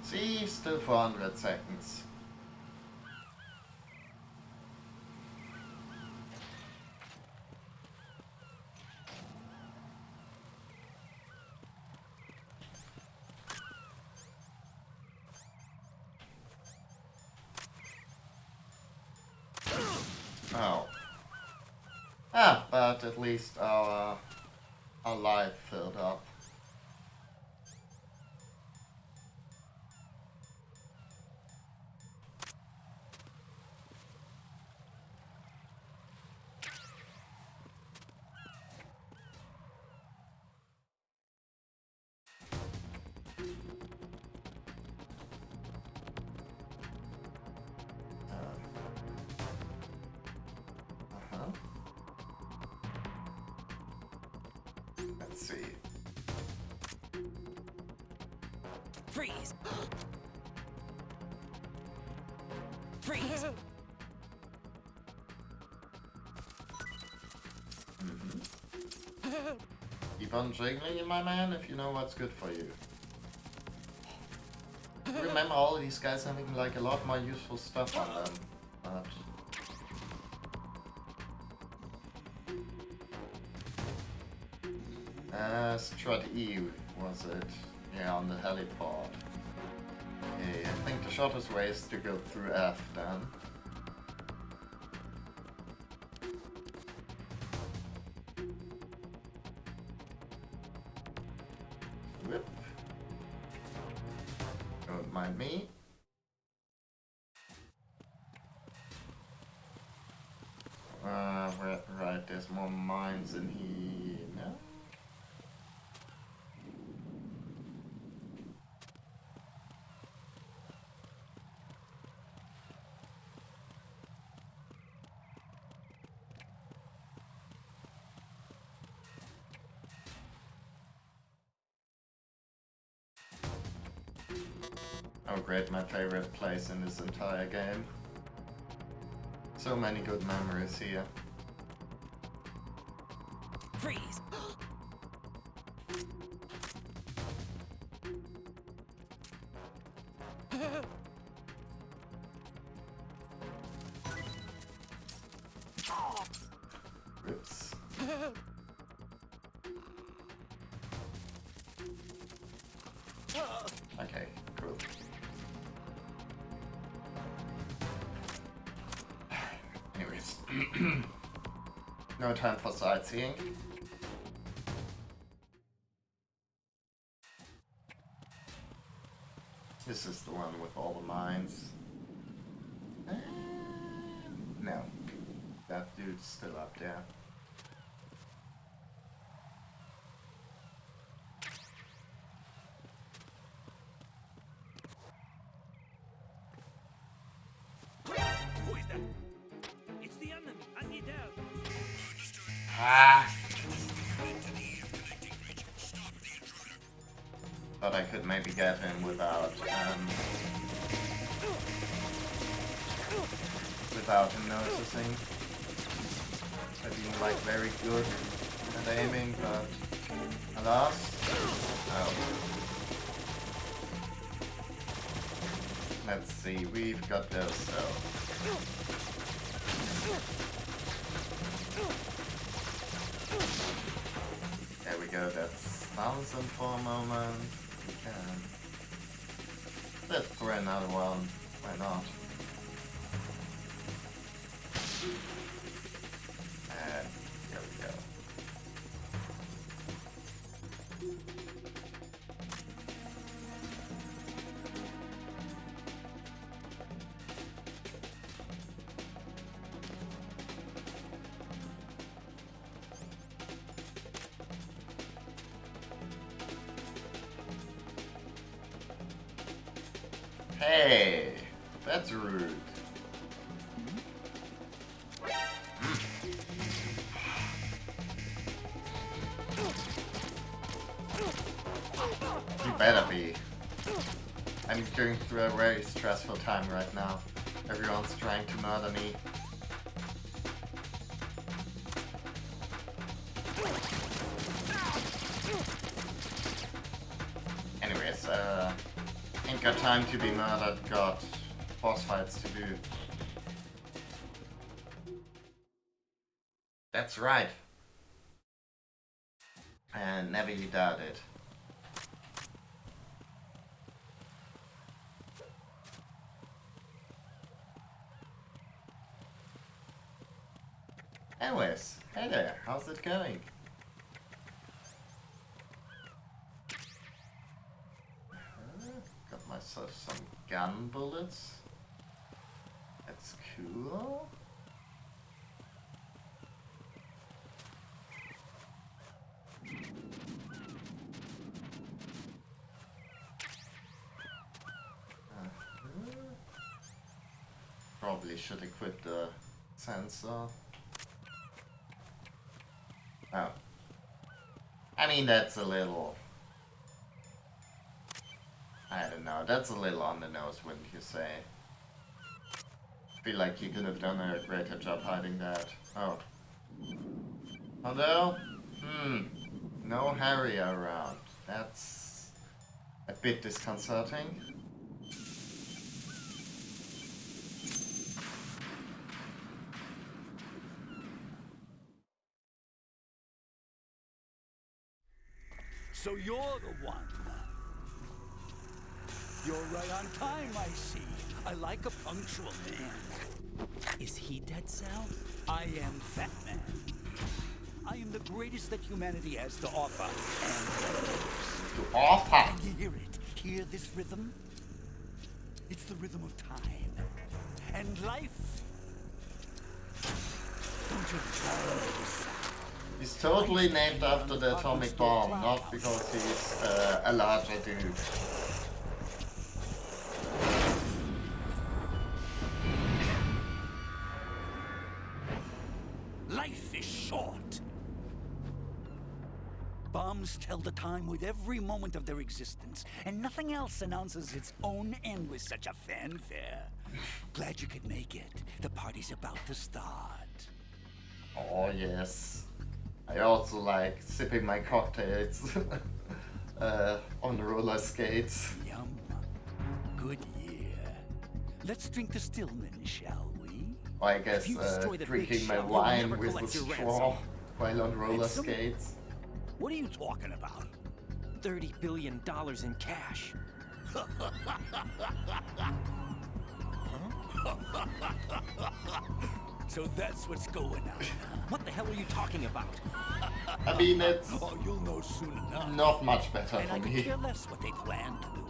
See, still 400 seconds. Oh. Ah, but at least our life filled up. Let's see. Freeze! Freeze! Keep on jiggling, my man, if you know what's good for you. Remember all of these guys having like a lot more useful stuff on them. But Strut E was it? Yeah, on the helipod. Okay, I think the shortest way is to go through F then. Whip. Don't mind me. Right, there's more mines in here. No? Oh great, my favorite place in this entire game. So many good memories here. Freeze! Oops. Okay, cool. Anyways. No time for sightseeing. This is the one with all the mines. No. That dude's still up there. Who is that? It's the enemy. I need help. Ah! Thought I could maybe get him without him noticing. I'd be like very good at aiming, but alas, oh. Let's see, we've got those, so. There we go, that's bouncing for a moment. We can. Let's throw another one, why not? And here we go. Hey, that's rude. You better be. I'm going through a very stressful time right now. Everyone's trying to murder me. Anyways, ain't got time to be murdered, got boss fights to do. That's right. And never you doubt it. Anyways, hey there, how's it going? Got myself some gun bullets. That's cool. Probably should equip the sensor. Oh. I mean, that's a little... I don't know, that's a little on the nose, wouldn't you say? I feel like you could have done a greater job hiding that. Oh. Although, no Harry around. That's a bit disconcerting. So you're the one. You're right on time, I see. I like a punctual man. Is he Dead Cell? I am Fat Man. I am the greatest that humanity has to offer. And to offer? Can you hear it? Hear this rhythm? It's the rhythm of time. And life. Don't you try this? He's totally named after the atomic bomb, not because he's a larger dude. Life is short. Bombs tell the time with every moment of their existence, and nothing else announces its own end with such a fanfare. Glad you could make it. The party's about to start. Oh, yes. I also like sipping my cocktails on roller skates. Yum. Good year. Let's drink the Stillman, shall we? Or I guess If you destroy the big drinking my shell, we'll wine never with a collect your straw ransom. while on roller Ransom? skates. What are you talking about? $30 billion in cash. So that's what's going on. What the hell are you talking about? I mean, it's Oh, you'll know soon enough. not much better And for I could me. care less what they plan to do.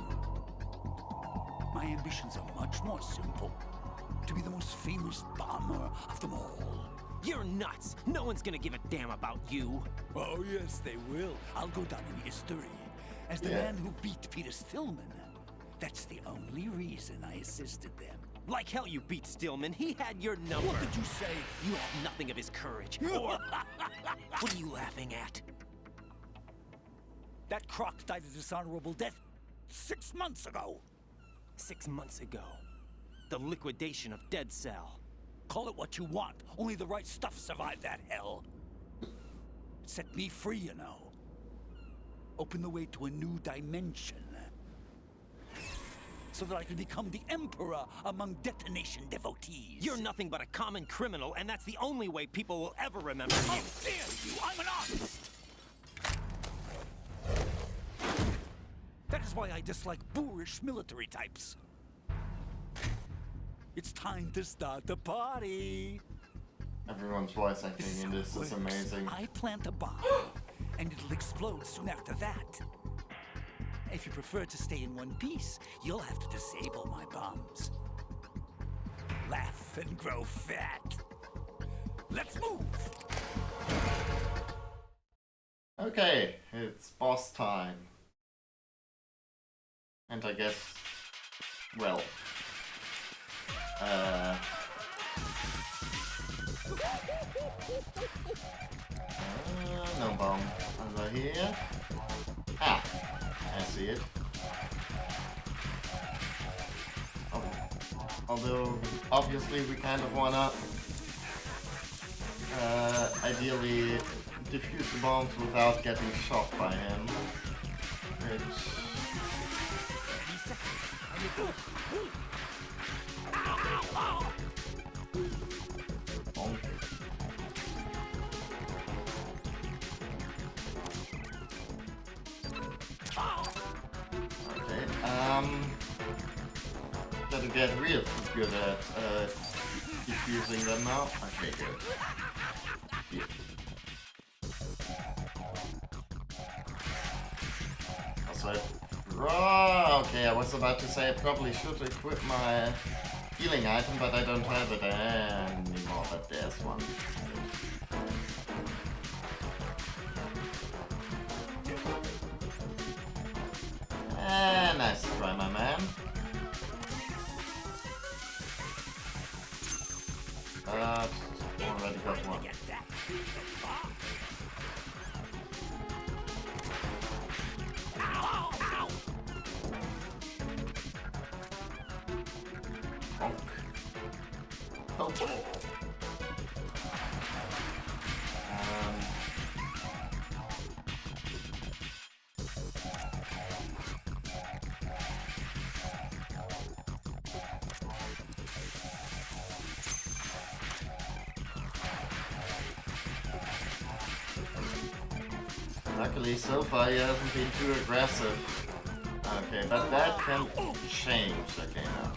My ambitions are much more simple. To be the most famous bomber of them all. You're nuts. No one's gonna give a damn about you. Oh, yes, they will. I'll go down in history as the man who beat Peter Stillman. That's the only reason I assisted them. Like hell you beat Stillman. He had your number. What did you say? You have nothing of his courage. Or... What are you laughing at? That croc died a dishonorable death 6 months ago. 6 months ago. The liquidation of Dead Cell. Call it what you want. Only the right stuff survived that hell. It set me free, you know. Opened the way to a new dimension. So that I could become the Emperor among detonation devotees. You're nothing but a common criminal, and that's the only way people will ever remember you. How dare you! I'm an artist! That is why I dislike boorish military types. It's time to start the party. Everyone's voice acting in this is amazing. I plant a bomb, and it'll explode soon after that. If you prefer to stay in one piece, you'll have to disable my bombs. Laugh and grow fat. Let's move! Okay, it's boss time. And I guess, well, no bomb under here. Ah, I see it. Oh. Although, obviously we kind of wanna ideally defuse the bombs without getting shot by him. Which... Bonk. Okay, gotta get real good at defusing them now. Okay, good. Yeah. Also, okay, I was about to say I probably should equip my healing item, but I don't have it anymore, but there's one. Nice try, my man. Already got one. Oh. Luckily, so far he hasn't been too aggressive. Okay, but that can change. Okay, now.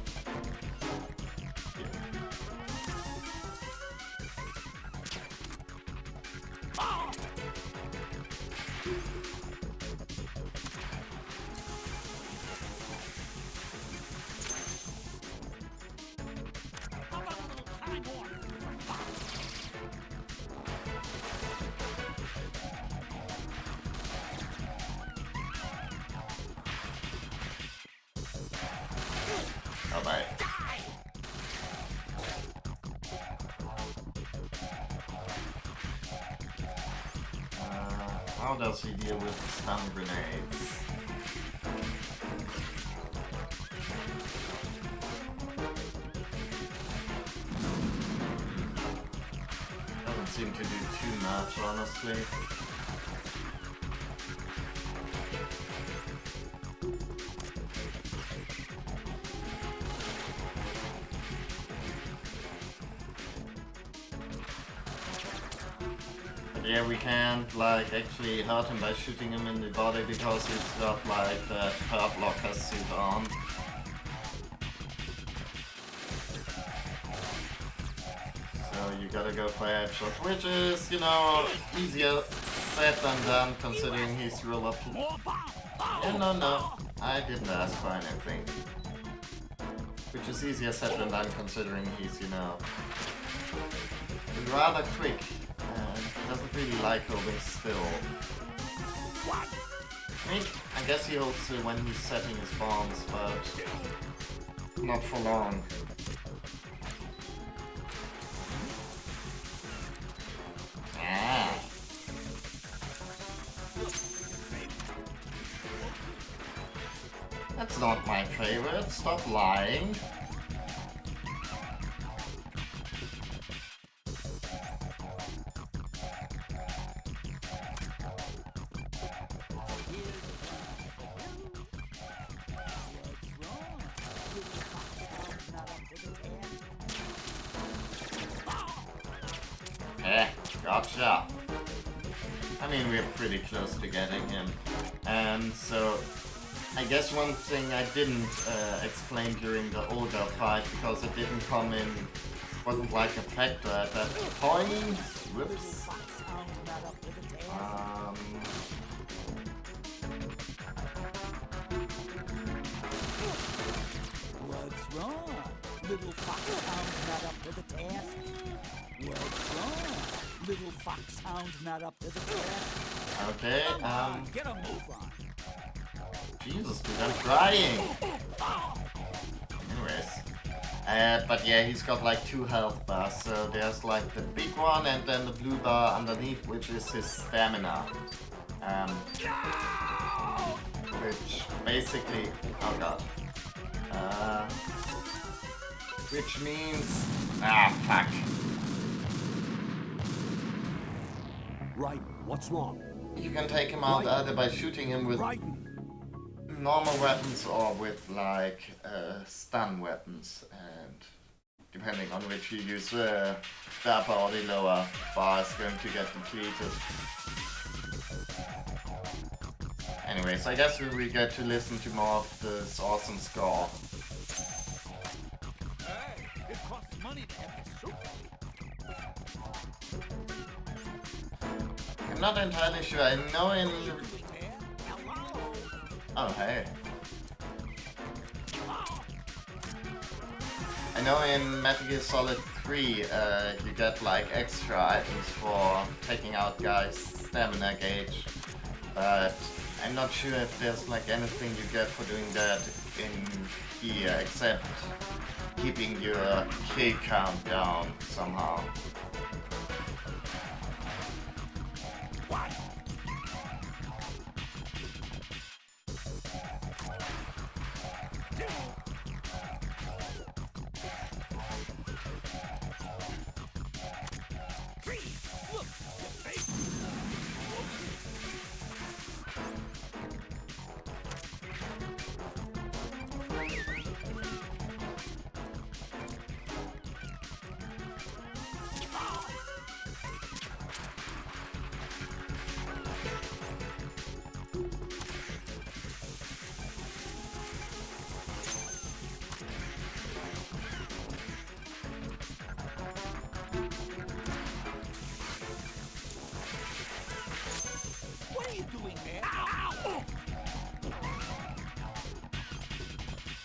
Bye-bye. How does he deal with stun grenades? Doesn't seem to do too much, honestly. But yeah, we can't like actually hurt him by shooting him in the body because he's got like that hurt locker suit on. So you gotta go for headshot, which is, you know, easier said than done considering he's roll up. Yeah, no, I didn't ask for anything. Which is easier said than done considering he's, you know, rather quick and doesn't really like holding still. I mean, I guess he holds it when he's setting his bombs, but not for long. Ah. That's not my favorite. Stop lying. Gotcha. I mean, we're pretty close to getting him. And so, I guess one thing I didn't explain during the Olga fight, because it didn't come in, wasn't like a factor at that point. Whoops. What's wrong? Little foxhound not up to the task. What's wrong? Little foxhound not up to the task. Okay, Get a move on. Jesus, dude, I'm trying! Anyways. But yeah, he's got like 2 health bars, so there's like the big one and then the blue bar underneath, which is his stamina. Which basically... oh god. Which means... ah, fuck. Right, what's wrong? You can take him out either by shooting him with normal weapons or with like stun weapons, and depending on which you use, the upper or the lower bar is going to get depleted. Anyways, I guess we get to listen to more of this awesome score. Hey, it costs money to have this soup. I'm not entirely sure. I know in... oh, hey. I know in Metal Gear Solid 3, you get like extra items for taking out guys' stamina gauge, but I'm not sure if there's like anything you get for doing that in here, except keeping your kill count down somehow.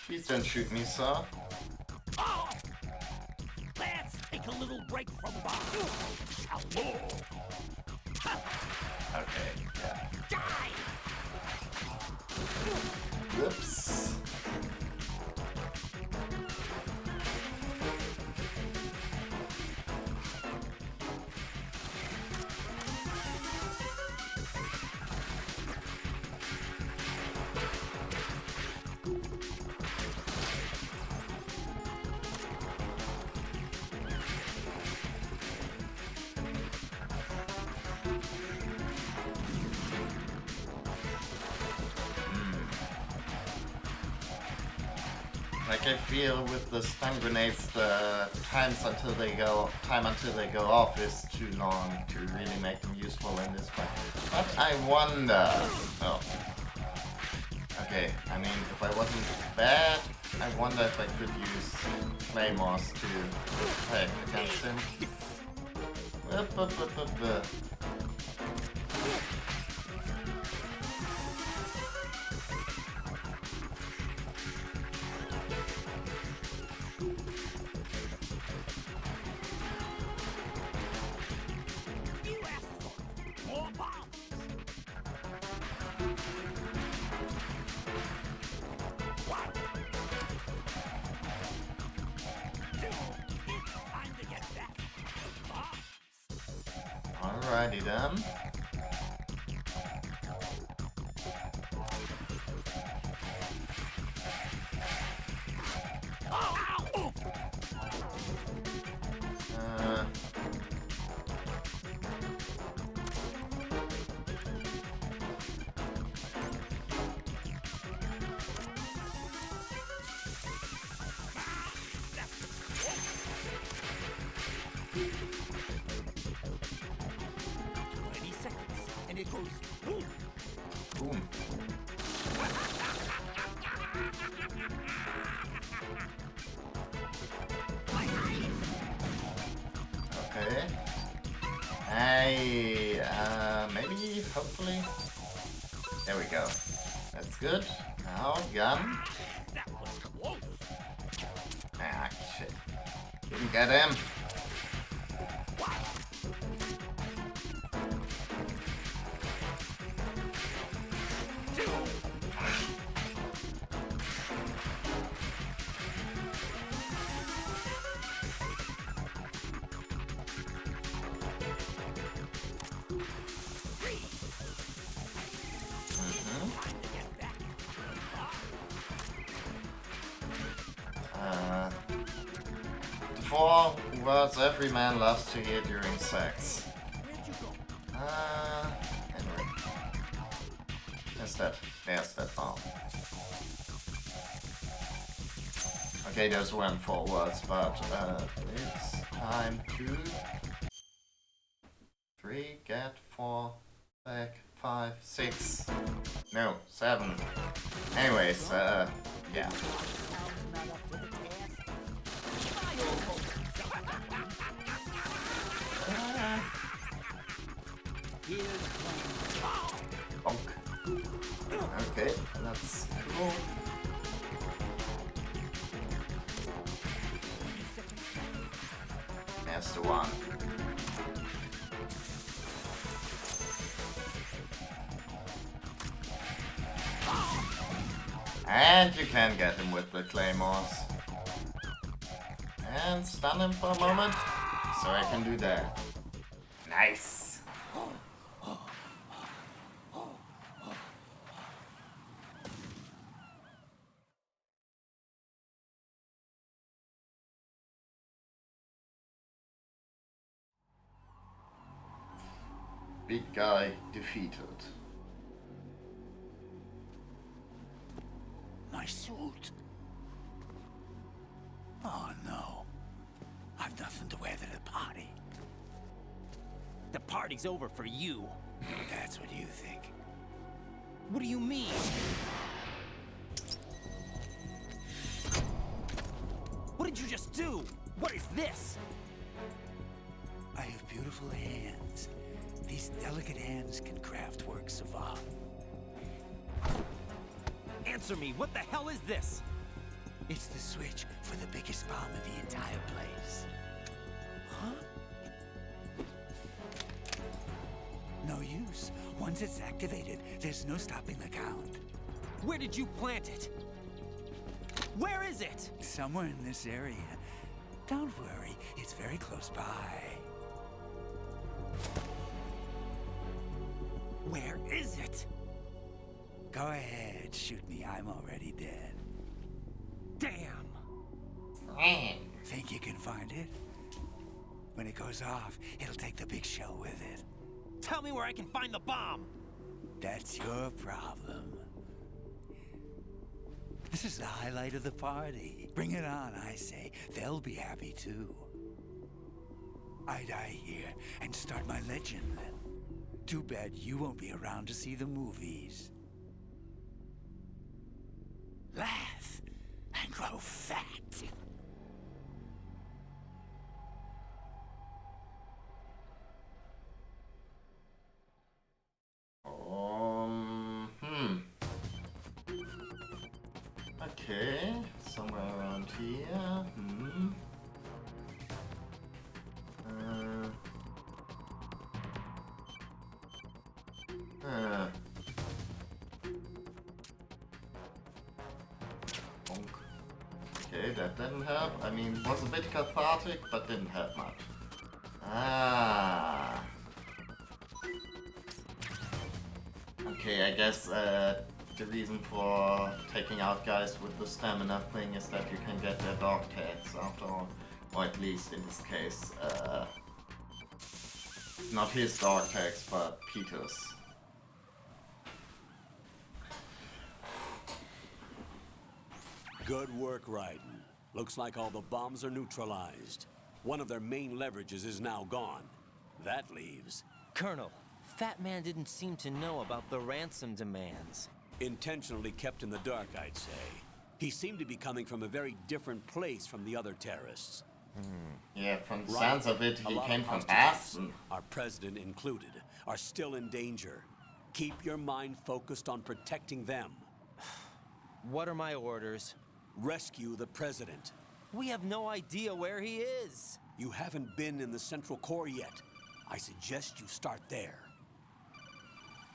Please don't shoot me, sir. Oh! Let's take a little break from bomb. Okay, yeah. Die! Whoops. Like I feel with the stun grenades, the time until they go off is too long to really make them useful in this fight. But I wonder. Oh. Okay, I mean, if I wasn't bad, I wonder if I could use claymores to fight against him. Alrighty then. And it goes boom. Boom. Okay. Hey, maybe, hopefully. There we go. That's good. Now, gun. Ah, shit. Didn't get him. Four words every man loves to hear during sex. Anyway. There's that bomb. Okay, there's 4 words, but it's time to 3, get 4, back, 5, 6. No, 7. Anyways, yeah. Bonk. Okay, that's cool. That's the one. And you can get him with the claymores. And stun him for a moment, so I can do that. Nice. Big guy defeated. My suit. Oh no. I've nothing to wear to the party. The party's over for you. That's what you think. What do you mean? What did you just do? What is this? I have beautiful hands. These delicate hands can craft works of art. Answer me, what the hell is this? It's the switch for the biggest bomb in the entire place. Huh? No use. Once it's activated, there's no stopping the count. Where did you plant it? Where is it? Somewhere in this area. Don't worry, it's very close by. Where is it? Go ahead, shoot me. I'm already dead. Damn! Think you can find it? When it goes off, it'll take the big show with it. Tell me where I can find the bomb! That's your problem. This is the highlight of the party. Bring it on, I say. They'll be happy too. I die here and start my legend. Too bad you won't be around to see the movies. Laugh and grow fat. Okay, somewhere around here. Bonk. Okay, that didn't help. I mean, was a bit cathartic, but didn't help much. Ah. Okay, I guess the reason for taking out guys with the stamina thing is that you can get their dog tags after all. Or at least in this case, not his dog tags, but Peter's. Good work, Raiden. Looks like all the bombs are neutralized. One of their main leverages is now gone. That leaves... Colonel, Fat Man didn't seem to know about the ransom demands. Intentionally kept in the dark, I'd say. He seemed to be coming from a very different place from the other terrorists. Yeah, from the sounds of it, he came from hostages, Aston. Our president included, are still in danger. Keep your mind focused on protecting them. What are my orders? Rescue the president. We have no idea where he is. You haven't been in the Central Core yet. I suggest you start there.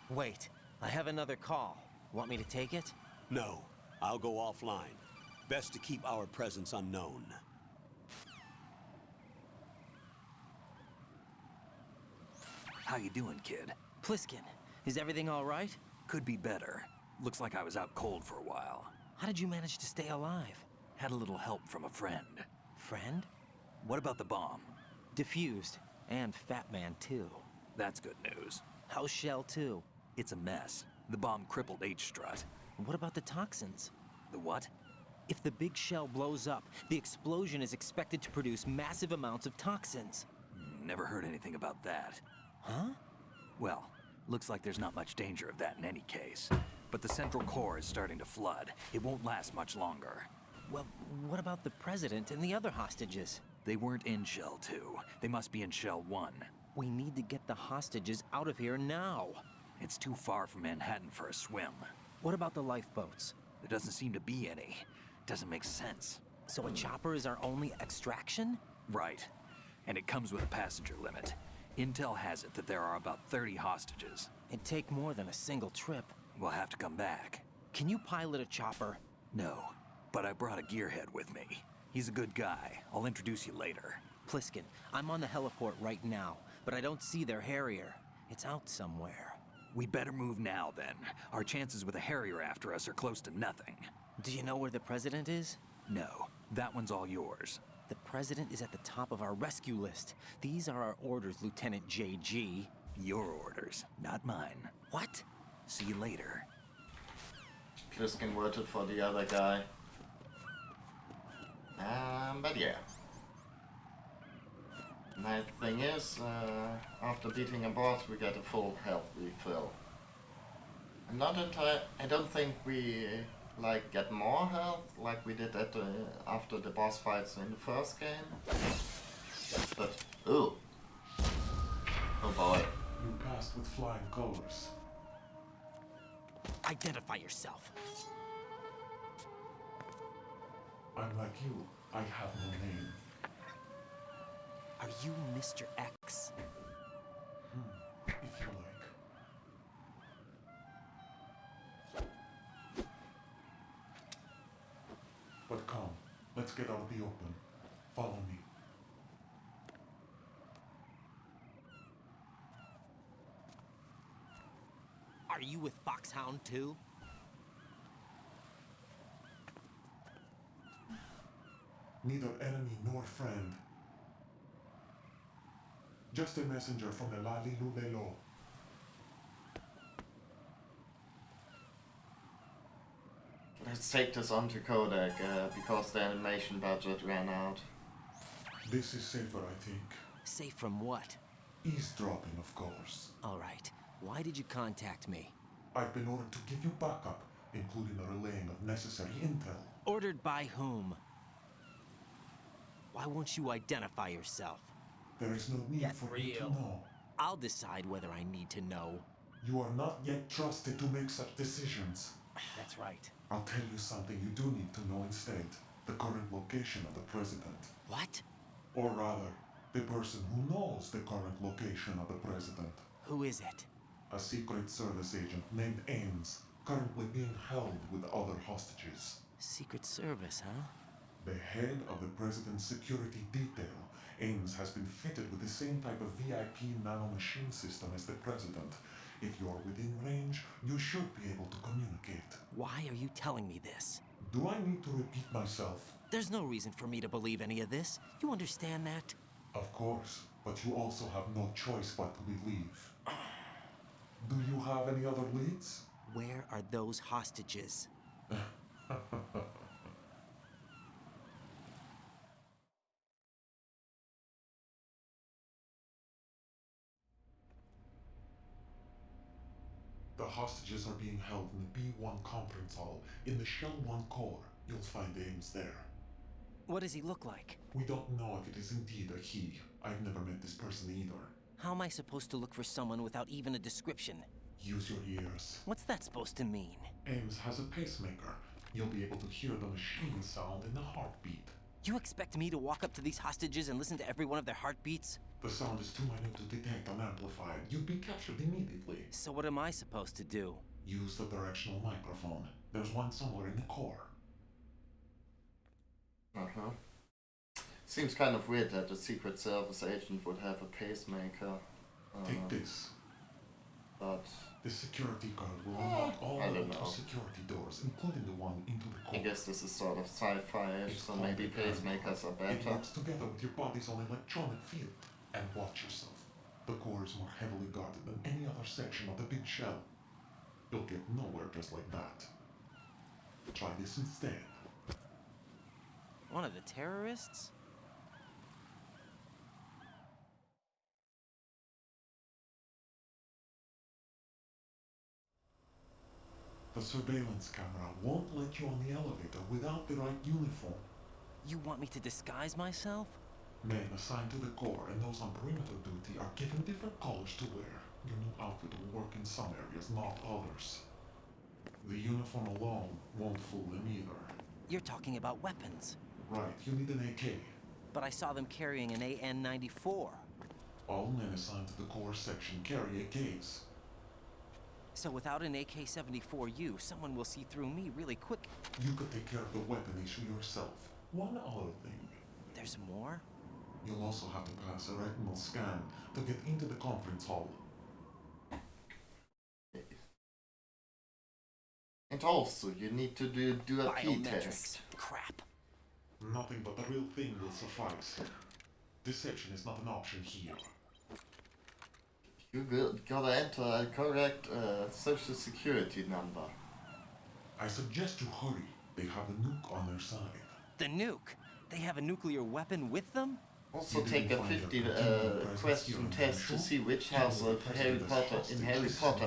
Wait, I have another call. Want me to take it? No, I'll go offline. Best to keep our presence unknown. How you doing, kid? Pliskin, is everything all right? Could be better. Looks like I was out cold for a while. How did you manage to stay alive? Had a little help from a friend. Friend? What about the bomb? Diffused. And Fat Man, too. That's good news. How's Shell, too? It's a mess. The bomb crippled H-Strut. What about the toxins? The what? If the big shell blows up, the explosion is expected to produce massive amounts of toxins. Never heard anything about that. Huh? Well, looks like there's not much danger of that in any case. But the Central Core is starting to flood. It won't last much longer. Well, what about the president and the other hostages? They weren't in Shell 2. They must be in Shell 1. We need to get the hostages out of here now. It's too far from Manhattan for a swim. What about the lifeboats? There doesn't seem to be any. Doesn't make sense. So a chopper is our only extraction? Right. And it comes with a passenger limit. Intel has it that there are about 30 hostages. It'd take more than a single trip. We'll have to come back. Can you pilot a chopper? No, but I brought a gearhead with me. He's a good guy. I'll introduce you later. Pliskin, I'm on the heliport right now, but I don't see their Harrier. It's out somewhere. We better move now, then. Our chances with a Harrier after us are close to nothing. Do you know where the president is? No, that one's all yours. The president is at the top of our rescue list. These are our orders, Lieutenant JG. Your orders, not mine. What? See you later. Pliskin voted for the other guy. But yeah. Nice thing is, after beating a boss, we get a full health refill. I don't think we get more health like we did at after the boss fights in the first game. But ooh, oh boy! You passed with flying colors. Identify yourself. I'm like you. I have no name. Are you Mr. X? If you like. But come, let's get out the open. Follow me. Are you with Foxhound too? Neither enemy nor friend. Just a messenger from the Lali Lulelo. There's let's take this onto Kodak because the animation budget ran out. This is safer, I think. Safe from what? Eavesdropping, of course. All right. Why did you contact me? I've been ordered to give you backup, including the relaying of necessary intel. Ordered by whom? Why won't you identify yourself? There is no need for you to know. I'll decide whether I need to know. You are not yet trusted to make such decisions. That's right. I'll tell you something you do need to know instead. The current location of the president. What? Or rather, the person who knows the current location of the president. Who is it? A Secret Service agent named Ames, currently being held with other hostages. Secret Service, huh? The head of the president's security detail, Ames, has been fitted with the same type of VIP nanomachine system as the president. If you're within range, you should be able to communicate. Why are you telling me this? Do I need to repeat myself? There's no reason for me to believe any of this. You understand that? Of course, but you also have no choice but to believe. Do you have any other leads? Where are those hostages? The hostages are being held in the B1 conference hall. In the Shell 1 core, you'll find Ames there. What does he look like? We don't know if it is indeed a he. I've never met this person either. How am I supposed to look for someone without even a description? Use your ears. What's that supposed to mean? Ames has a pacemaker. You'll be able to hear the machine sound in the heartbeat. You expect me to walk up to these hostages and listen to every one of their heartbeats? The sound is too minute to detect unamplified. You'd be captured immediately. So what am I supposed to do? Use the directional microphone. There's one somewhere in the core. Uh-huh. Seems kind of weird that a Secret Service agent would have a pacemaker. Take this. But the security guard will unlock all I the don't know. security doors, including the one into the core. I guess this is sort of sci-fi-ish, so maybe pacemakers are It better. works together with your body's own electronic field. And watch yourself. The core is more heavily guarded than any other section of the big shell. You'll get nowhere just like that. Try this instead. One of the terrorists? The surveillance camera won't let you on the elevator without the right uniform. You want me to disguise myself? Men assigned to the core and those on perimeter duty are given different colors to wear. Your new outfit will work in some areas, not others. The uniform alone won't fool them either. You're talking about weapons. Right, you need an AK. But I saw them carrying an AN-94. All men assigned to the core section carry AKs. So without an AK-74U, someone will see through me really quick. You could take care of the weapon issue yourself. One other thing. There's more? You'll also have to pass a retinal scan to get into the conference hall. And also, you need to do a P test. Crap. Nothing but the real thing will suffice. Deception is not an option here. You gotta enter a correct social security number. I suggest you hurry. They have the nuke on their side. The nuke? They have a nuclear weapon with them? Also take a 50 question test to see which house of Harry Potter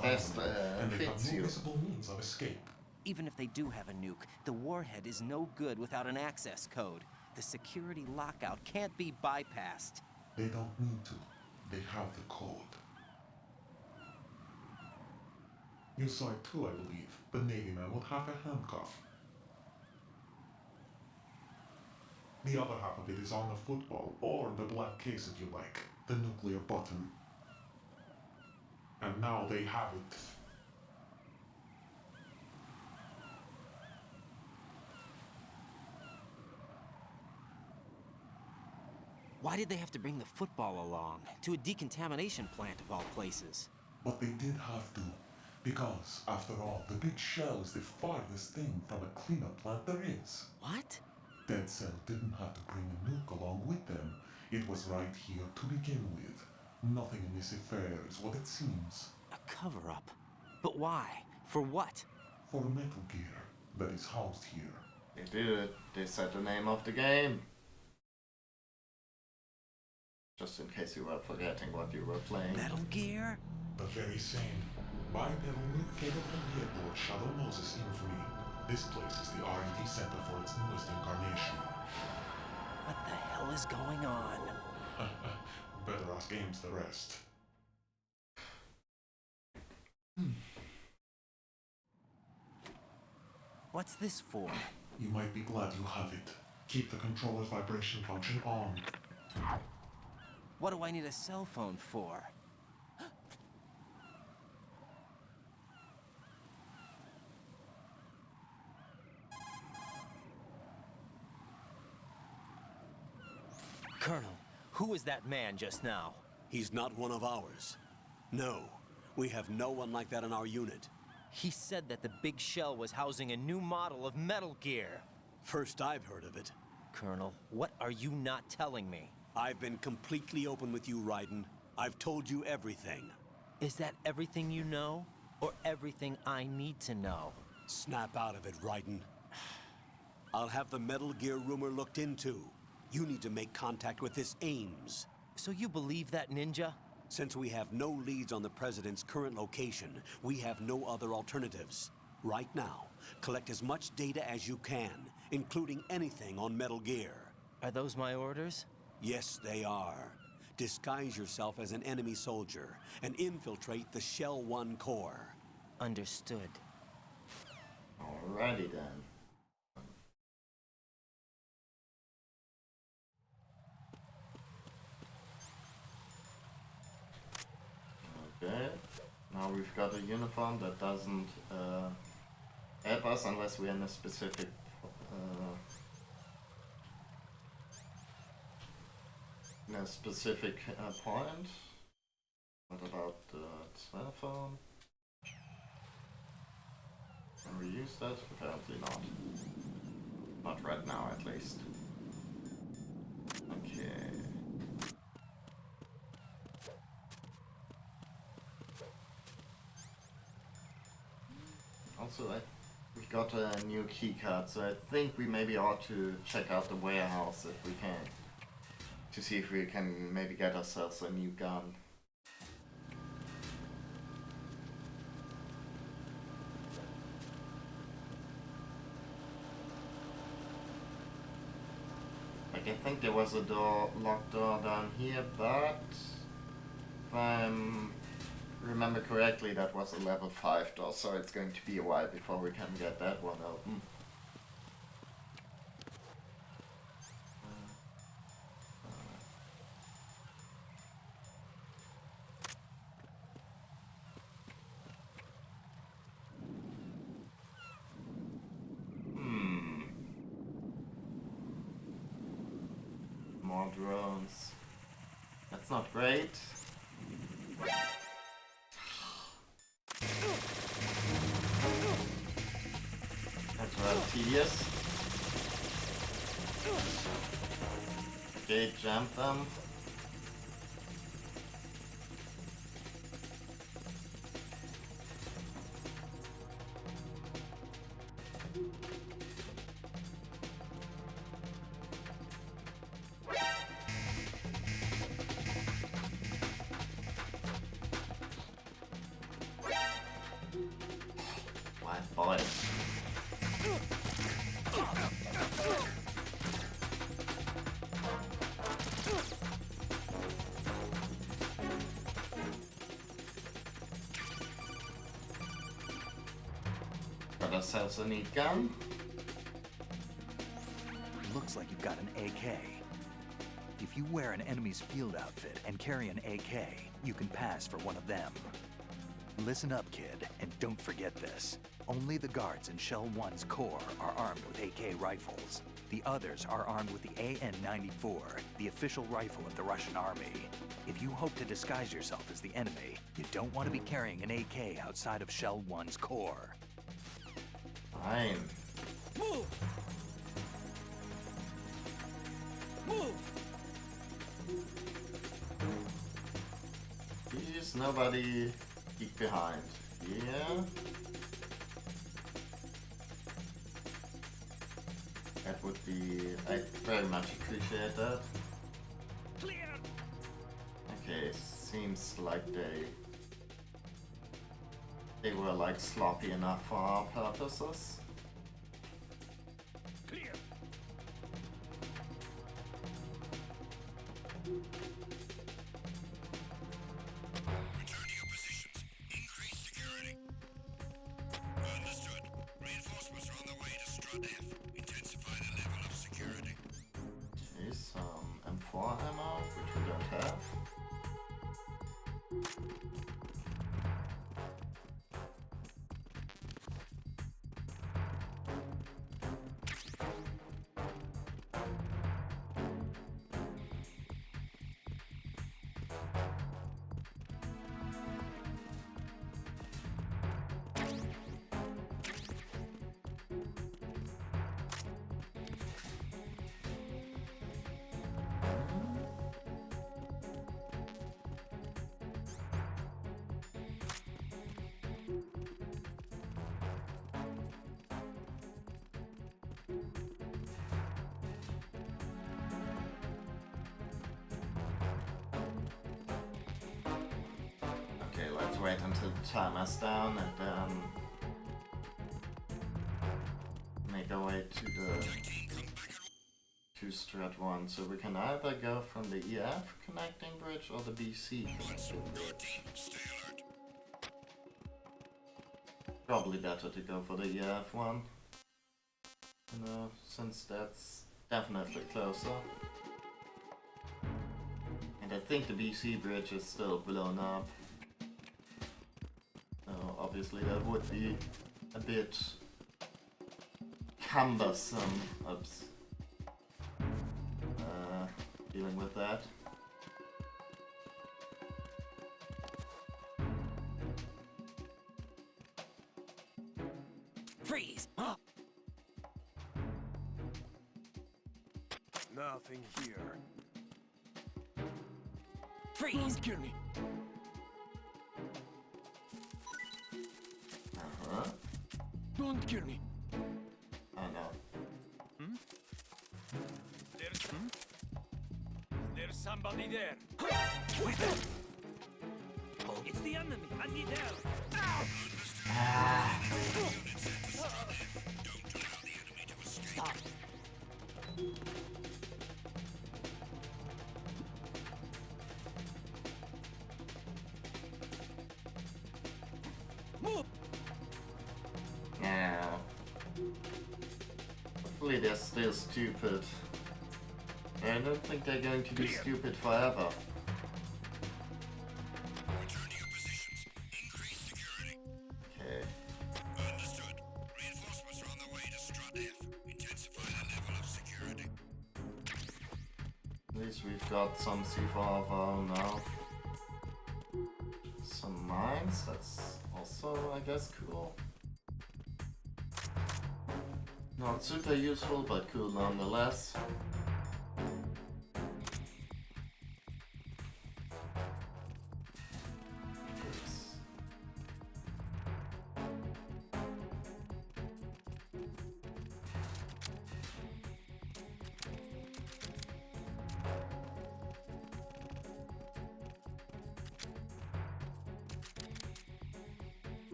best and they fits have no you. visible means of escape. Even if they do have a nuke, the warhead is no good without an access code. The security lockout can't be bypassed. They don't need to. They have the code. You saw it too, I believe. The Navy man with half a handcuff. The other half of it is on the football, or the black case if you like. The nuclear button. And now they have it. Why did they have to bring the football along? To a decontamination plant of all places. But they did have to. Because, after all, the big shell is the farthest thing from a cleanup plant there is. What? Dead Cell didn't have to bring a nuke along with them. It was right here to begin with. Nothing in this affair is what it seems. A cover-up? But why? For what? For Metal Gear. that is housed here. They did it. They said the name of the game. Just in case you were forgetting what you were playing. Metal Gear? The very same. Bipedal capable vehicle Shadow Moses infamy. This place is the R&D center for its newest incarnation. What the hell is going on? Better ask Ames the rest. What's this for? You might be glad you have it. Keep the controller's vibration function on. What do I need a cell phone for? Colonel, who was that man just now? He's not one of ours. No, we have no one like that in our unit. He said that the big shell was housing a new model of Metal Gear. First I've heard of it. Colonel, what are you not telling me? I've been completely open with you, Raiden. I've told you everything. Is that everything you know? Or everything I need to know? Snap out of it, Raiden. I'll have the Metal Gear rumor looked into. You need to make contact with this Ames. So you believe that ninja? Since we have no leads on the President's current location, we have no other alternatives. Right now, collect as much data as you can, including anything on Metal Gear. Are those my orders? Yes, they are. Disguise yourself as an enemy soldier and infiltrate the Shell 1 core. Understood. Alrighty then. Okay, now we've got a uniform that doesn't help us unless we're in a specific point. What about the cell phone? Can we use that? Apparently not. Not right now, at least. Okay. Also, we got a new key card, so I think we maybe ought to check out the warehouse if we can. To see if we can maybe get ourselves a new gun. Like, I think there was a locked door down here, but if I remember correctly, that was a level 5 door, so it's going to be a while before we can get that one open. More drones. That's not great. That's rather tedious. Okay, jump them. Boy. Got ourselves a neat gun. Looks like you've got an AK. If you wear an enemy's field outfit and carry an AK, you can pass for one of them. Listen up, kid, and don't forget this. Only the guards in Shell 1's core are armed with AK rifles. The others are armed with the AN-94, the official rifle of the Russian army. If you hope to disguise yourself as the enemy, you don't want to be carrying an AK outside of Shell 1's core. Fine. Move! Move! Please, nobody peek behind. Yeah. That would be... I very much appreciate that. Okay, seems like they were like sloppy enough for our purposes. Clear. Return to your positions. Increase security. Understood. Reinforcements are on the way to Strut F. Intensify the level of security. Okay, some M4 ammo, which we don't have. Okay, let's wait until the timer's down and then make our way to the Strat 1. So we can either go from the EF connecting bridge or the BC connecting bridge. Probably better to go for the EF one. You know, since that's definitely closer. And I think the BC bridge is still blown up. So obviously that would be a bit cumbersome dealing with that. Freeze! Nothing here. Freeze! Don't kill me. Uh-huh. Don't kill me. Oh no. There's somebody there. It's the enemy. I need help. Stop. Move. Now, hopefully they're still stupid. I don't think they're going to be stupid forever. Return to your positions. Increase security. Okay. Understood. Reinforcements are on the way to Strut F. Intensify the level of security. At least we've got some C4 of our own now. Some mines, that's also, I guess, cool. Not super useful, but cool nonetheless.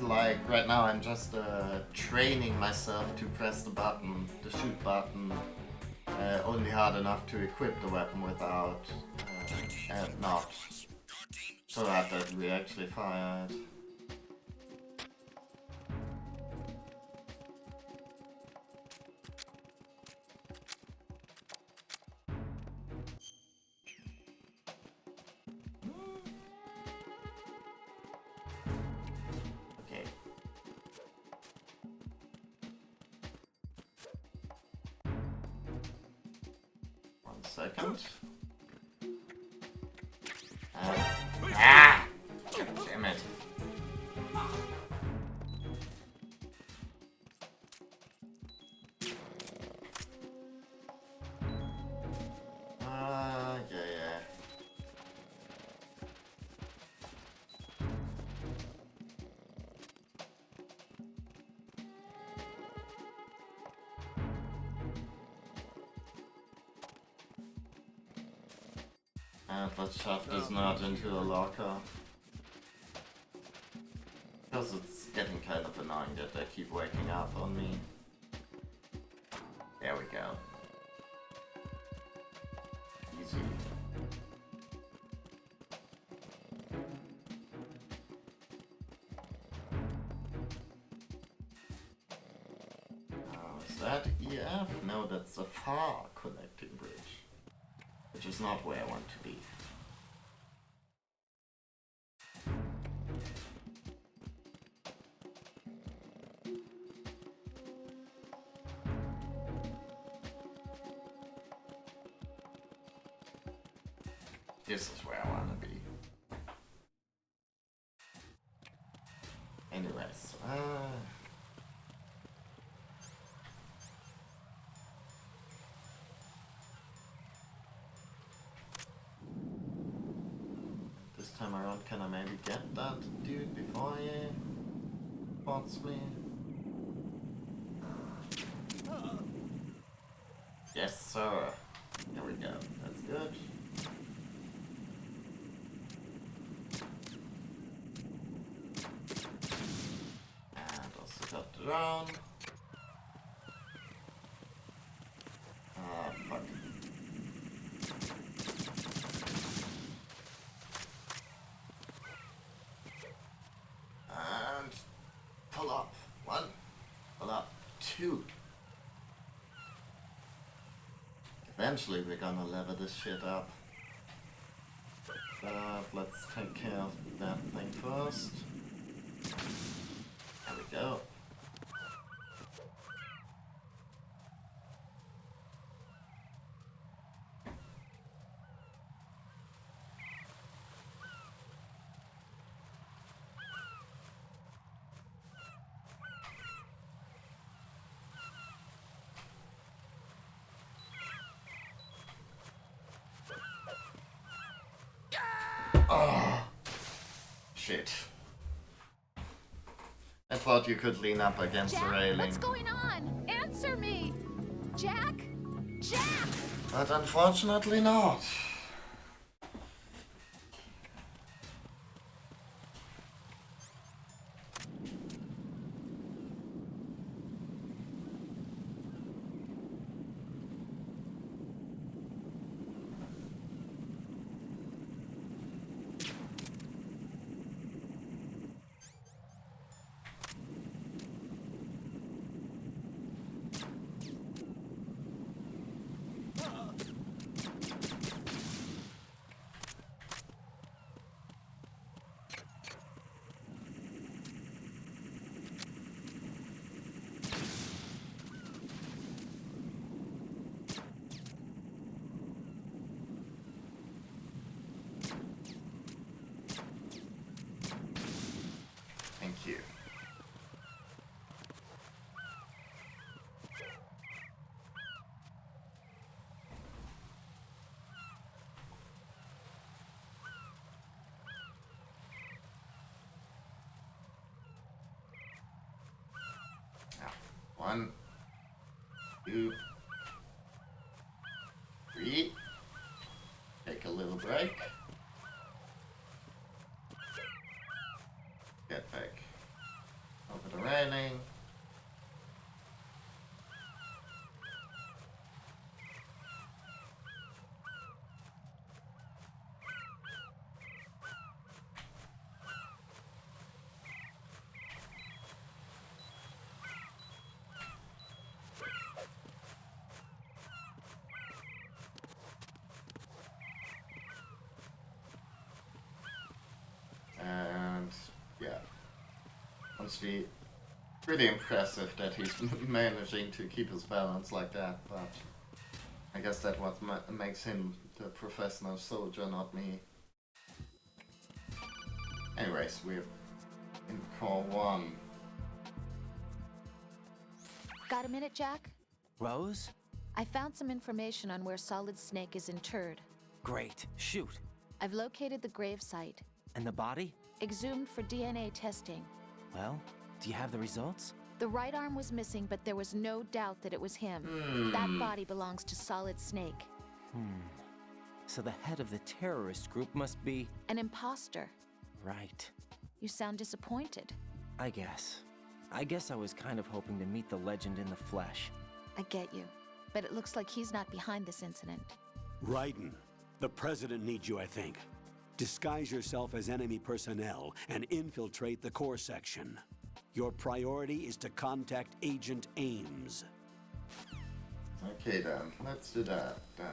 Like, right now I'm just training myself to press the button, the shoot button, only hard enough to equip the weapon without, and not, so that we actually fire it. Second. God damn it. Yeah. And let's shove this nut into a locker. Because it's getting kind of annoying that they keep waking up on me. There we go. Easy. Is that EF? No, that's the far connecting bridge. Which is not where I want to be. This is where I want to be. Anyways, this time around, can I maybe get that dude before he spots me? Yes, sir. There we go. That's good. And also got the drone. Fuck. And pull up. 1. Pull up. 2. Eventually we're gonna lever this shit up. But let's take care of that thing first. There we go. Oh, shit. I thought you could lean up against the railing. What's going on? Answer me! Jack? Jack! But unfortunately not. Thank you. Now, 1, 2, 3. Take a little break. Get back over the railing. And yeah, honestly, pretty impressive that he's managing to keep his balance like that, but I guess that's what makes him the professional soldier, not me. Anyways, we're in core 1. Got a minute, Jack? Rose? I found some information on where Solid Snake is interred. Great. Shoot. I've located the grave site. And the body? Exhumed for DNA testing. Well, do you have the results? The right arm was missing, but there was no doubt that it was him. That body belongs to Solid Snake. So the head of the terrorist group must be... An imposter. Right. You sound disappointed. I guess. I guess I was kind of hoping to meet the legend in the flesh. I get you. But it looks like he's not behind this incident. Raiden, the president needs you, I think. Disguise yourself as enemy personnel and infiltrate the core section. Your priority is to contact Agent Ames. Okay then, let's do that then.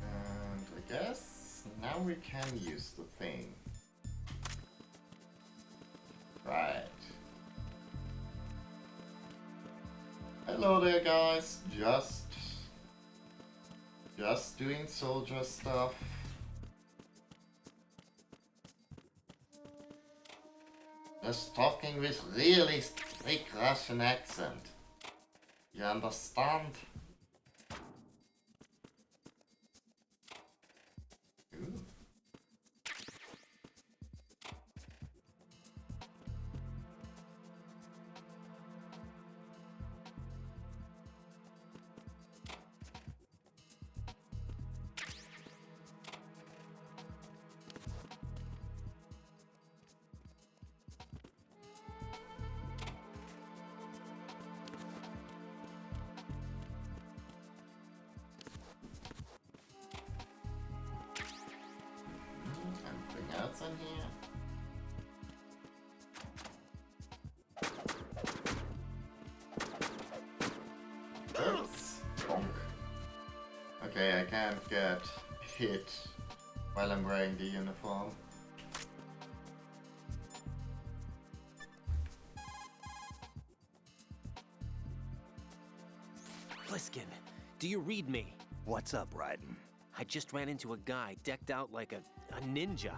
And I guess now we can use the thing. Right. Hello there guys, just doing soldier stuff. Just talking with really thick Russian accent. You understand? Ooh. Anything else in here? Oops. Bonk. Okay, I can't get hit while I'm wearing the uniform. Pliskin, do you read me? What's up, Raiden? I just ran into a guy decked out like a ninja.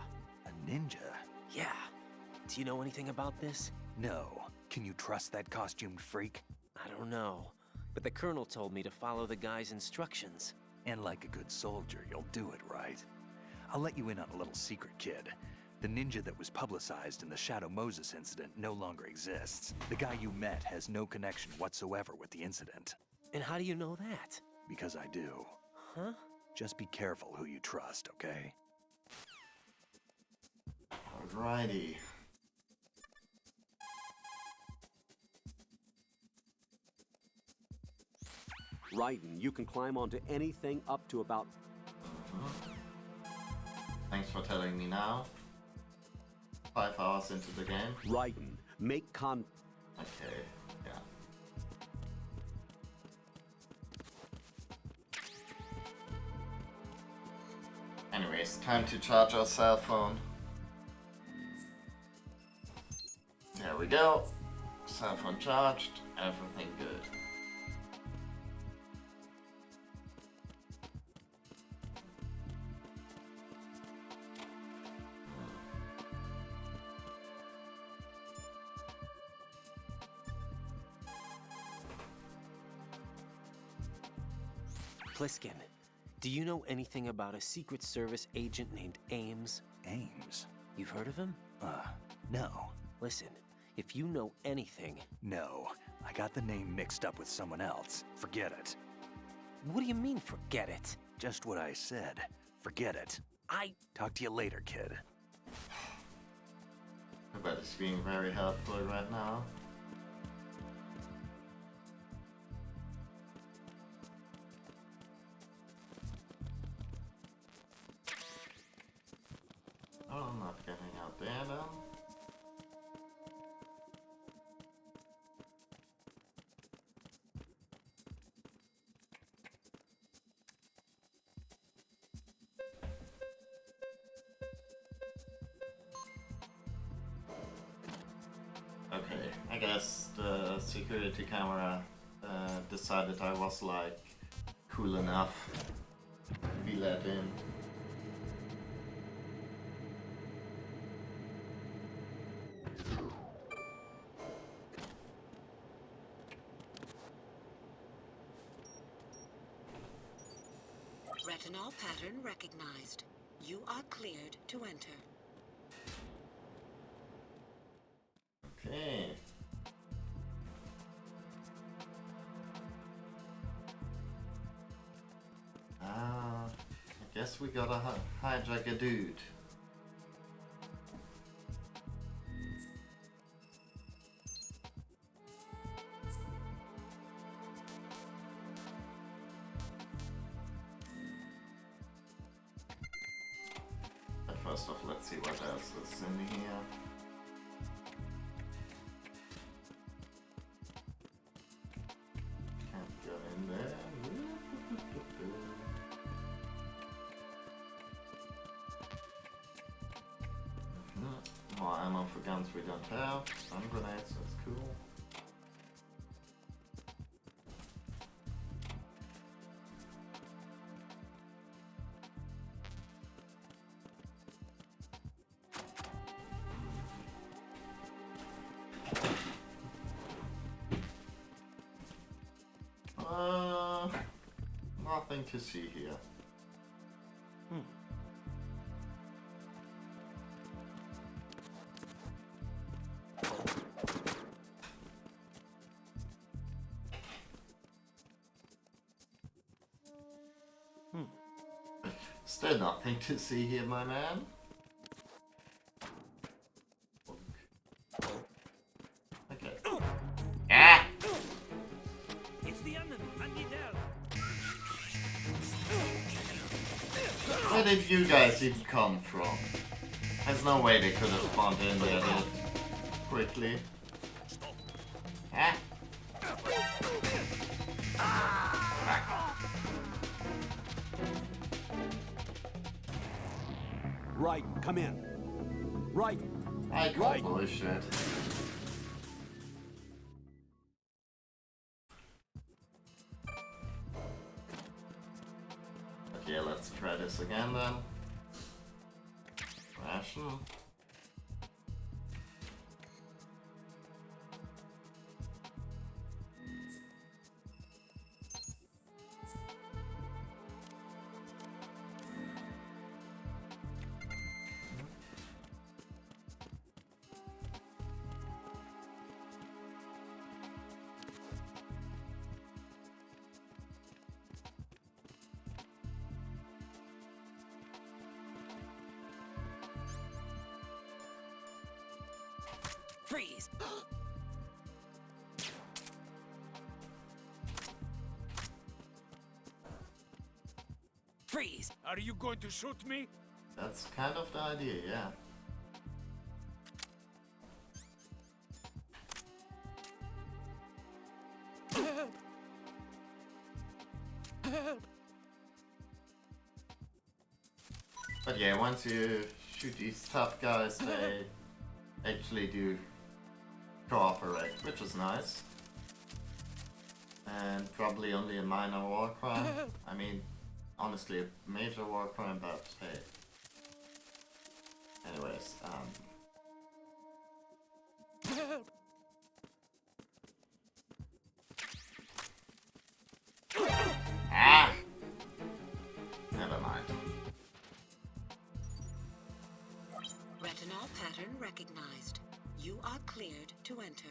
A ninja? Yeah. Do you know anything about this? No. Can you trust that costumed freak? I don't know. But the colonel told me to follow the guy's instructions. And like a good soldier, you'll do it, right? I'll let you in on a little secret, kid. The ninja that was publicized in the Shadow Moses incident no longer exists. The guy you met has no connection whatsoever with the incident. And how do you know that? Because I do. Huh? Just be careful who you trust, okay? Alrighty. Raiden, you can climb onto anything up to about... Thanks for telling me now. 5 hours into the game. Raiden, make Okay, yeah. Anyways, time to charge our cell phone. There we go. Cell phone charged, everything good. Pliskin, do you know anything about a Secret Service agent named Ames? Ames? You've heard of him? No. Listen, if you know anything... No. I got the name mixed up with someone else. Forget it. What do you mean, forget it? Just what I said. Forget it. Talk to you later, kid. I bet it's being very helpful right now. Oh, I'm not getting out there now. Okay, I guess the security camera decided I was like cool enough to be let in. Retinol pattern recognized. You are cleared to enter. Okay. Guess we gotta hijack a dude. But first off, let's see what else is in here. Can't go in there. More ammo for guns we don't have. Stun grenades, that's cool. Nothing to see here. Still nothing to see here, my man. Okay. Ah! It's the enemy. I need help. Where did you guys even come from? There's no way they could have spawned in there that quickly. Ah! Right, come in. Right. I call bullshit. Okay, let's try this again then. Ration. Freeze! Freeze! Are you going to shoot me? That's kind of the idea, yeah. But yeah, once you shoot these tough guys, they actually do cooperate, which is nice. And probably only a minor war crime. I mean, honestly, a major war crime, but hey. Anyways, Ah! Never mind. Retinol pattern recognized. You are cleared to enter.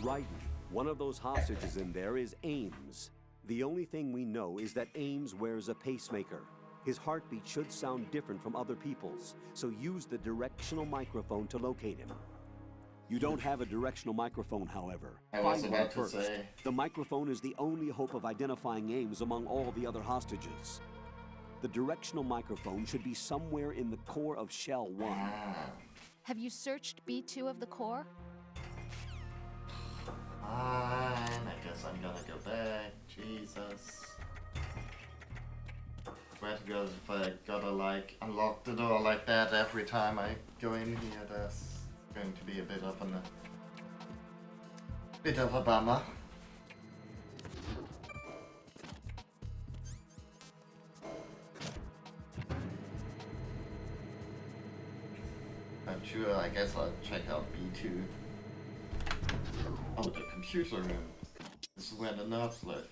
Right. One of those hostages in there is Ames. The only thing we know is that Ames wears a pacemaker. His heartbeat should sound different from other people's, so use the directional microphone to locate him. You don't have a directional microphone, however. I was Find about one to first. say. The microphone is the only hope of identifying Ames among all the other hostages. The directional microphone should be somewhere in the core of Shell 1. Have you searched B2 of the core? Fine, I guess I'm gonna go back. Jesus. swear to God, if I gotta like unlock the door like that every time I go in here, that's going to be a bit of a bummer. I'm sure, I guess I'll check out B2. Oh, the computer room. This is where the nerds live.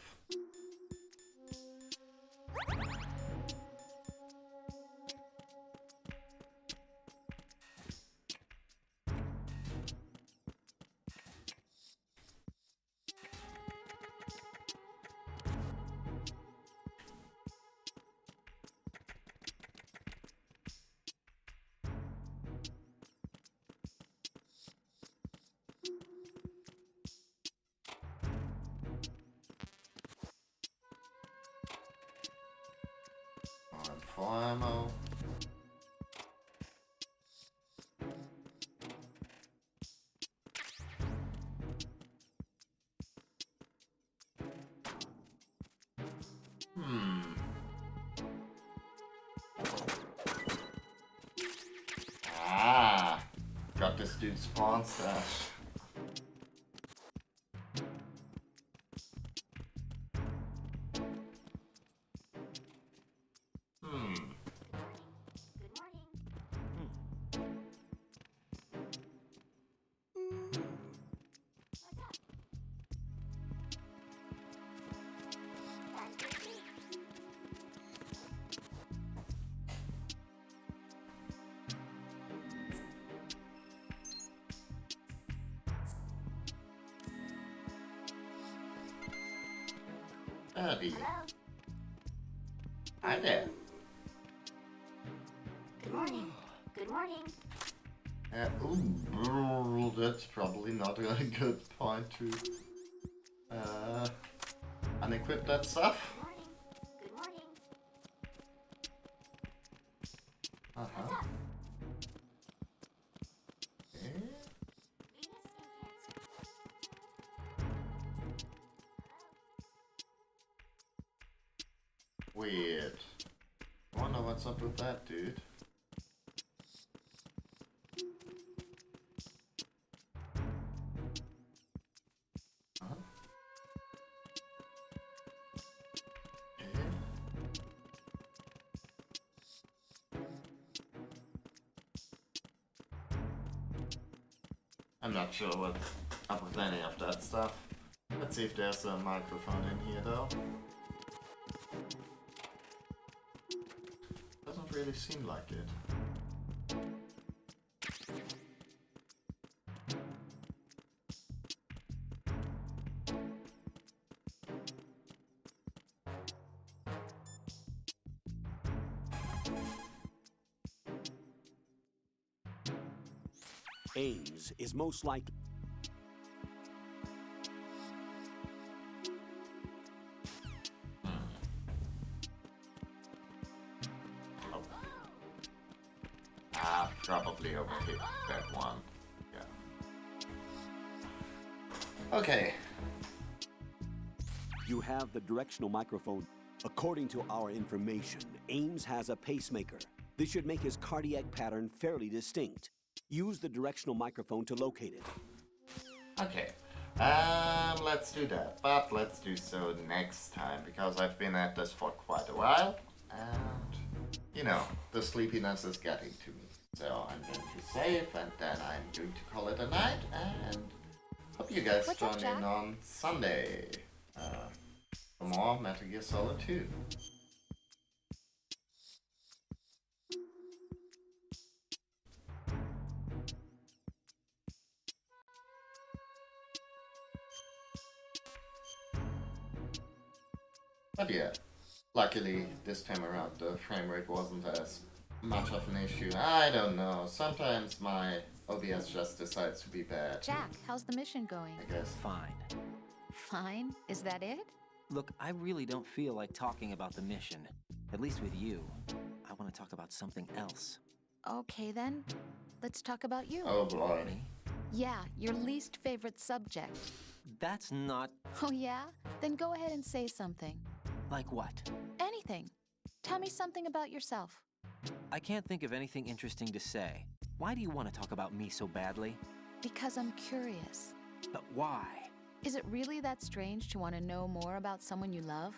For ammo. Ah, got this dude's spawn stash. Eddie. Hi there. Good morning. Good morning. Ooh, that's probably not a good point to unequip that stuff. Good morning. Uh-huh. Okay. Weird. I wonder what's up with that, dude. Huh? Okay. I'm not sure what's up with any of that stuff. Let's see if there's a microphone in here, though. Doesn't really seem like it. Ames is most likely... Probably overhit that one. Yeah. Okay. You have the directional microphone. According to our information, Ames has a pacemaker. This should make his cardiac pattern fairly distinct. Use the directional microphone to locate it. Okay. Let's do that. But let's do so next time, because I've been at this for quite a while. And, you know, the sleepiness is getting to me. So I'm going to save, and then I'm going to call it a night, and hope you guys join in on Sunday for more Metal Gear Solid 2. But yeah, luckily this time around the frame rate wasn't as much of an issue. I don't know. Sometimes my OBS just decides to be bad. Jack, how's the mission going? I guess. Fine. Fine? Is that it? Look, I really don't feel like talking about the mission. At least with you. I want to talk about something else. Okay then. Let's talk about you. Oh boy. Me? Yeah, your least favorite subject. That's not... Oh yeah? Then go ahead and say something. Like what? Anything. Tell me something about yourself. I can't think of anything interesting to say. Why do you want to talk about me so badly? Because I'm curious. But why? Is it really that strange to want to know more about someone you love?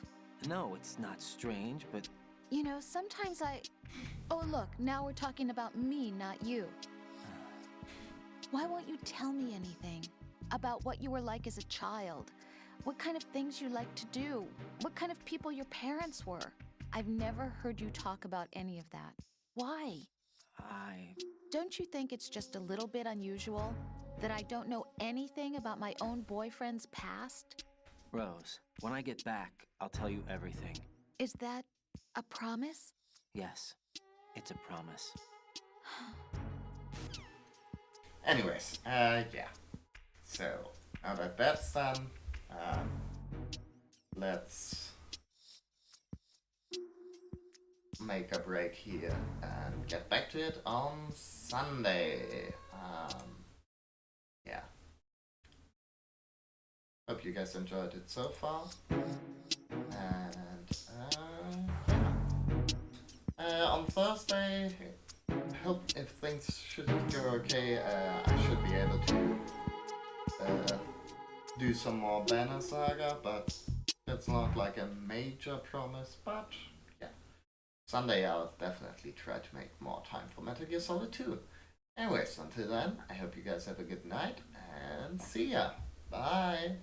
No, it's not strange, but... You know, sometimes Oh, look, now we're talking about me, not you. Why won't you tell me anything? About what you were like as a child? What kind of things you liked to do? What kind of people your parents were? I've never heard you talk about any of that. Why? Don't you think it's just a little bit unusual that I don't know anything about my own boyfriend's past? Rose, when I get back, I'll tell you everything. Is that a promise? Yes, it's a promise. Anyways, yeah. So, now that that's done, let's make a break here and get back to it on Sunday. Yeah. Hope you guys enjoyed it so far. And on Thursday, hope if things should go okay, I should be able to do some more Banner Saga, but that's not like a major promise. But yeah, Sunday I'll definitely try to make more time for Metal Gear Solid 2. Anyways, until then, I hope you guys have a good night and see ya. Bye.